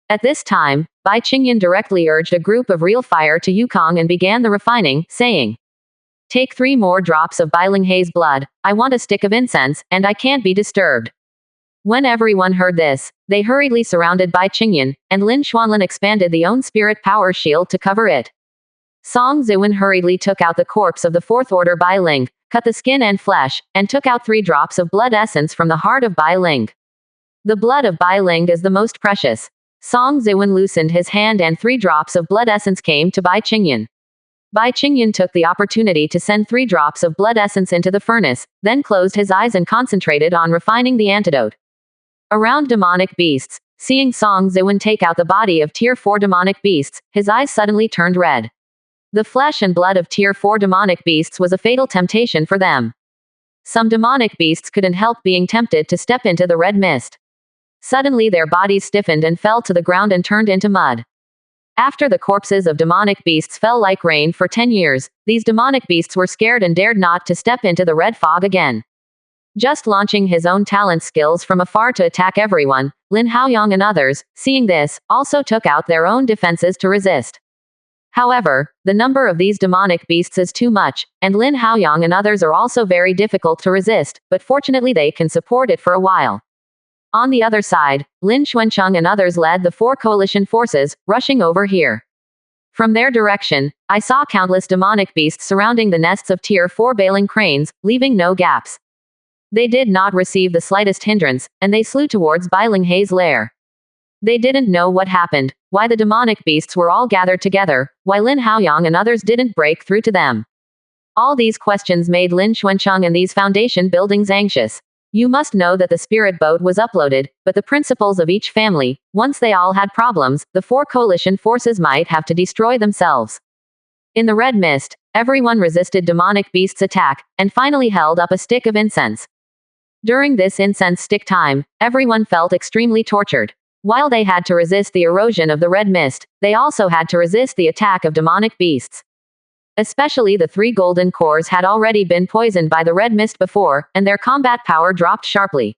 A: At this time, Bai Qingyan directly urged a group of real fire to Yukong and began the refining, saying, "Take 3 more drops of Bai Linghei's blood, I want a stick of incense, and I can't be disturbed." When everyone heard this, they hurriedly surrounded Bai Qingyan, and Lin Xuanlin expanded the own spirit power shield to cover it. Song Ziwen hurriedly took out the corpse of the fourth order Bai Ling, cut the skin and flesh, and took out 3 drops of blood essence from the heart of Bai Ling. The blood of Bai Ling is the most precious. Song Ziwen loosened his hand and 3 drops of blood essence came to Bai Qingyan. Bai Qingyan took the opportunity to send 3 drops of blood essence into the furnace, then closed his eyes and concentrated on refining the antidote. Around demonic beasts, seeing Song Ziwen take out the body of Tier 4 demonic beasts, his eyes suddenly turned red. The flesh and blood of Tier 4 demonic beasts was a fatal temptation for them. Some demonic beasts couldn't help being tempted to step into the red mist. Suddenly their bodies stiffened and fell to the ground and turned into mud. After the corpses of demonic beasts fell like rain for 10 years, these demonic beasts were scared and dared not to step into the red fog again. Just launching his own talent skills from afar to attack everyone, Lin Haoyang and others, seeing this, also took out their own defenses to resist. However, the number of these demonic beasts is too much, and Lin Haoyang and others are also very difficult to resist, but fortunately they can support it for a while. On the other side, Lin Xuancheng and others led the 4 coalition forces, rushing over here. From their direction, I saw countless demonic beasts surrounding the nests of Tier 4 bailing cranes, leaving no gaps. They did not receive the slightest hindrance, and they flew towards Bai Linghei's lair. They didn't know what happened, why the demonic beasts were all gathered together, why Lin Haoyang and others didn't break through to them. All these questions made Lin Xuancheng and these foundation buildings anxious. You must know that the spirit boat was uploaded, but the principals of each family, once they all had problems, the 4 coalition forces might have to destroy themselves. In the red mist, everyone resisted demonic beasts' attack, and finally held up a stick of incense. During this incense stick time, everyone felt extremely tortured. While they had to resist the erosion of the red mist, they also had to resist the attack of demonic beasts. Especially the 3 golden cores had already been poisoned by the red mist before, and their combat power dropped sharply.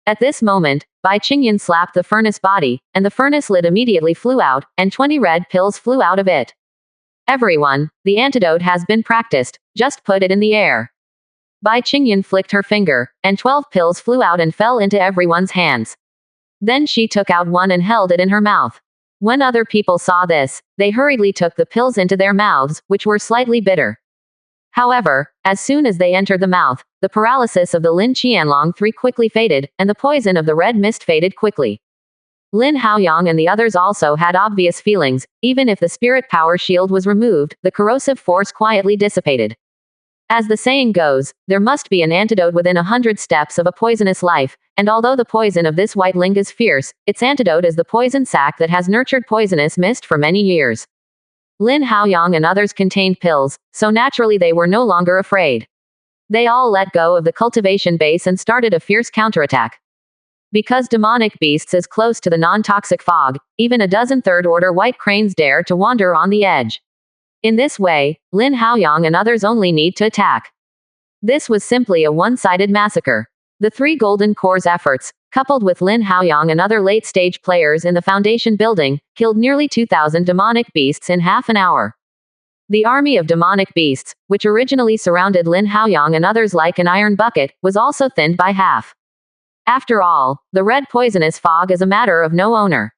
A: At this moment, Bai Qingyan slapped the furnace body, and the furnace lid immediately flew out, and 20 red pills flew out of it. "Everyone, the antidote has been practiced, just put it in the air." Bai Qingyan flicked her finger, and 12 pills flew out and fell into everyone's hands. Then she took out one and held it in her mouth. When other people saw this, they hurriedly took the pills into their mouths, which were slightly bitter. However, as soon as they entered the mouth, the paralysis of the Lin Qianlong 3 quickly faded, and the poison of the red mist faded quickly. Lin Haoyang and the others also had obvious feelings. Even if the spirit power shield was removed, the corrosive force quietly dissipated. As the saying goes, there must be an antidote within 100 steps of a poisonous life, and although the poison of this white ling is fierce, its antidote is the poison sac that has nurtured poisonous mist for many years. Lin Haoyang and others contained pills, so naturally they were no longer afraid. They all let go of the cultivation base and started a fierce counterattack. Because demonic beasts is close to the non-toxic fog, even a dozen third-order white cranes dare to wander on the edge. In this way, Lin Haoyang and others only need to attack. This was simply a one-sided massacre. The 3 golden cores' efforts, coupled with Lin Haoyang and other late-stage players in the foundation building, killed nearly 2,000 demonic beasts in half an hour. The army of demonic beasts, which originally surrounded Lin Haoyang and others like an iron bucket, was also thinned by half. After all, the red poisonous fog is a matter of no owner.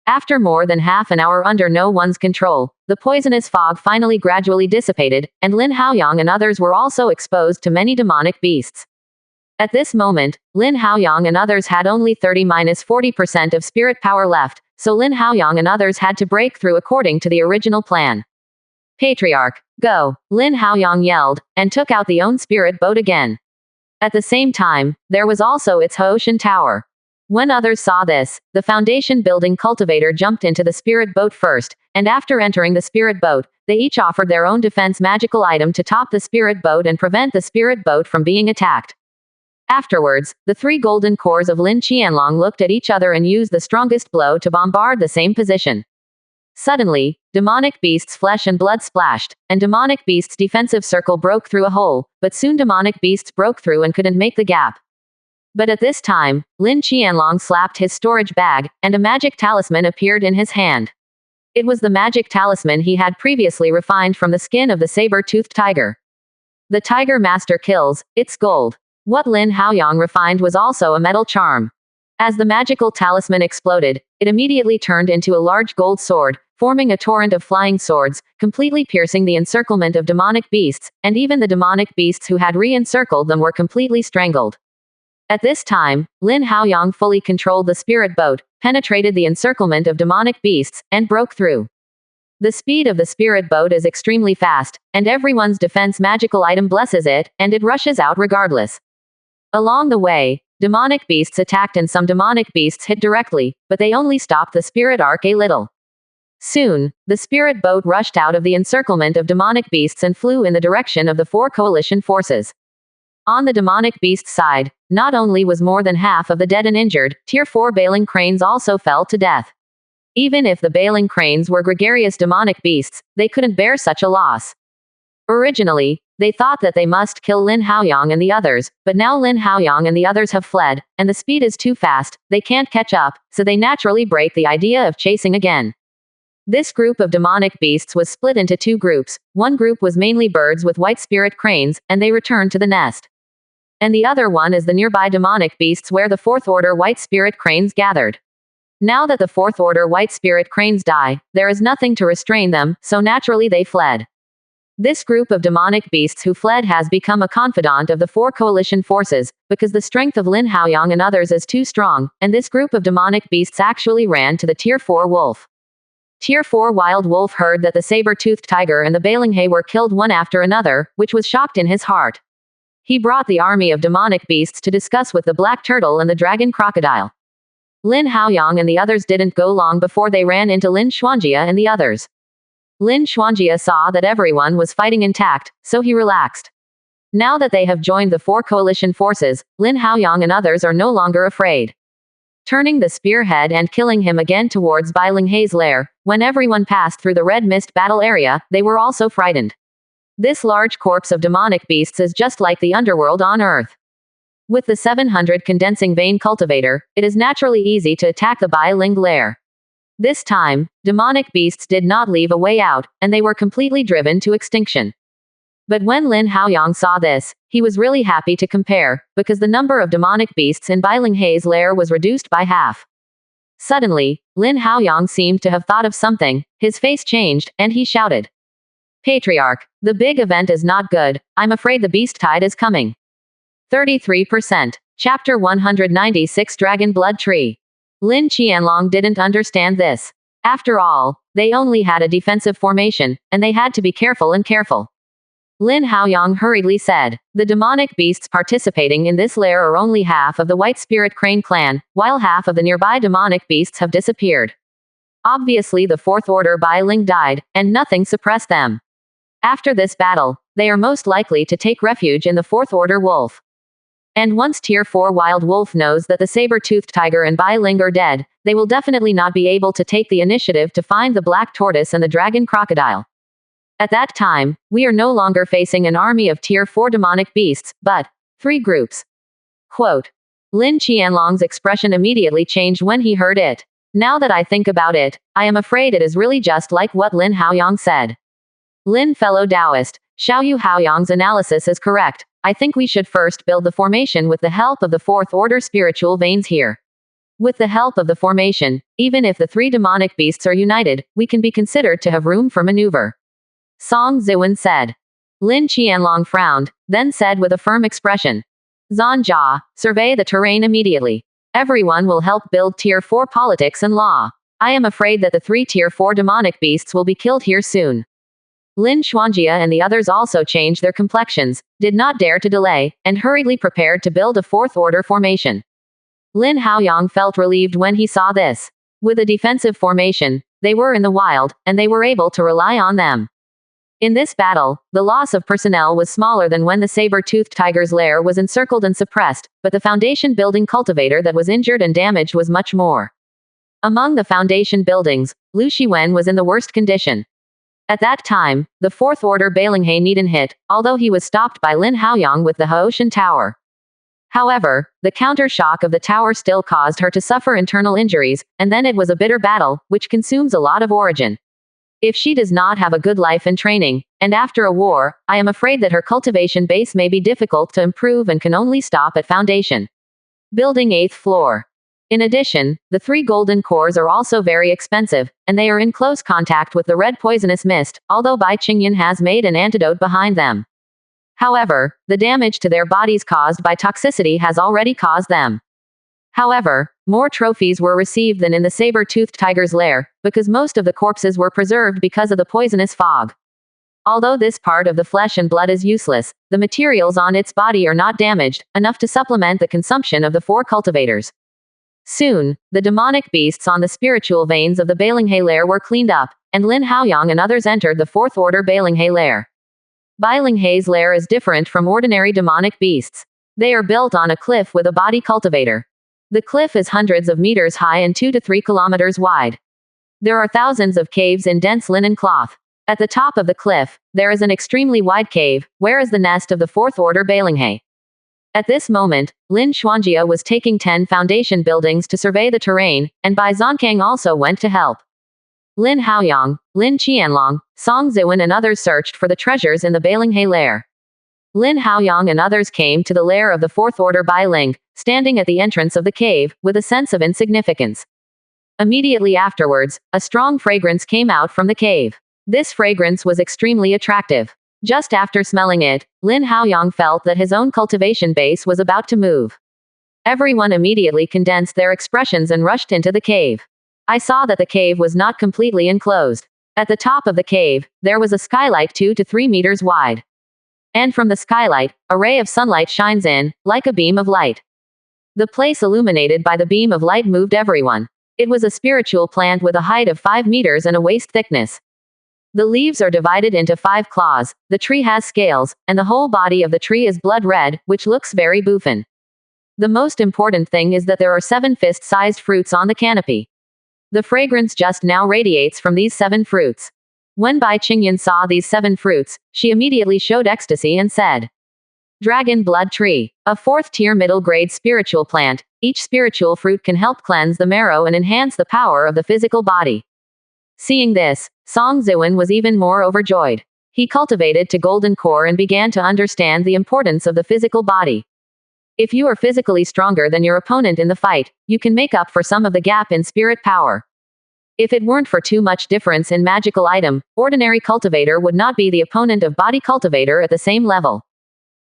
A: After more than half an hour under no one's control, the poisonous fog finally gradually dissipated, and Lin Haoyang and others were also exposed to many demonic beasts. At this moment, Lin Haoyang and others had only 30–40% of spirit power left, so Lin Haoyang and others had to break through according to the original plan. "Patriarch, go!" Lin Haoyang yelled, and took out the own spirit boat again. At the same time, there was also its Hooshan tower. When others saw this, the foundation building cultivator jumped into the spirit boat first, and after entering the spirit boat, they each offered their own defense magical item to top the spirit boat and prevent the spirit boat from being attacked. Afterwards, the 3 golden cores of Lin Qianlong looked at each other and used the strongest blow to bombard the same position. Suddenly, demonic beast's flesh and blood splashed, and demonic beast's defensive circle broke through a hole, but soon demonic beasts broke through and couldn't make the gap. But at this time, Lin Qianlong slapped his storage bag, and a magic talisman appeared in his hand. It was the magic talisman he had previously refined from the skin of the saber-toothed tiger. The tiger master kills, it's gold. What Lin Haoyang refined was also a metal charm. As the magical talisman exploded, it immediately turned into a large gold sword, forming a torrent of flying swords, completely piercing the encirclement of demonic beasts, and even the demonic beasts who had re-encircled them were completely strangled. At this time, Lin Haoyang fully controlled the spirit boat, penetrated the encirclement of demonic beasts, and broke through. The speed of the spirit boat is extremely fast, and everyone's defense magical item blesses it, and it rushes out regardless. Along the way, demonic beasts attacked and some demonic beasts hit directly, but they only stopped the spirit arc a little. Soon, the spirit boat rushed out of the encirclement of demonic beasts and flew in the direction of the 4 coalition forces. On the demonic beast side, not only was more than half of the dead and injured, Tier 4 Bailing Cranes also fell to death. Even if the Bailing Cranes were gregarious demonic beasts, they couldn't bear such a loss. Originally, they thought that they must kill Lin Haoyang and the others, but now Lin Haoyang and the others have fled, and the speed is too fast, they can't catch up, so they naturally break the idea of chasing again. This group of demonic beasts was split into 2 groups. One group was mainly birds with white spirit cranes, and they returned to the nest. And the other one is the nearby demonic beasts where the 4th order white spirit cranes gathered. Now that the 4th order white spirit cranes die, there is nothing to restrain them, so naturally they fled. This group of demonic beasts who fled has become a confidant of the 4 coalition forces, because the strength of Lin Haoyang and others is too strong, and this group of demonic beasts actually ran to the Tier 4 wolf. Tier 4 Wild Wolf heard that the saber-toothed tiger and the Balinghay were killed one after another, which was shocked in his heart. He brought the army of demonic beasts to discuss with the black turtle and the dragon crocodile. Lin Haoyang and the others didn't go long before they ran into Lin Xuanjia and the others. Lin Xuanjia saw that everyone was fighting intact, so he relaxed. Now that they have joined the 4 coalition forces, Lin Haoyang and others are no longer afraid. Turning the spearhead and killing him again towards Bailinghe's lair, when everyone passed through the red mist battle area, they were also frightened. This large corpse of demonic beasts is just like the underworld on Earth. With the 700 condensing vein cultivator, it is naturally easy to attack the Bailing lair. This time, demonic beasts did not leave a way out, and they were completely driven to extinction. But when Lin Haoyang saw this, he was really happy to compare, because the number of demonic beasts in Bailinghe's lair was reduced by half. Suddenly, Lin Haoyang seemed to have thought of something, his face changed, and he shouted. Patriarch, the big event is not good, I'm afraid the beast tide is coming. 33%. Chapter 196 Dragon Blood Tree. Lin Qianlong didn't understand this. After all, they only had a defensive formation, and they had to be careful and careful. Lin Haoyang hurriedly said, the demonic beasts participating in this lair are only half of the White Spirit Crane clan, while half of the nearby demonic beasts have disappeared. Obviously the 4th order Bailing died, and nothing suppressed them. After this battle, they are most likely to take refuge in the 4th order wolf. And once Tier 4 Wild Wolf knows that the saber-toothed tiger and Bailing are dead, they will definitely not be able to take the initiative to find the black tortoise and the dragon crocodile. At that time, we are no longer facing an army of Tier 4 demonic beasts, but 3 groups. Quote. Lin Qianlong's expression immediately changed when he heard it. Now that I think about it, I am afraid it is really just like what Lin Haoyang said. Lin fellow Taoist, Xiaoyu Haoyang's analysis is correct. I think we should first build the formation with the help of the 4th order spiritual veins here. With the help of the formation, even if the 3 demonic beasts are united, we can be considered to have room for maneuver. Song Ziwen said. Lin Qianlong frowned, then said with a firm expression. Zanjia, survey the terrain immediately. Everyone will help build Tier 4 politics and law. I am afraid that the 3 Tier 4 demonic beasts will be killed here soon. Lin Xuanjia and the others also changed their complexions, did not dare to delay, and hurriedly prepared to build a 4th order formation. Lin Haoyang felt relieved when he saw this. With a defensive formation, they were in the wild, and they were able to rely on them. In this battle, the loss of personnel was smaller than when the saber-toothed tiger's lair was encircled and suppressed, but the foundation building cultivator that was injured and damaged was much more. Among the foundation buildings, Lu Shiwen was in the worst condition. At that time, the Fourth Order Balinghe Needon hit, although he was stopped by Lin Haoyang with the Haoshan Tower. However, the counter-shock of the tower still caused her to suffer internal injuries, and then it was a bitter battle, which consumes a lot of origin. If she does not have a good life and training, and after a war, I am afraid that her cultivation base may be difficult to improve and can only stop at foundation. Building 8th floor. In addition, the 3 golden cores are also very expensive, and they are in close contact with the red poisonous mist, although Bai Qingyan has made an antidote behind them. However, the damage to their bodies caused by toxicity has already caused them. However, more trophies were received than in the saber-toothed tiger's lair, because most of the corpses were preserved because of the poisonous fog. Although this part of the flesh and blood is useless, the materials on its body are not damaged, enough to supplement the consumption of the 4 cultivators. Soon, the demonic beasts on the spiritual veins of the Balinghe lair were cleaned up, and Lin Haoyang and others entered the 4th Order Balinghe lair. Balinghe's lair is different from ordinary demonic beasts. They are built on a cliff with a body cultivator. The cliff is hundreds of meters high and 2 to 3 kilometers wide. There are thousands of caves in dense linen cloth. At the top of the cliff, there is an extremely wide cave, where is the nest of the 4th Order Balinghe. At this moment, Lin Xuanjia was taking 10 foundation buildings to survey the terrain, and Bai Zonkang also went to help. Lin Haoyang, Lin Qianlong, Song Ziwen and others searched for the treasures in the Balinghe lair. Lin Haoyang and others came to the lair of the 4th Order Bai Ling, standing at the entrance of the cave, with a sense of insignificance. Immediately afterwards, a strong fragrance came out from the cave. This fragrance was extremely attractive. Just after smelling it, Lin Haoyang felt that his own cultivation base was about to move. Everyone immediately condensed their expressions and rushed into the cave. I saw that the cave was not completely enclosed. At the top of the cave, there was a skylight 2 to 3 meters wide. And from the skylight, a ray of sunlight shines in, like a beam of light. The place illuminated by the beam of light moved everyone. It was a spiritual plant with a height of 5 meters and a waist thickness. The leaves are divided into 5 claws, the tree has scales, and the whole body of the tree is blood red, which looks very bouffin. The most important thing is that there are 7 fist-sized fruits on the canopy. The fragrance just now radiates from these 7 fruits. When Bai Qingyan saw these 7 fruits, she immediately showed ecstasy and said, Dragon Blood Tree, a 4th-tier middle-grade spiritual plant. Each spiritual fruit can help cleanse the marrow and enhance the power of the physical body. Seeing this, Song Ziwen was even more overjoyed. He cultivated to golden core and began to understand the importance of the physical body. If you are physically stronger than your opponent in the fight, you can make up for some of the gap in spirit power. If it weren't for too much difference in magical item, ordinary cultivator would not be the opponent of body cultivator at the same level.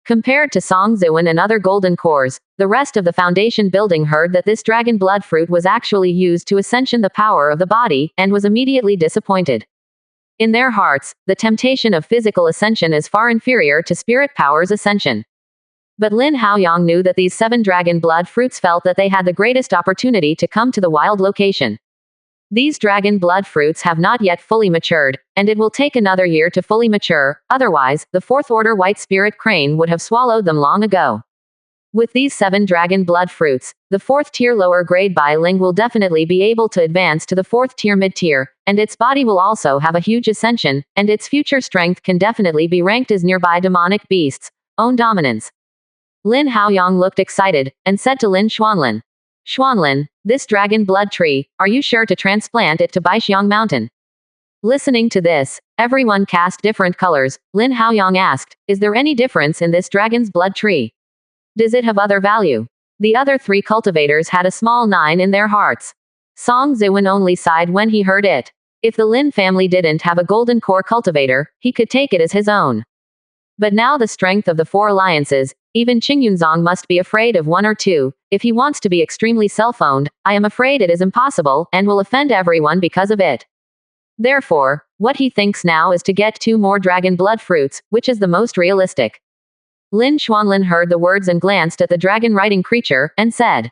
A: Compared to Song Ziwen and other golden cores, the rest of the foundation building heard that this dragon blood fruit was actually used to ascension the power of the body, and was immediately disappointed. In their hearts, the temptation of physical ascension is far inferior to spirit power's ascension. But Lin Haoyang knew that these 7 dragon blood fruits felt that they had the greatest opportunity to come to the wild location. These dragon blood fruits have not yet fully matured, and it will take another year to fully mature, otherwise, the 4th Order White Spirit Crane would have swallowed them long ago. With these 7 dragon blood fruits, the 4th-tier lower grade Bai Ling will definitely be able to advance to the 4th-tier mid-tier, and its body will also have a huge ascension, and its future strength can definitely be ranked as nearby demonic beasts' own dominance. Lin Haoyang looked excited, and said to Lin Xuanlin, Xuanlin, this dragon blood tree, are you sure to transplant it to Baixiang Mountain? Listening to this, everyone cast different colors. Lin Haoyang asked, is there any difference in this dragon's blood tree? Does it have other value? The other 3 cultivators had a small 9 in their hearts. Song Ziwen only sighed when he heard it. If the Lin family didn't have a golden core cultivator, he could take it as his own. But now the strength of the 4 alliances, even Qingyunzong must be afraid of 1 or 2. If he wants to be extremely self-owned, I am afraid it is impossible, and will offend everyone because of it. Therefore, what he thinks now is to get 2 more dragon blood fruits, which is the most realistic. Lin Xuanlin heard the words and glanced at the dragon-riding creature, and said,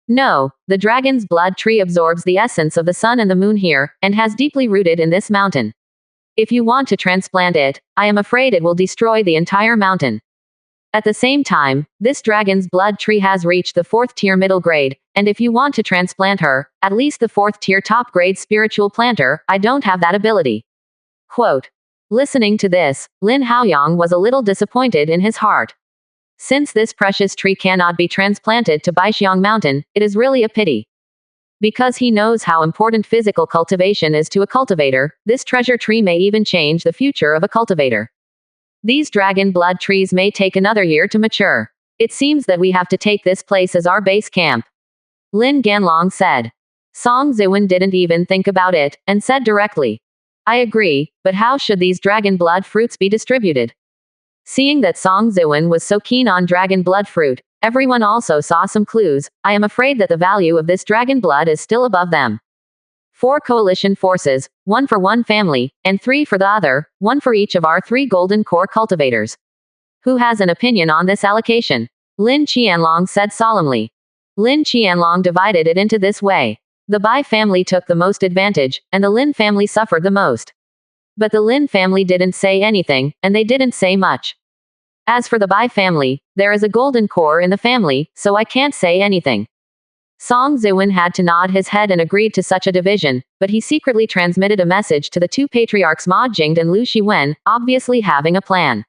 A: No, the dragon's blood tree absorbs the essence of the sun and the moon here, and has deeply rooted in this mountain. If you want to transplant it, I am afraid it will destroy the entire mountain. At the same time, this dragon's blood tree has reached the 4th tier middle grade, and if you want to transplant her, at least the 4th tier top grade spiritual planter, I don't have that ability. Quote. Listening to this, Lin Haoyang was a little disappointed in his heart. Since this precious tree cannot be transplanted to Baixiang Mountain, it is really a pity. Because he knows how important physical cultivation is to a cultivator, this treasure tree may even change the future of a cultivator. These dragon blood trees may take another year to mature. It seems that we have to take this place as our base camp. Lin Ganlong said. Song Ziwen didn't even think about it, and said directly. I agree, but how should these dragon blood fruits be distributed? Seeing that Song Ziwen was so keen on dragon blood fruit, everyone also saw some clues. I am afraid that the value of this dragon blood is still above them. 4 coalition forces, 1 for one family, and 3 for the other, 1 for each of our 3 golden core cultivators. Who has an opinion on this allocation? Lin Qianlong said solemnly. Lin Qianlong divided it into this way. The Bai family took the most advantage, and the Lin family suffered the most. But the Lin family didn't say anything, and they didn't say much. As for the Bai family, there is a golden core in the family, so I can't say anything. Song Ziwen had to nod his head and agreed to such a division, but he secretly transmitted a message to the 2 patriarchs Ma Jingde and Lu Shiwen, obviously having a plan.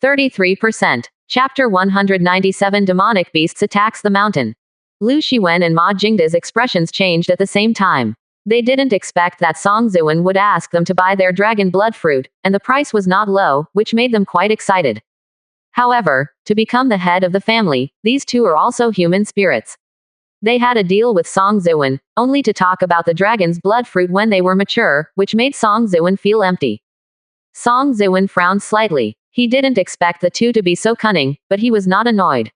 A: 33%. Chapter 197 Demonic Beasts Attacks the Mountain. Lu Shiwen and Ma Jingde's expressions changed at the same time. They didn't expect that Song Ziwen would ask them to buy their dragon blood fruit, and the price was not low, which made them quite excited. However, to become the head of the family, these two are also human spirits. They had a deal with Song Ziwen, only to talk about the dragon's blood fruit when they were mature, which made Song Ziwen feel empty. Song Ziwen frowned slightly. He didn't expect the two to be so cunning, but he was not annoyed.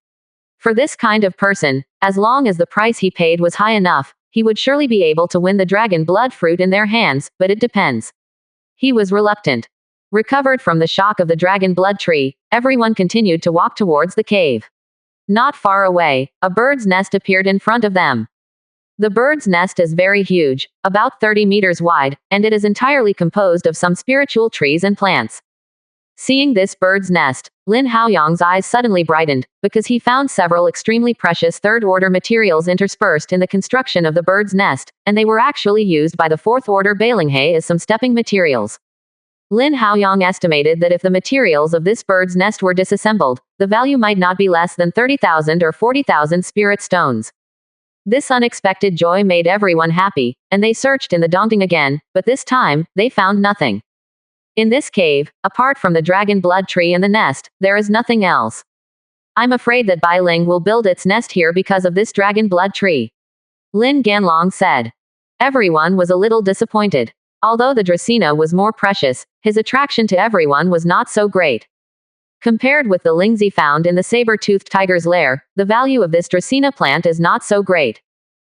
A: For this kind of person, as long as the price he paid was high enough, he would surely be able to win the dragon blood fruit in their hands, but it depends. He was reluctant. Recovered from the shock of the dragon blood tree, everyone continued to walk towards the cave. Not far away, a bird's nest appeared in front of them. The bird's nest is very huge, about 30 meters wide, and it is entirely composed of some spiritual trees and plants. Seeing this bird's nest, Lin Haoyang's eyes suddenly brightened, because he found several extremely precious third-order materials interspersed in the construction of the bird's nest, and they were actually used by the fourth-order Balinghe as some stepping materials. Lin Haoyang estimated that if the materials of this bird's nest were disassembled, the value might not be less than 30,000 or 40,000 spirit stones. This unexpected joy made everyone happy, and they searched in the Dongting again, but this time, they found nothing. In this cave, apart from the dragon blood tree and the nest, there is nothing else. I'm afraid that Bai Ling will build its nest here because of this dragon blood tree. Lin Ganlong said. Everyone was a little disappointed. Although the Dracena was more precious, his attraction to everyone was not so great. Compared with the Lingzi found in the saber-toothed tiger's lair, the value of this Dracena plant is not so great.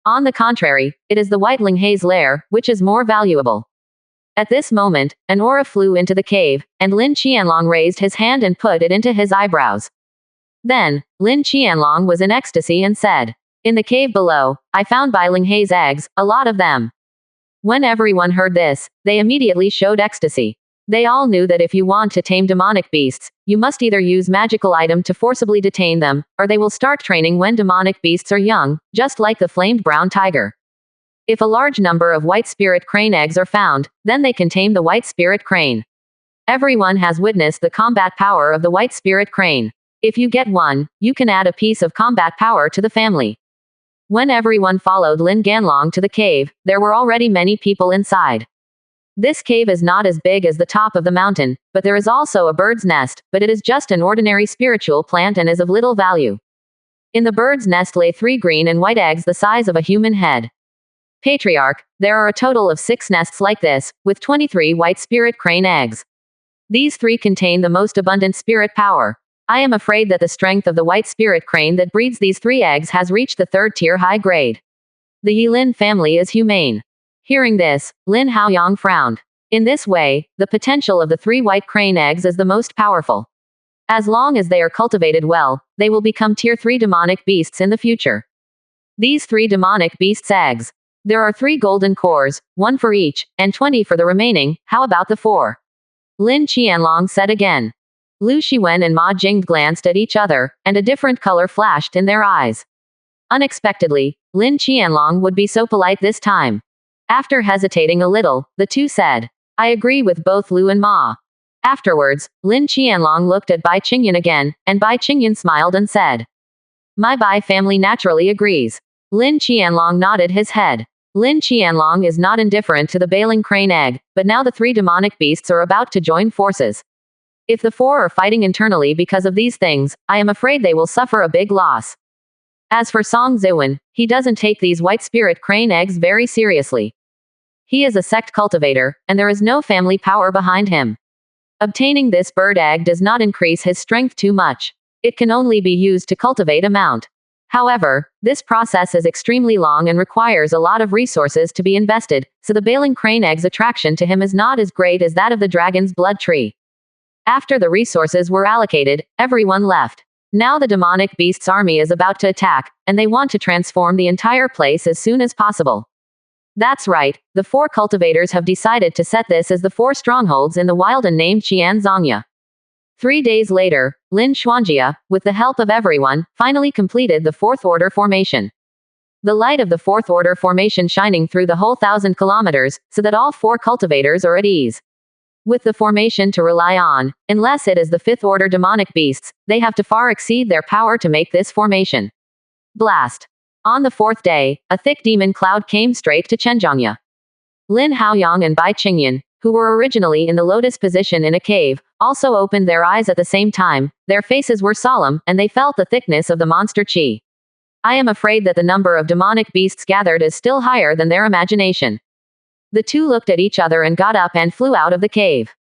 A: On the contrary, it is the white Linghe's lair, which is more valuable. At this moment, an aura flew into the cave, and Lin Qianlong raised his hand and put it into his eyebrows. Then, Lin Qianlong was in ecstasy and said, in the cave below, I found Bai Linghe's eggs, a lot of them. When everyone heard this, they immediately showed ecstasy. They all knew that if you want to tame demonic beasts, you must either use magical item to forcibly detain them, or they will start training when demonic beasts are young, just like the flamed brown tiger. If a large number of white spirit crane eggs are found, then they can tame the white spirit crane. Everyone has witnessed the combat power of the white spirit crane. If you get one, you can add a piece of combat power to the family. When everyone followed Lin Ganlong to the cave, there were already many people inside. This cave is not as big as the top of the mountain, but there is also a bird's nest, but it is just an ordinary spiritual plant and is of little value. In the bird's nest lay 3 green and white eggs the size of a human head. Patriarch, there are a total of 6 nests like this, with 23 white spirit crane eggs. These 3 contain the most abundant spirit power. I am afraid that the strength of the white spirit crane that breeds these 3 eggs has reached the 3rd tier high grade. The Yilin family is humane. Hearing this, Lin Haoyang frowned. In this way, the potential of the 3 white crane eggs is the most powerful. As long as they are cultivated well, they will become tier 3 demonic beasts in the future. These 3 demonic beasts' eggs. There are 3 golden cores, 1 for each, and 20 for the remaining. How about the 4? Lin Qianlong said again. Lu Shiwen and Ma Jing glanced at each other, and a different color flashed in their eyes. Unexpectedly, Lin Qianlong would be so polite this time. After hesitating a little, the two said, "I agree with both Lu and Ma." Afterwards, Lin Qianlong looked at Bai Qingyan again, and Bai Qingyan smiled and said, "My Bai family naturally agrees." Lin Qianlong nodded his head. Lin Qianlong is not indifferent to the Bailing Crane egg, but now the three demonic beasts are about to join forces. If the four are fighting internally because of these things, I am afraid they will suffer a big loss. As for Song Ziwen, he doesn't take these white spirit crane eggs very seriously. He is a sect cultivator, and there is no family power behind him. Obtaining this bird egg does not increase his strength too much. It can only be used to cultivate a mount. However, this process is extremely long and requires a lot of resources to be invested, so the Bailing Crane egg's attraction to him is not as great as that of the dragon's blood tree. After the resources were allocated, everyone left. Now the demonic beast's army is about to attack, and they want to transform the entire place as soon as possible. That's right, the four cultivators have decided to set this as the four strongholds in the wild and named Qianzongya. 3 days later, Lin Xuanjia, with the help of everyone, finally completed the Fourth Order formation. The light of the Fourth Order formation shining through the whole 1,000 kilometers, so that all four cultivators are at ease. With the formation to rely on, unless it is the Fifth Order demonic beasts, they have to far exceed their power to make this formation. Blast. On the fourth day, a thick demon cloud came straight to Chenjiangya. Lin Haoyang and Bai Qingyan, who were originally in the lotus position in a cave, also opened their eyes at the same time. Their faces were solemn, and they felt the thickness of the monster qi. I am afraid that the number of demonic beasts gathered is still higher than their imagination. The two looked at each other and got up and flew out of the cave.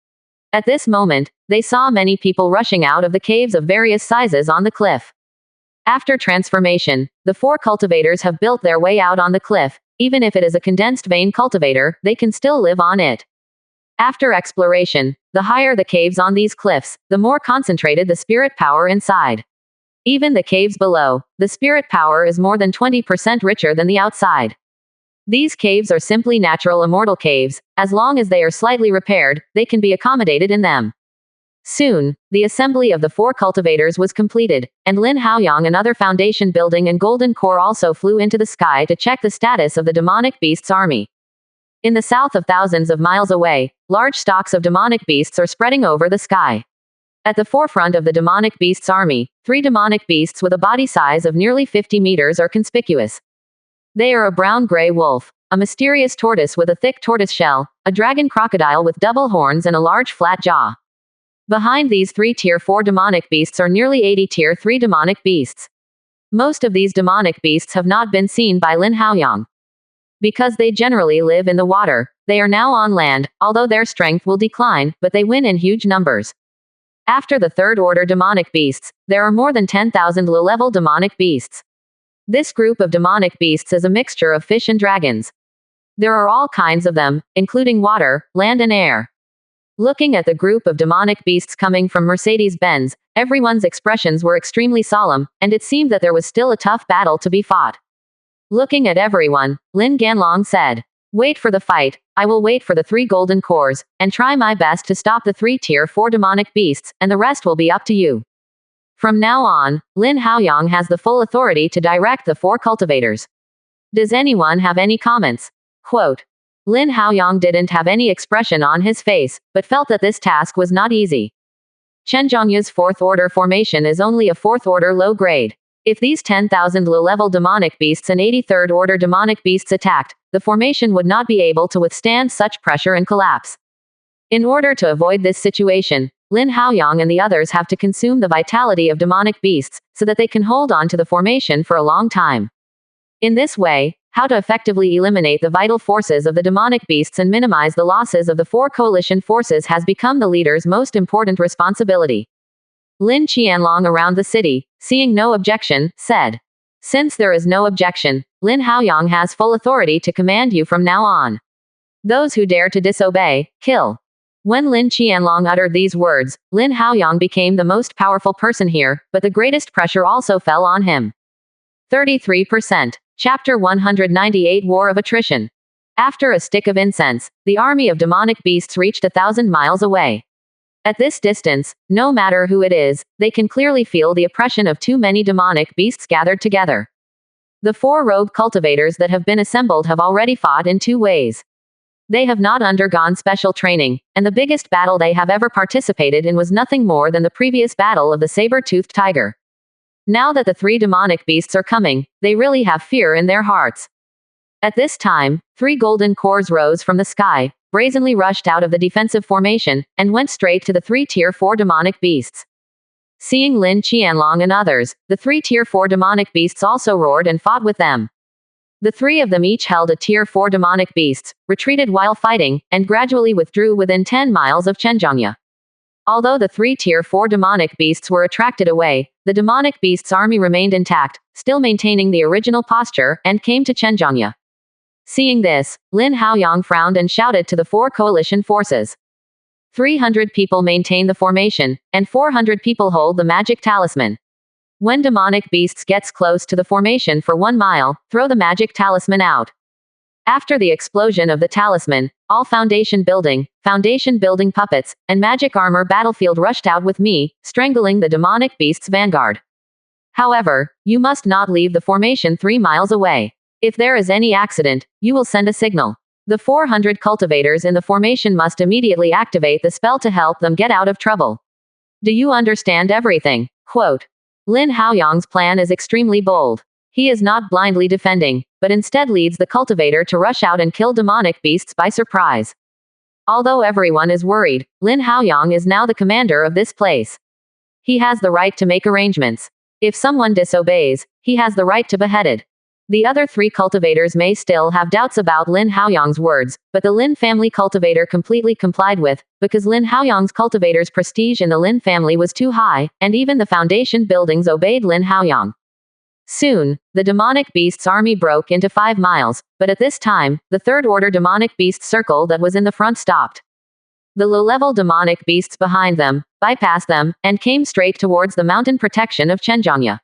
A: At this moment, they saw many people rushing out of the caves of various sizes on the cliff. After transformation, the four cultivators have built their way out on the cliff. Even if it is a condensed vein cultivator, they can still live on it. After exploration, the higher the caves on these cliffs, the more concentrated the spirit power inside. Even the caves below, the spirit power is more than 20% richer than the outside. These caves are simply natural immortal caves. As long as they are slightly repaired, they can be accommodated in them. Soon, the assembly of the four cultivators was completed, and Lin Haoyang, another foundation building and golden core, also flew into the sky to check the status of the demonic beasts' army. In the south of thousands of miles away, large stocks of demonic beasts are spreading over the sky. At the forefront of the demonic beasts' army, 3 demonic beasts with a body size of nearly 50 meters are conspicuous. They are a brown-gray wolf, a mysterious tortoise with a thick tortoise shell, a dragon crocodile with double horns and a large flat jaw. Behind these 3 Tier 4 demonic beasts are nearly 80 Tier 3 demonic beasts. Most of these demonic beasts have not been seen by Lin Haoyang. Because they generally live in the water, they are now on land, although their strength will decline, but they win in huge numbers. After the third order demonic beasts, there are more than 10,000 low-level demonic beasts. This group of demonic beasts is a mixture of fish and dragons. There are all kinds of them, including water, land and air. Looking at the group of demonic beasts coming from Mercedes-Benz, everyone's expressions were extremely solemn, and it seemed that there was still a tough battle to be fought. Looking at everyone, Lin Ganlong said, "Wait for the fight. I will wait for the 3 golden cores, and try my best to stop the 3 Tier 4 demonic beasts, and the rest will be up to you." From now on, Lin Haoyang has the full authority to direct the 4 cultivators. Does anyone have any comments? Quote. Lin Haoyang didn't have any expression on his face, but felt that this task was not easy. Chenjiangya's 4th order formation is only a 4th order low grade. If these 10,000 low-level demonic beasts and 83rd order demonic beasts attacked, the formation would not be able to withstand such pressure and collapse. In order to avoid this situation, Lin Haoyang and the others have to consume the vitality of demonic beasts, so that they can hold on to the formation for a long time. In this way, how to effectively eliminate the vital forces of the demonic beasts and minimize the losses of the 4 coalition forces has become the leader's most important responsibility. Lin Qianlong around the city, seeing no objection, said, "Since there is no objection, Lin Haoyang has full authority to command you from now on. Those who dare to disobey, kill." When Lin Qianlong uttered these words, Lin Haoyang became the most powerful person here, but the greatest pressure also fell on him. 33%. Chapter 198 War of Attrition. After a stick of incense, the army of demonic beasts reached 1,000 miles away. At this distance, no matter who it is, they can clearly feel the oppression of too many demonic beasts gathered together. The 4 rogue cultivators that have been assembled have already fought in 2 ways. They have not undergone special training, and the biggest battle they have ever participated in was nothing more than the previous battle of the saber-toothed tiger. Now that the 3 demonic beasts are coming, they really have fear in their hearts. At this time, 3 golden cores rose from the sky, brazenly rushed out of the defensive formation, and went straight to the 3 Tier 4 demonic beasts. Seeing Lin Qianlong and others, the 3 Tier 4 demonic beasts also roared and fought with them. The 3 of them each held a Tier 4 demonic beasts, retreated while fighting, and gradually withdrew within 10 miles of Chenjiangya. Although the 3 Tier 4 demonic beasts were attracted away, the demonic beasts' army remained intact, still maintaining the original posture, and came to Chenjiangya. Seeing this, Lin Haoyang frowned and shouted to the 4 coalition forces. 300 people maintain the formation, and 400 people hold the magic talisman. When demonic beasts gets close to the formation for 1 mile, throw the magic talisman out. After the explosion of the talisman, all foundation building puppets, and magic armor battlefield rushed out with me, strangling the demonic beast's vanguard. However, you must not leave the formation 3 miles away. If there is any accident, you will send a signal. The 400 cultivators in the formation must immediately activate the spell to help them get out of trouble. Do you understand everything? Quote. Lin Haoyang's plan is extremely bold. He is not blindly defending, but instead leads the cultivator to rush out and kill demonic beasts by surprise. Although everyone is worried, Lin Haoyang is now the commander of this place. He has the right to make arrangements. If someone disobeys, he has the right to beheaded. The other 3 cultivators may still have doubts about Lin Haoyang's words, but the Lin family cultivator completely complied with, because Lin Haoyang's cultivator's prestige in the Lin family was too high, and even the foundation buildings obeyed Lin Haoyang. Soon, the demonic beast's army broke into 5 miles, but at this time, the 3rd order demonic beast circle that was in the front stopped. The low-level demonic beasts behind them bypassed them, and came straight towards the mountain protection of Chenjiangya.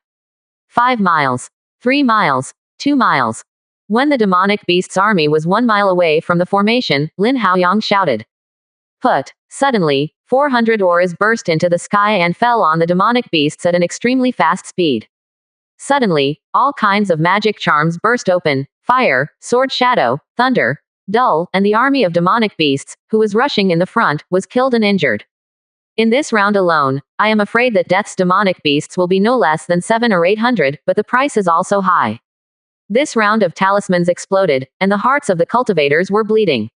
A: 5 miles. 3 miles. 2 miles. When the demonic beast's army was 1 mile away from the formation, Lin Haoyang shouted. Put. Suddenly, 400 auras burst into the sky and fell on the demonic beasts at an extremely fast speed. Suddenly, all kinds of magic charms burst open: fire, sword shadow, thunder, dull, and the army of demonic beasts, who was rushing in the front, was killed and injured. In this round alone, I am afraid that Death's demonic beasts will be no less than 700 or 800, but the price is also high. This round of talismans exploded, and the hearts of the cultivators were bleeding.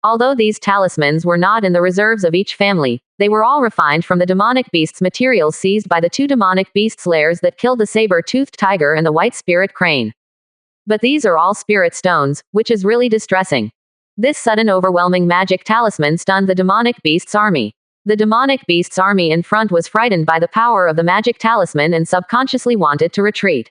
A: Although these talismans were not in the reserves of each family, they were all refined from the demonic beast's materials seized by the 2 demonic beasts' lairs that killed the saber-toothed tiger and the white spirit crane. But these are all spirit stones, which is really distressing. This sudden overwhelming magic talisman stunned the demonic beast's army. The demonic beast's army in front was frightened by the power of the magic talisman and subconsciously wanted to retreat.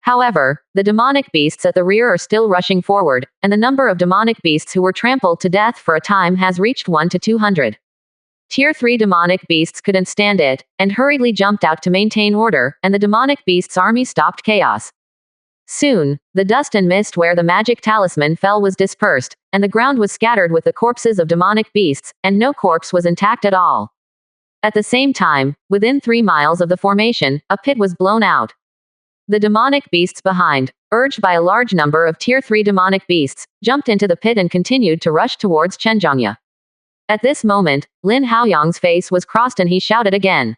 A: However, the demonic beasts at the rear are still rushing forward, and the number of demonic beasts who were trampled to death for a time has reached 1 to 200. Tier 3 demonic beasts couldn't stand it, and hurriedly jumped out to maintain order, and the demonic beasts' army stopped chaos. Soon, the dust and mist where the magic talisman fell was dispersed, and the ground was scattered with the corpses of demonic beasts, and no corpse was intact at all. At the same time, within 3 miles of the formation, a pit was blown out. The demonic beasts behind, urged by a large number of Tier 3 demonic beasts, jumped into the pit and continued to rush towards Chenjiangya. At this moment, Lin Haoyang's face was crossed and he shouted again.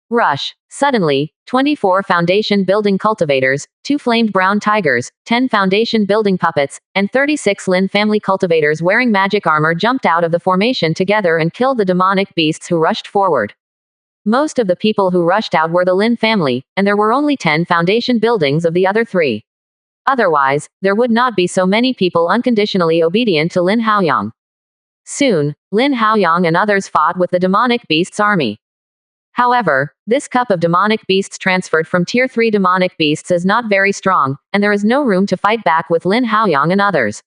A: Rush. Suddenly, 24 foundation building cultivators, 2 flamed brown tigers, 10 foundation building puppets, and 36 Lin family cultivators wearing magic armor jumped out of the formation together and killed the demonic beasts who rushed forward. Most of the people who rushed out were the Lin family, and there were only 10 foundation buildings of the other 3. Otherwise, there would not be so many people unconditionally obedient to Lin Haoyang. Soon, Lin Haoyang and others fought with the demonic beasts' army. However, this cup of demonic beasts transferred from Tier 3 demonic beasts is not very strong, and there is no room to fight back with Lin Haoyang and others.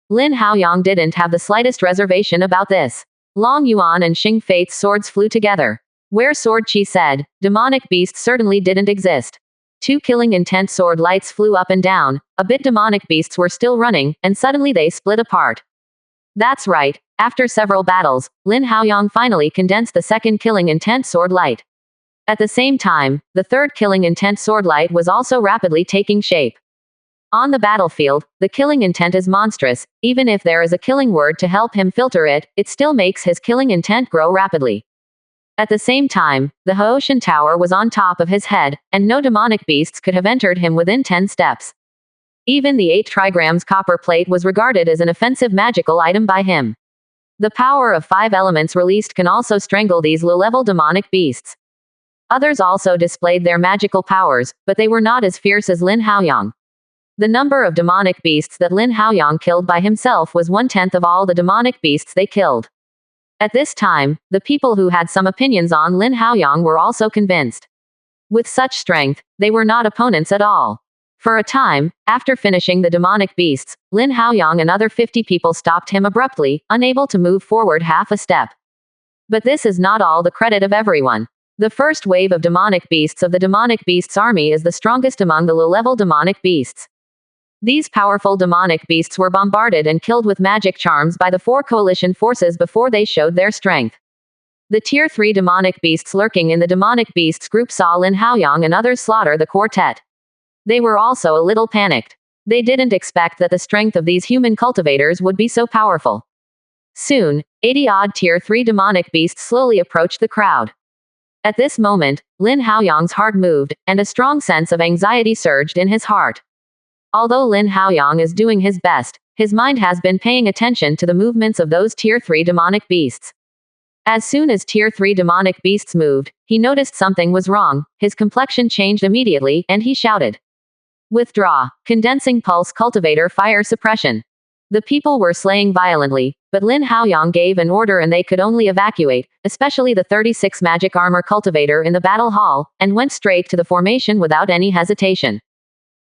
A: Lin Haoyang didn't have the slightest reservation about this. Long Yuan and Xing Fate's swords flew together. Where Sword Chi said, demonic beasts certainly didn't exist. 2 killing intent sword lights flew up and down, a bit demonic beasts were still running, and suddenly they split apart. That's right. After several battles, Lin Haoyang finally condensed the second killing intent sword light. At the same time, the third killing intent sword light was also rapidly taking shape. On the battlefield, the killing intent is monstrous. Even if there is a killing word to help him filter it, it still makes his killing intent grow rapidly. At the same time, the Haoshan Tower was on top of his head, and no demonic beasts could have entered him within 10 steps. Even the 8 trigrams copper plate was regarded as an offensive magical item by him. The power of 5 elements released can also strangle these low-level demonic beasts. Others also displayed their magical powers, but they were not as fierce as Lin Haoyang. The number of demonic beasts that Lin Haoyang killed by himself was 1/10 of all the demonic beasts they killed. At this time, the people who had some opinions on Lin Haoyang were also convinced. With such strength, they were not opponents at all. For a time, after finishing the demonic beasts, Lin Haoyang and other 50 people stopped him abruptly, unable to move forward half a step. But this is not all the credit of everyone. The first wave of demonic beasts of the demonic beasts army is the strongest among the low-level demonic beasts. These powerful demonic beasts were bombarded and killed with magic charms by the 4 coalition forces before they showed their strength. The Tier 3 demonic beasts lurking in the demonic beasts group saw Lin Haoyang and others slaughter the quartet. They were also a little panicked. They didn't expect that the strength of these human cultivators would be so powerful. Soon, 80-odd Tier 3 demonic beasts slowly approached the crowd. At this moment, Lin Haoyang's heart moved, and a strong sense of anxiety surged in his heart. Although Lin Haoyang is doing his best, his mind has been paying attention to the movements of those Tier 3 demonic beasts. As soon as Tier 3 demonic beasts moved, he noticed something was wrong. His complexion changed immediately, and he shouted, "Withdraw! Condensing pulse cultivator fire suppression!" The people were slaying violently, but Lin Haoyang gave an order and they could only evacuate, especially the 36 magic armor cultivator in the battle hall, and went straight to the formation without any hesitation.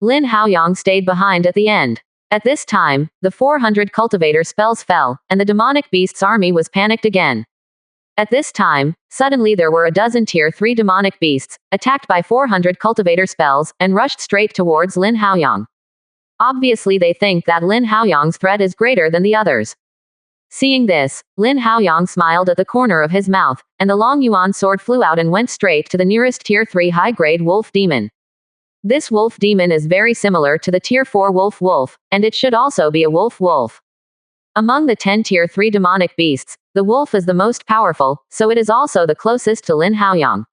A: Lin Haoyang stayed behind at the end. At this time, the 400 cultivator spells fell, and the demonic beasts army was panicked again. At this time, suddenly there were a dozen Tier 3 demonic beasts, attacked by 400 cultivator spells, and rushed straight towards Lin Haoyang. Obviously they think that Lin Haoyang's threat is greater than the others. Seeing this, Lin Haoyang smiled at the corner of his mouth, and the long yuan sword flew out and went straight to the nearest Tier 3 high-grade wolf demon. This wolf demon is very similar to the Tier 4 wolf, and it should also be a wolf. Among the 10 Tier 3 demonic beasts, the wolf is the most powerful, so it is also the closest to Lin Haoyang.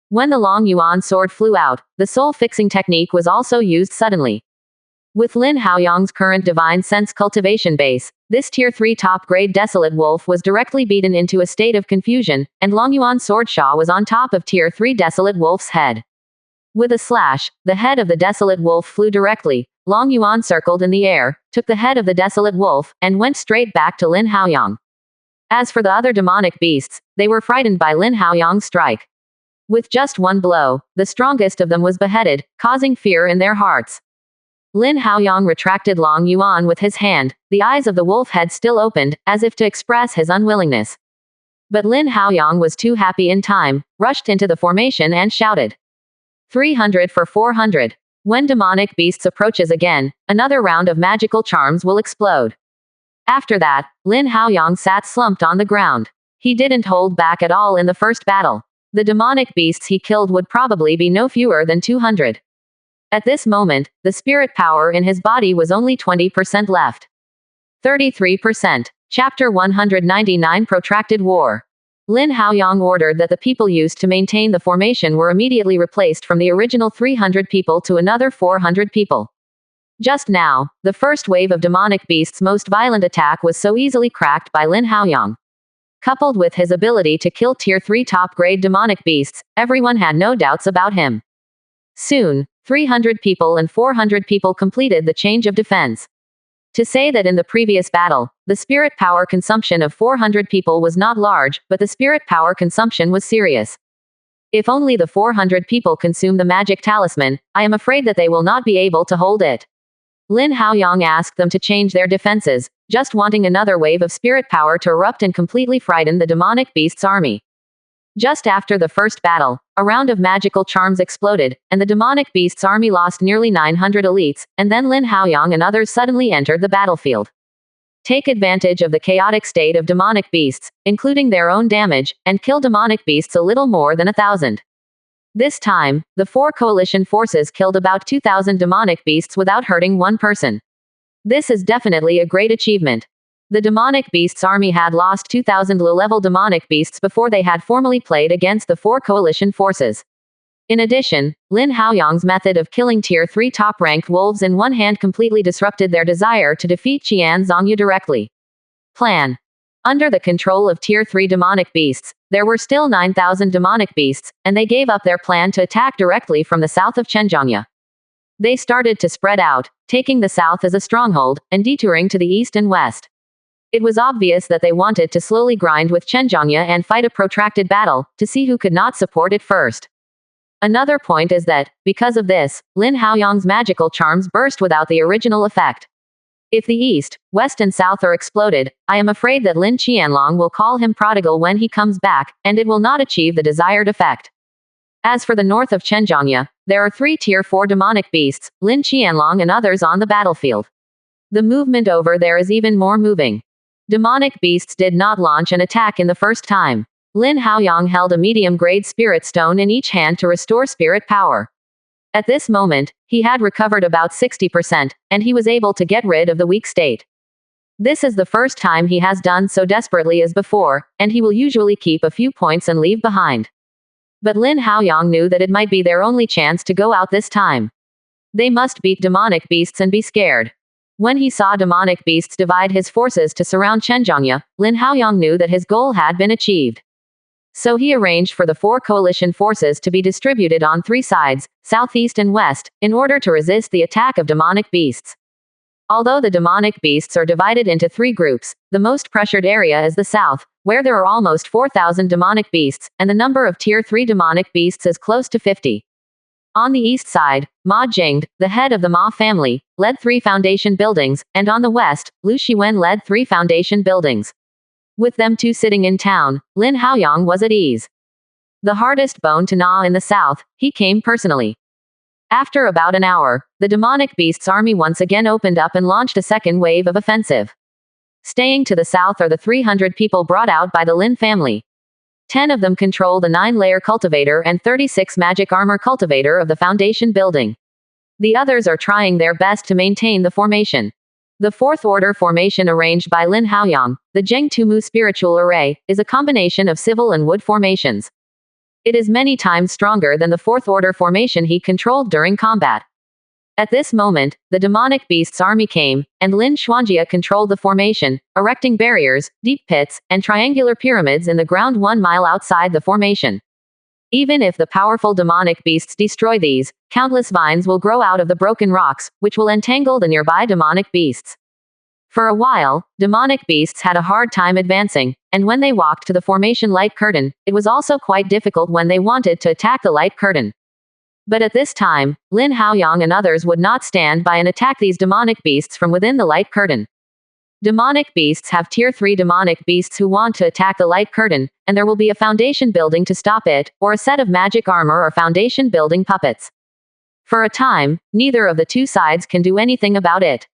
A: When the long yuan sword flew out, the soul-fixing technique was also used suddenly. With Lin Haoyang's current divine sense cultivation base, this Tier 3 top-grade desolate wolf was directly beaten into a state of confusion, and long yuan sword Sha was on top of Tier 3 desolate wolf's head. With a slash, the head of the desolate wolf flew directly. Long Yuan circled in the air, took the head of the desolate wolf, and went straight back to Lin Haoyang. As for the other demonic beasts, they were frightened by Lin Haoyang's strike. With just one blow, the strongest of them was beheaded, causing fear in their hearts. Lin Haoyang retracted Long Yuan with his hand, the eyes of the wolf head still opened, as if to express his unwillingness. But Lin Haoyang was too happy in time, rushed into the formation and shouted, 300 for 400. When demonic beasts approaches again, another round of magical charms will explode. After that, Lin Haoyang sat slumped on the ground. He didn't hold back at all in the first battle. The demonic beasts he killed would probably be no fewer than 200. At this moment, the spirit power in his body was only 20% left. 33%. Chapter 199 Protracted War. Lin Haoyang ordered that the people used to maintain the formation were immediately replaced from the original 300 people to another 400 people. Just now, the first wave of demonic beasts' most violent attack was so easily cracked by Lin Haoyang. Coupled with his ability to kill Tier 3 top-grade demonic beasts, everyone had no doubts about him. Soon, 300 people and 400 people completed the change of defense. To say that in the previous battle, the spirit power consumption of 400 people was not large, but the spirit power consumption was serious. If only the 400 people consume the magic talisman, I am afraid that they will not be able to hold it. Lin Haoyang asked them to change their defenses, just wanting another wave of spirit power to erupt and completely frighten the demonic beasts' army. Just after the first battle, a round of magical charms exploded, and the demonic beasts' army lost nearly 900 elites, and then Lin Haoyang and others suddenly entered the battlefield. take advantage of the chaotic state of demonic beasts, including their own damage, and kill demonic beasts a little more than 1,000. This time, the 4 coalition forces killed about 2,000 demonic beasts without hurting one person. This is definitely a great achievement. The demonic beasts army had lost 2,000 low-level demonic beasts before they had formally played against the 4 coalition forces. In addition, Lin Haoyang's method of killing Tier 3 top-ranked wolves in one hand completely disrupted their desire to defeat Qian Zhongyu directly. Plan. Under the control of Tier 3 demonic beasts, there were still 9,000 demonic beasts, and they gave up their plan to attack directly from the south of Zhenjiang. They started to spread out, taking the south as a stronghold, and detouring to the east and west. It was obvious that they wanted to slowly grind with Zhenjiang and fight a protracted battle, to see who could not support it first. Another point is that, because of this, Lin Haoyang's magical charms burst without the original effect. If the east, west and south are exploded, I am afraid that Lin Qianlong will call him prodigal when he comes back, and it will not achieve the desired effect. As for the north of Zhenjiang, there are 3 Tier 4 demonic beasts, Lin Qianlong and others on the battlefield. The movement over there is even more moving. Demonic beasts did not launch an attack in the first time. Lin Haoyang held a medium-grade spirit stone in each hand to restore spirit power. At this moment, he had recovered about 60%, and he was able to get rid of the weak state. This is the first time he has done so desperately as before, and he will usually keep a few points and leave behind. But Lin Haoyang knew that it might be their only chance to go out this time. They must beat demonic beasts and be scared. When he saw demonic beasts divide his forces to surround Zhenjiang, Lin Haoyang knew that his goal had been achieved. So he arranged for the 4 coalition forces to be distributed on 3 sides, southeast and west, in order to resist the attack of demonic beasts. Although the demonic beasts are divided into 3 groups, the most pressured area is the south, where there are almost 4,000 demonic beasts, and the number of Tier 3 demonic beasts is close to 50. On the east side, Ma Jingde, the head of the Ma family, led 3 foundation buildings, and on the west, Lu Shiwen led 3 foundation buildings. With them 2 sitting in town, Lin Haoyang was at ease. The hardest bone to gnaw in the south, he came personally. After about an hour, the demonic beasts army once again opened up and launched a second wave of offensive. Staying to the south are the 300 people brought out by the Lin family. 10 of them control the 9-layer cultivator and 36 magic armor cultivator of the foundation building. The others are trying their best to maintain the formation. The 4th order formation arranged by Lin Haoyang, the Zheng Tumu spiritual array, is a combination of civil and wood formations. It is many times stronger than the 4th order formation he controlled during combat. At this moment, the demonic beasts army came, and Lin Xuanjia controlled the formation, erecting barriers, deep pits, and triangular pyramids in the ground 1 mile outside the formation. Even if the powerful demonic beasts destroy these, countless vines will grow out of the broken rocks, which will entangle the nearby demonic beasts. For a while, demonic beasts had a hard time advancing, and when they walked to the formation light curtain, it was also quite difficult when they wanted to attack the light curtain. But at this time, Lin Haoyang and others would not stand by and attack these demonic beasts from within the light curtain. Demonic beasts have Tier 3 demonic beasts who want to attack the light curtain, and there will be a foundation building to stop it, or a set of magic armor or foundation building puppets. For a time, neither of the 2 sides can do anything about it.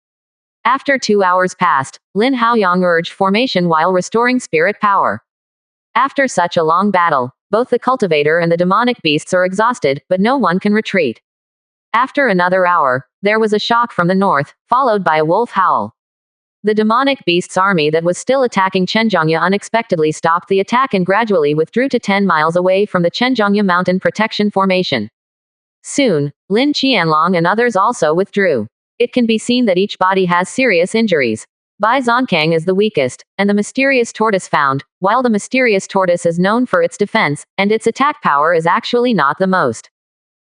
A: After 2 hours passed, Lin Haoyang urged formation while restoring spirit power. After such a long battle, both the cultivator and the demonic beasts are exhausted, but no one can retreat. After another hour, there was a shock from the north, followed by a wolf howl. The demonic beasts army that was still attacking Zhenjiang unexpectedly stopped the attack and gradually withdrew to 10 miles away from the Zhenjiang mountain protection formation. Soon, Lin Qianlong and others also withdrew. It can be seen that each body has serious injuries. Bai Zonkang is the weakest, and the mysterious tortoise found, while the mysterious tortoise is known for its defense, and its attack power is actually not the most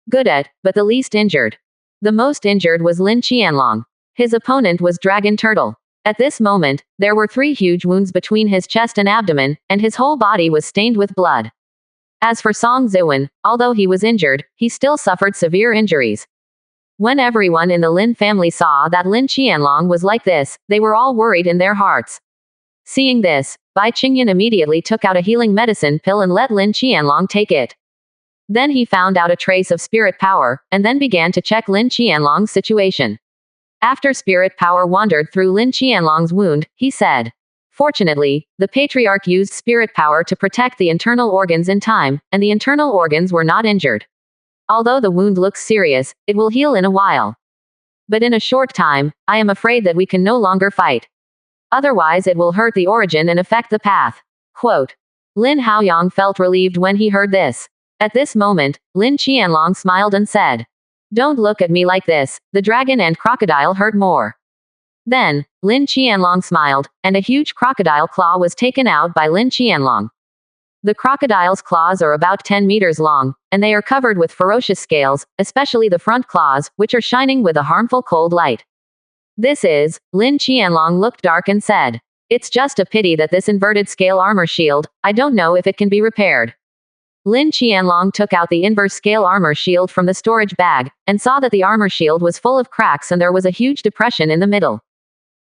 A: good at, but the least injured. The most injured was Lin Qianlong. His opponent was Dragon Turtle. At this moment, there were 3 huge wounds between his chest and abdomen, and his whole body was stained with blood. As for Song Ziwen, although he was injured, he still suffered severe injuries. When everyone in the Lin family saw that Lin Qianlong was like this, they were all worried in their hearts. Seeing this, Bai Qingyan immediately took out a healing medicine pill and let Lin Qianlong take it. Then he found out a trace of spirit power, and then began to check Lin Qianlong's situation. After spirit power wandered through Lin Qianlong's wound, he said. Fortunately, the patriarch used spirit power to protect the internal organs in time, and the internal organs were not injured. Although the wound looks serious, it will heal in a while. But in a short time, I am afraid that we can no longer fight. Otherwise it will hurt the origin and affect the path. Quote. Lin Haoyang felt relieved when he heard this. At this moment, Lin Qianlong smiled and said, "Don't look at me like this, the dragon and crocodile hurt more." Then, Lin Qianlong smiled, and a huge crocodile claw was taken out by Lin Qianlong. The crocodile's claws are about 10 meters long, and they are covered with ferocious scales, especially the front claws, which are shining with a harmful cold light. This is, Lin Qianlong looked dark and said, "It's just a pity that this inverted scale armor shield, I don't know if it can be repaired." Lin Qianlong took out the inverse scale armor shield from the storage bag, and saw that the armor shield was full of cracks and there was a huge depression in the middle.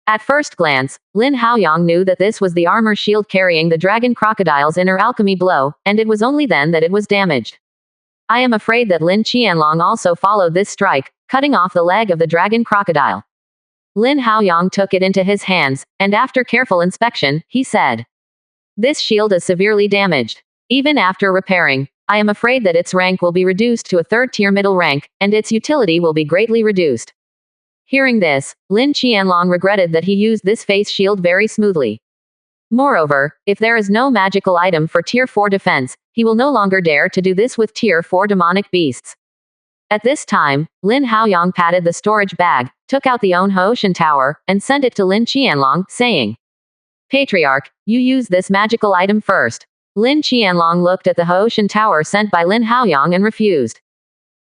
A: At first glance, Lin Haoyang knew that this was the armor shield carrying the dragon crocodile's inner alchemy blow, and it was only then that it was damaged. I am afraid that Lin Qianlong also followed this strike, cutting off the leg of the dragon crocodile. Lin Haoyang took it into his hands, and after careful inspection, he said, "This shield is severely damaged. Even after repairing, I am afraid that its rank will be reduced to a third-tier middle rank, and its utility will be greatly reduced." Hearing this, Lin Qianlong regretted that he used this face shield very smoothly. Moreover, if there is no magical item for Tier 4 defense, he will no longer dare to do this with Tier 4 demonic beasts. At this time, Lin Haoyang patted the storage bag, took out the Onhoushan tower, and sent it to Lin Qianlong, saying, "Patriarch, you use this magical item first." Lin Qianlong looked at the Houshan tower sent by Lin Haoyang and refused.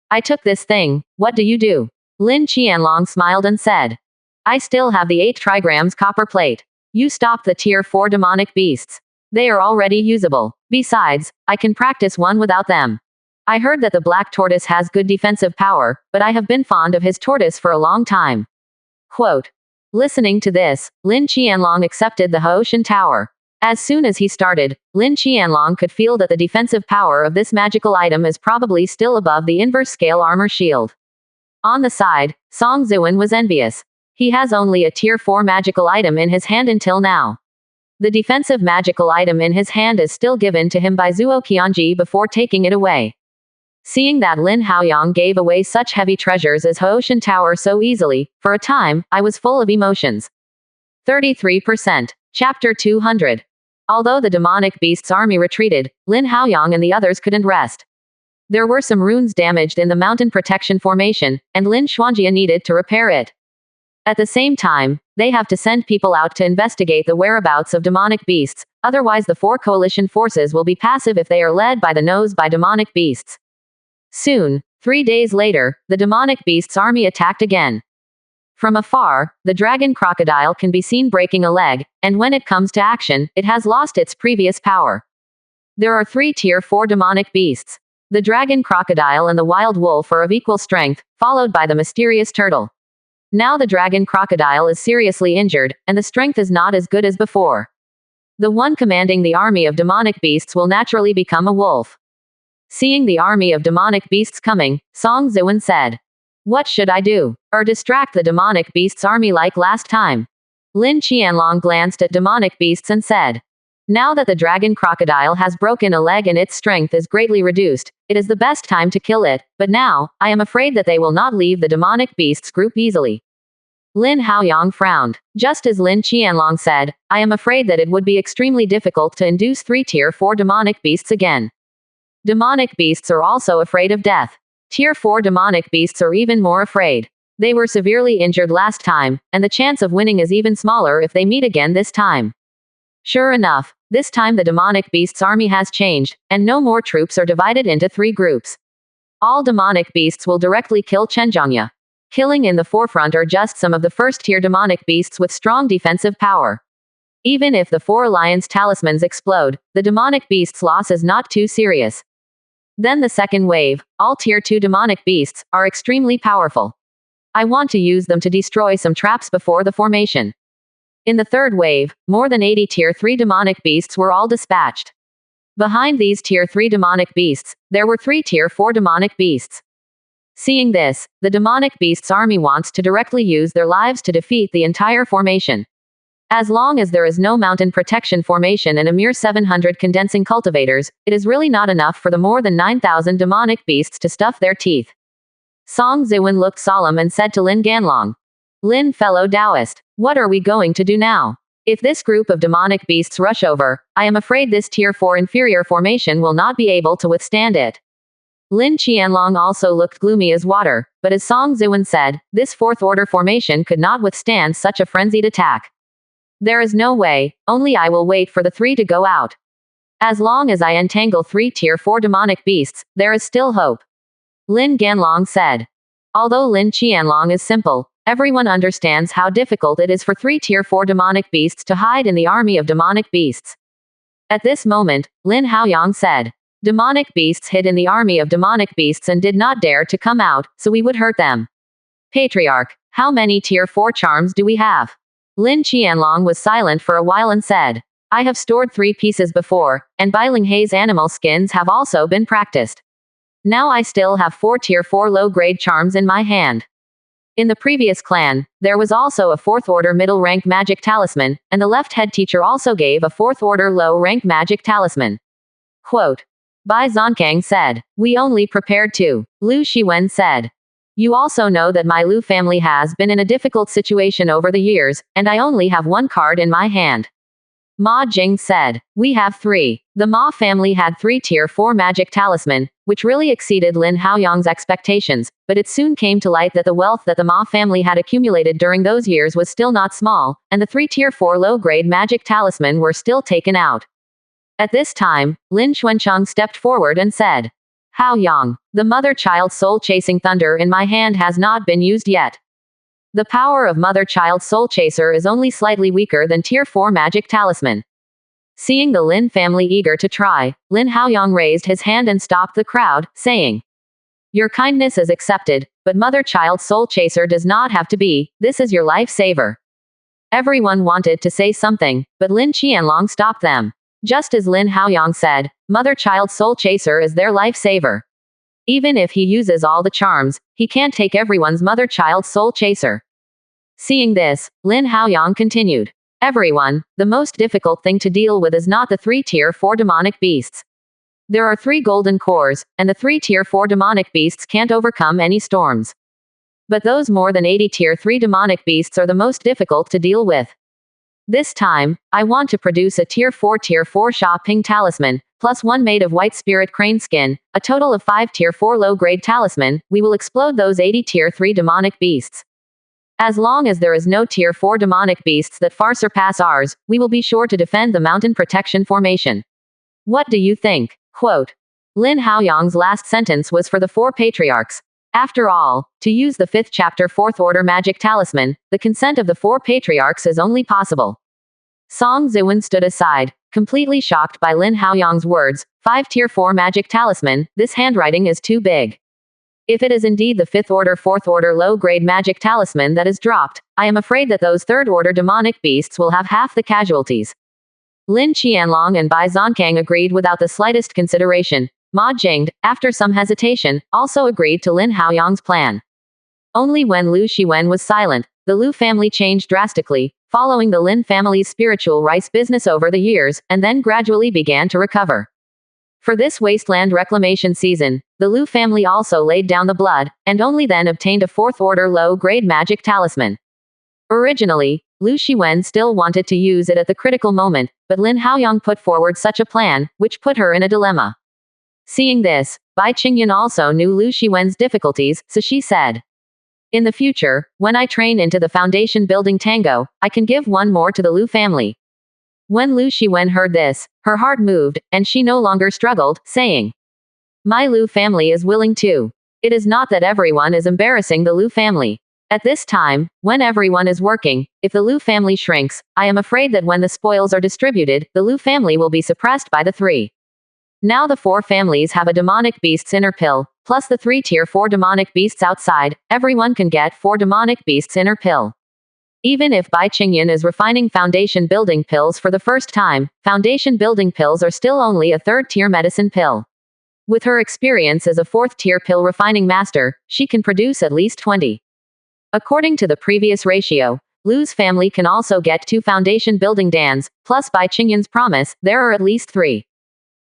A: "I took this thing, what do you do?" Lin Qianlong smiled and said, "I still have the 8 trigrams copper plate. You stop the Tier 4 demonic beasts. They are already usable. Besides, I can practice one without them. I heard that the black tortoise has good defensive power, but I have been fond of his tortoise for a long time." Quote. Listening to this, Lin Qianlong accepted the Houshan tower. As soon as he started, Lin Qianlong could feel that the defensive power of this magical item is probably still above the inverse scale armor shield. On the side, Song Zuan was envious. He has only a Tier 4 magical item in his hand until now. The defensive magical item in his hand is still given to him by Zuo Qianji before taking it away. Seeing that Lin Haoyang gave away such heavy treasures as Houshan Tower so easily, for a time, I was full of emotions. 33%. Chapter 200. Although the demonic beast's army retreated, Lin Haoyang and the others couldn't rest. There were some runes damaged in the mountain protection formation, and Lin Xuanjia needed to repair it. At the same time, they have to send people out to investigate the whereabouts of demonic beasts, otherwise the 4 coalition forces will be passive if they are led by the nose by demonic beasts. Soon, 3 days later, the demonic beast's army attacked again. From afar, the dragon crocodile can be seen breaking a leg, and when it comes to action, it has lost its previous power. There are 3 Tier 4 demonic beasts. The dragon crocodile and the wild wolf are of equal strength, followed by the mysterious turtle. Now the dragon crocodile is seriously injured, and the strength is not as good as before. The one commanding the army of demonic beasts will naturally become a wolf. Seeing the army of demonic beasts coming, Song Zuan said, "What should I do? Or distract the demonic beasts' army like last time?" Lin Qianlong glanced at demonic beasts and said, "Now that the dragon crocodile has broken a leg and its strength is greatly reduced, it is the best time to kill it, but now, I am afraid that they will not leave the demonic beasts group easily." Lin Haoyang frowned. Just as Lin Qianlong said, "I am afraid that it would be extremely difficult to induce 3 Tier 4 demonic beasts again. Demonic beasts are also afraid of death. Tier 4 demonic beasts are even more afraid. They were severely injured last time, and the chance of winning is even smaller if they meet again this time." Sure enough, this time the demonic beast's army has changed, and no more troops are divided into 3 groups. All demonic beasts will directly kill Chenjiangya. Killing in the forefront are just some of the first-tier demonic beasts with strong defensive power. Even if the 4 alliance talismans explode, the demonic beast's loss is not too serious. Then the second wave, all Tier 2 demonic beasts, are extremely powerful. I want to use them to destroy some traps before the formation. In the third wave, more than 80 Tier 3 demonic beasts were all dispatched. Behind these Tier 3 demonic beasts, there were 3 Tier 4 demonic beasts. Seeing this, the demonic beast's army wants to directly use their lives to defeat the entire formation. As long as there is no mountain protection formation and a mere 700 condensing cultivators, it is really not enough for the more than 9,000 demonic beasts to stuff their teeth. Song Ziwen looked solemn and said to Lin Ganlong, "Lin, fellow Taoist, what are we going to do now? If this group of demonic beasts rush over, I am afraid this Tier 4 inferior formation will not be able to withstand it." Lin Qianlong also looked gloomy as water, but as Song Ziwen said, this fourth order formation could not withstand such a frenzied attack. "There is no way, only I will wait for the three to go out. As long as I entangle 3 Tier 4 demonic beasts, there is still hope," Lin Ganlong said. Although Lin Qianlong is simple, everyone understands how difficult it is for 3 Tier 4 demonic beasts to hide in the army of demonic beasts. At this moment, Lin Haoyang said, "Demonic beasts hid in the army of demonic beasts and did not dare to come out, so we would hurt them. Patriarch, how many Tier 4 charms do we have?" Lin Qianlong was silent for a while and said, "I have stored 3 pieces before, and Bai Linghei's animal skins have also been practiced. Now I still have 4 Tier 4 low-grade charms in my hand." In the previous clan, there was also a 4th order middle-rank magic talisman, and the left head teacher also gave a 4th order low-rank magic talisman. Quote. Bai Zonkang said, "We only prepared 2. Lu Shiwen said, "You also know that my Lu family has been in a difficult situation over the years, and I only have 1 card in my hand." Ma Jing said, "We have 3. The Ma family had 3 Tier 4 magic talisman, which really exceeded Lin Haoyang's expectations, but it soon came to light that the wealth that the Ma family had accumulated during those years was still not small, and the 3 Tier 4 low-grade magic talisman were still taken out." At this time, Lin Xuanchang stepped forward and said, "Haoyang, the mother-child soul-chasing thunder in my hand has not been used yet. The power of mother-child soul chaser is only slightly weaker than Tier 4 magic talisman." Seeing the Lin family eager to try, Lin Haoyang raised his hand and stopped the crowd, saying, "Your kindness is accepted, but mother-child soul chaser does not have to be, this is your life-saver." Everyone wanted to say something, but Lin Qianlong stopped them. Just as Lin Haoyang said, mother-child soul chaser is their life-saver. Even if he uses all the charms, he can't take everyone's mother-child soul chaser. Seeing this, Lin Haoyang continued, "Everyone, the most difficult thing to deal with is not the 3 Tier 4 demonic beasts. There are 3 golden cores, and the 3 Tier 4 demonic beasts can't overcome any storms. But those more than 80 Tier 3 demonic beasts are the most difficult to deal with. This time, I want to produce a Tier 4 Sha Ping talisman, plus 1 made of white spirit crane skin, a total of 5 Tier 4 low-grade talisman. We will explode those 80 Tier 3 demonic beasts. As long as there is no Tier 4 demonic beasts that far surpass ours, we will be sure to defend the mountain protection formation. What do you think?" Quote. Lin Haoyang's last sentence was for the 4 patriarchs. After all, to use the 5th chapter 4th order magic talisman, the consent of the 4 patriarchs is only possible. Song Ziwen stood aside, completely shocked by Lin Haoyang's words. 5 Tier 4 magic talisman, this handwriting is too big. If it is indeed the 5th order 4th order low-grade magic talisman that is dropped, I am afraid that those 3rd order demonic beasts will have half the casualties. Lin Qianlong and Bai Zonkang agreed without the slightest consideration. Ma Jing, after some hesitation, also agreed to Lin Haoyang's plan. Only when Lu Shiwen was silent, the Lu family changed drastically, following the Lin family's spiritual rice business over the years, and then gradually began to recover. For this wasteland reclamation season, the Lu family also laid down the blood, and only then obtained a 4th order low-grade magic talisman. Originally, Lu Shiwen still wanted to use it at the critical moment, but Lin Haoyang put forward such a plan, which put her in a dilemma. Seeing this, Bai Qingyun also knew Lu Shiwen's difficulties, so she said, "In the future, when I train into the foundation building tango, I can give 1 more to the Lu family." When Lu Shiwen heard this, her heart moved, and she no longer struggled, saying, "My Lu family is willing too. It is not that everyone is embarrassing the Lu family. At this time, when everyone is working, if the Lu family shrinks, I am afraid that when the spoils are distributed, the Lu family will be suppressed by the 3. Now the 4 families have a demonic beast's inner pill, plus the 3 Tier 4 demonic beasts outside. Everyone can get 4 demonic beasts inner pill. Even if Bai Qingyun is refining foundation building pills for the first time, foundation building pills are still only a 3rd tier medicine pill. With her experience as a 4th-tier pill refining master, she can produce at least 20. According to the previous ratio, Lu's family can also get 2 foundation building dans, plus by Qingyan's promise, there are at least 3.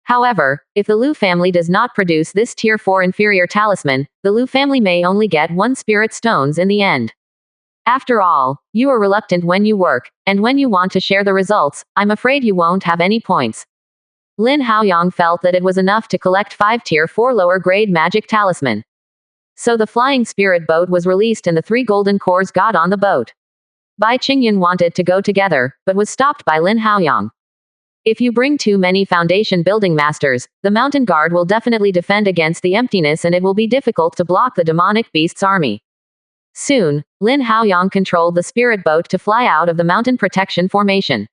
A: However, if the Lu family does not produce this tier 4 inferior talisman, the Lu family may only get 1 spirit stones in the end. After all, you are reluctant when you work, and when you want to share the results, I'm afraid you won't have any points. Lin Haoyang felt that it was enough to collect 5 tier 4 lower grade magic talisman. So the flying spirit boat was released and the 3 golden cores got on the boat. Bai Qingyan wanted to go together, but was stopped by Lin Haoyang. If you bring too many foundation building masters, the mountain guard will definitely defend against the emptiness and it will be difficult to block the demonic beast's army. Soon, Lin Haoyang controlled the spirit boat to fly out of the mountain protection formation.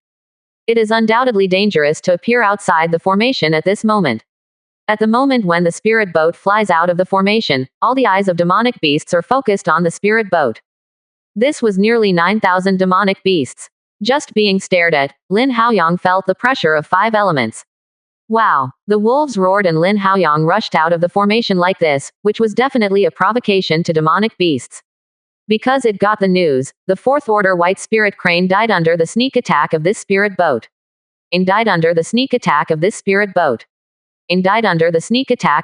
A: It is undoubtedly dangerous to appear outside the formation at this moment. At the moment when the spirit boat flies out of the formation, all the eyes of demonic beasts are focused on the spirit boat. This was nearly 9,000 demonic beasts. Just being stared at, Lin Haoyang felt the pressure of 5 elements. Wow! The wolves roared and Lin Haoyang rushed out of the formation like this, which was definitely a provocation to demonic beasts. Because it got the news, the 4th order white spirit crane died under the sneak attack of this spirit boat. In died under the sneak attack of this spirit boat. In died under the sneak attack